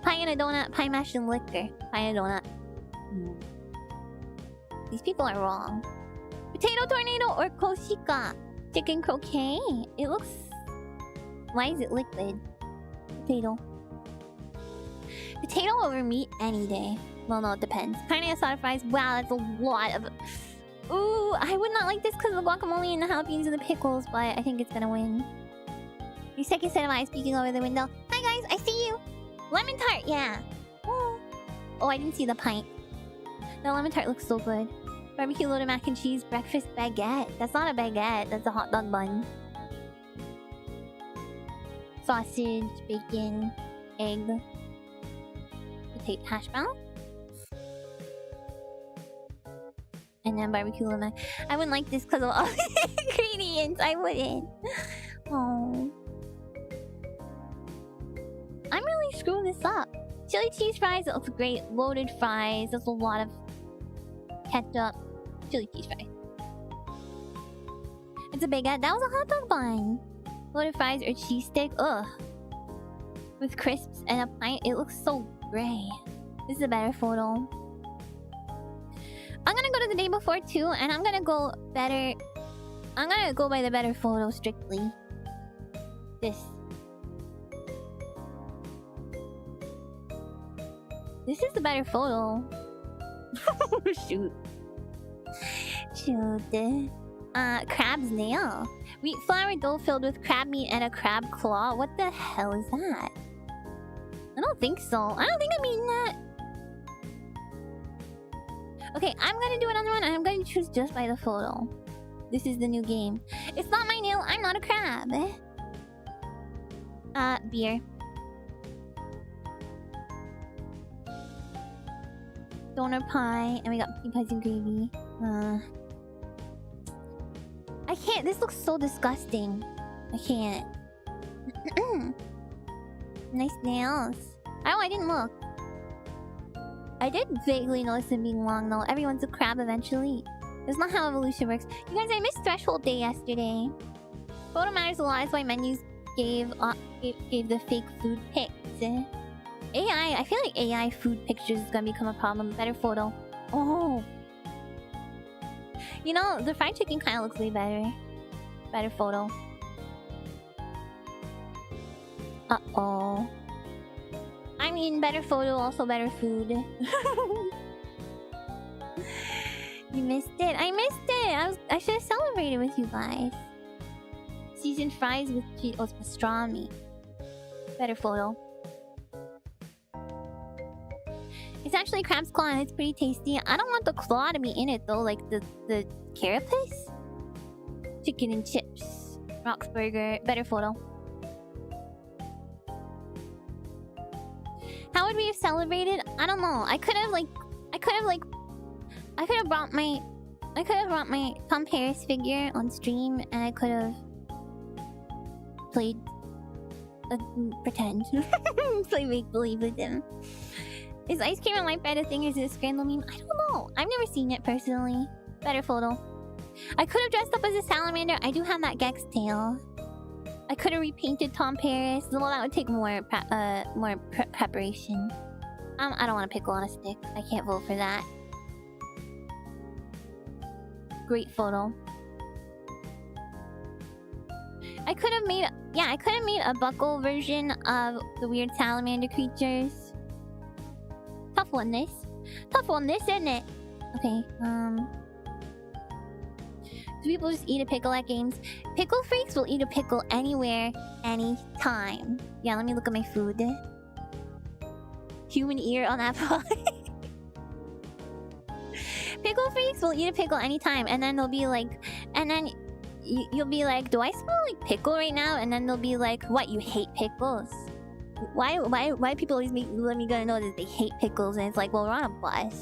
Pie and a donut, pie mashed and liquor. Pie and a donut. These people are wrong. Potato tornado or koshika? Chicken croquet? It looks... Why is it liquid? Potato. Potato over meat any day. Well, no, it depends. Carne asada fries. Wow, that's a lot of... Ooh, I would not like this because of the guacamole and the jalapenos and the pickles, but I think it's gonna win. Your second set of eyes peeking over the window. Hi guys, I see you! Lemon tart, yeah! Oh, I didn't see the pint. The lemon tart looks so good. Barbecue loaded mac and cheese, breakfast baguette. That's not a baguette, that's a hot dog bun. Sausage, bacon, egg, potato hash brown. And then barbecue lemon. I wouldn't like this because of all the ingredients. I wouldn't. Oh. I'm really screwing this up. Chili cheese fries, it looks great. Loaded fries, there's a lot of ketchup. Chili cheese fries. It's a baguette. That was a hot dog bun. Loaded fries or cheese stick. Ugh. With crisps and a pint. It looks so gray. This is a better photo. I'm gonna go to the day before too, and I'm gonna go better. I'm gonna go by the better photo strictly. This. This is the better photo. Shoot. Shoot. Crab's nail. Wheat flour dough filled with crab meat and a crab claw. What the hell is that? I don't think so. I don't think I'm eating that. Okay, I'm gonna do another one and I'm gonna choose just by the photo. This is the new game. It's not my nail, I'm not a crab. Beer. Donut pie, and we got pea pies and gravy. I can't, this looks so disgusting. I can't. Nice nails. Oh, I didn't look. I did vaguely notice them being long though. Everyone's a crab eventually. That's not how evolution works. You guys, I missed Threshold Day yesterday. Photo matters a lot. That's why menus gave the fake food pics. AI, I feel like AI food pictures is gonna become a problem. Better photo. Oh. You know, the fried chicken kind of looks way better. Better photo. Uh-oh. I mean, better photo, also better food. You missed it. I missed it. I should have celebrated with you guys. Seasoned fries with cheese. Oh, it's pastrami. Better photo. It's actually crab's claw and it's pretty tasty. I don't want the claw to be in it though, like the carapace. Chicken and chips. Rock's burger. Better photo. How would we have celebrated? I don't know. I could have brought my Tom Paris figure on stream and I could have played pretend. Play make believe with him. Is ice cream on my bed a thing or is it a scramble meme? I don't know. I've never seen it personally. Better photo. I could have dressed up as a salamander. I do have that Gex tail. I could have repainted Tom Paris. Well, that would take more preparation. I don't want to pickle on a stick. I can't vote for that. Great photo. I could have made a buckle version of the weird salamander creatures. Tough one, this, isn't it? Okay, do people just eat a pickle at games? Pickle freaks will eat a pickle anywhere, anytime. Yeah, let me look at my food. Human ear on that pie. Pickle freaks will eat a pickle anytime, and then they'll be like, you'll be like, do I smell like pickle right now? And then they'll be like, what, you hate pickles? Why people always let me go know that they hate pickles? And it's like, well, we're on a bus.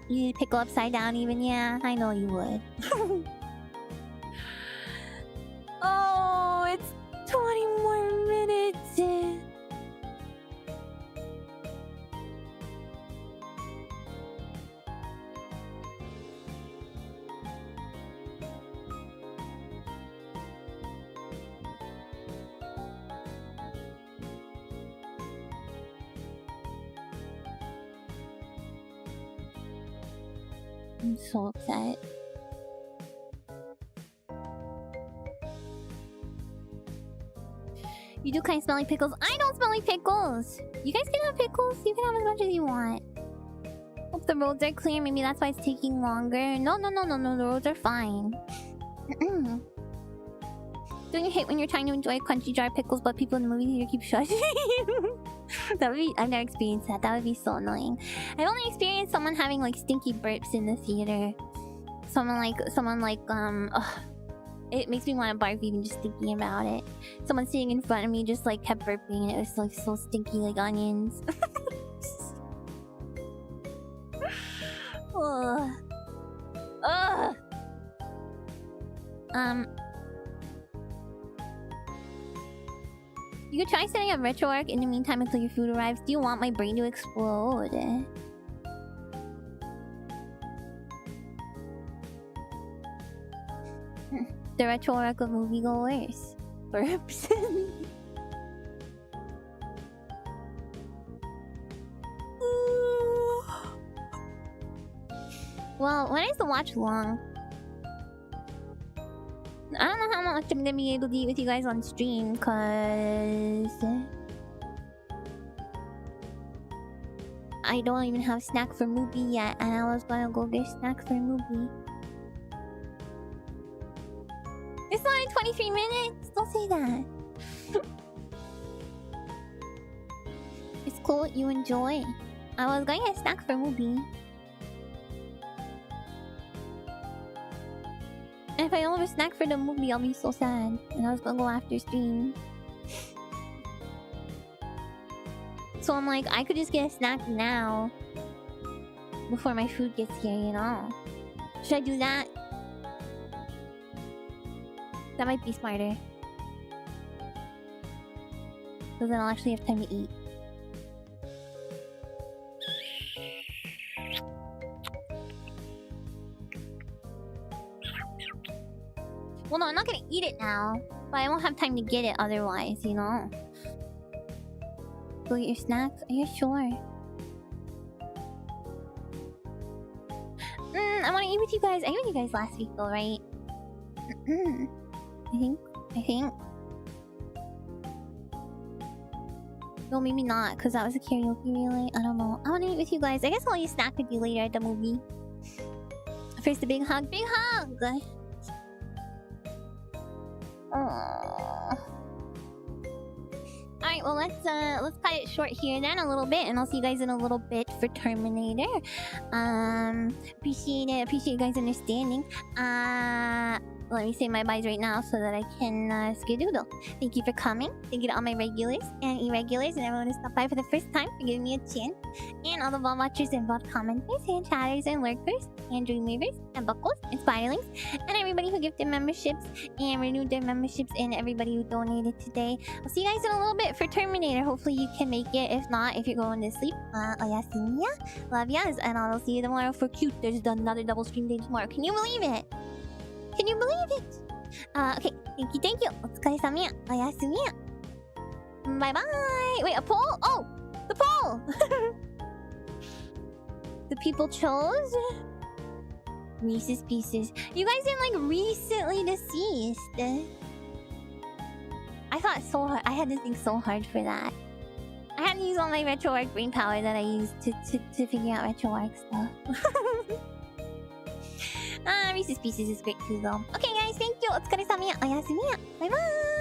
You eat pickle upside down even? Yeah, I know you would. Oh, it's 20 more minutes. I'm so upset. You do kind of smell like pickles. I don't smell like pickles. You guys can have pickles. You can have as much as you want. Hope the roads are clear. Maybe that's why it's taking longer. No. The roads are fine. Don't you hate when you're trying to enjoy crunchy jar pickles, but people in the movie theater keep shushing you? That would be. I've never experienced that. That would be so annoying. I've only experienced someone having like stinky burps in the theater. Someone like it makes me want to barf even just thinking about it. Someone sitting in front of me just like kept burping and it was like so stinky like onions. You could try setting up Retroarch in the meantime until your food arrives. Do you want my brain to explode? The Retroarch of moviegoers. Burps. Well, when is the watch long? I don't know how much I'm gonna be able to eat with you guys on stream, cause I don't even have snack for Mubi yet, and I was gonna go get snack for Mubi. It's not in 23 minutes! Don't say that! It's cool, you enjoy. I was gonna get snack for Mubi. And if I don't have a snack for the movie, I'll be so sad. And I was gonna go after stream. So I'm like, I could just get a snack now. Before my food gets here, you know? Should I do that? That might be smarter. Because then I'll actually have time to eat. Well, no, I'm not gonna eat it now. But I won't have time to get it otherwise, you know? Go get your snacks? Are you sure? I wanna eat with you guys. I ate with you guys last week though, right? I think. No, maybe not, because that was a karaoke relay. I don't know. I want to meet with you guys. I guess I'll use snack with you later at the movie. First, a big hug. Big hug! Alright, well let's cut it short here then a little bit, and I'll see you guys in a little bit for Terminator. Appreciate it. Appreciate you guys understanding. Let me say my byes right now so that I can skedoodle. Thank you for coming. Thank you to all my regulars and irregulars and everyone who stopped by for the first time for giving me a chance. And all the VOD watchers and VOD commenters and chatters and lurkers and dreamweavers and buckles and spiderlings and everybody who gifted memberships and renewed their memberships and everybody who donated today. I'll see you guys in a little bit for Terminator. Hopefully you can make it. If not, if you're going to sleep, oyasumiya. Love yas. And I'll see you tomorrow for cute. There's another double stream day tomorrow. Can you believe it? Can you believe it? Okay. Thank you. Otsukaresama. Oyasumiya. Bye-bye. Wait, a poll? Oh! The poll! The people chose... Reese's Pieces. You guys didn't like recently deceased. I thought so hard. I had to think so hard for that. I had to use all my Retroarch brain power that I used to figure out Retroarch stuff. Reese's Pieces is great too though. Okay guys, thank you. Otsukaresama. Oyasumiya. Bye bye.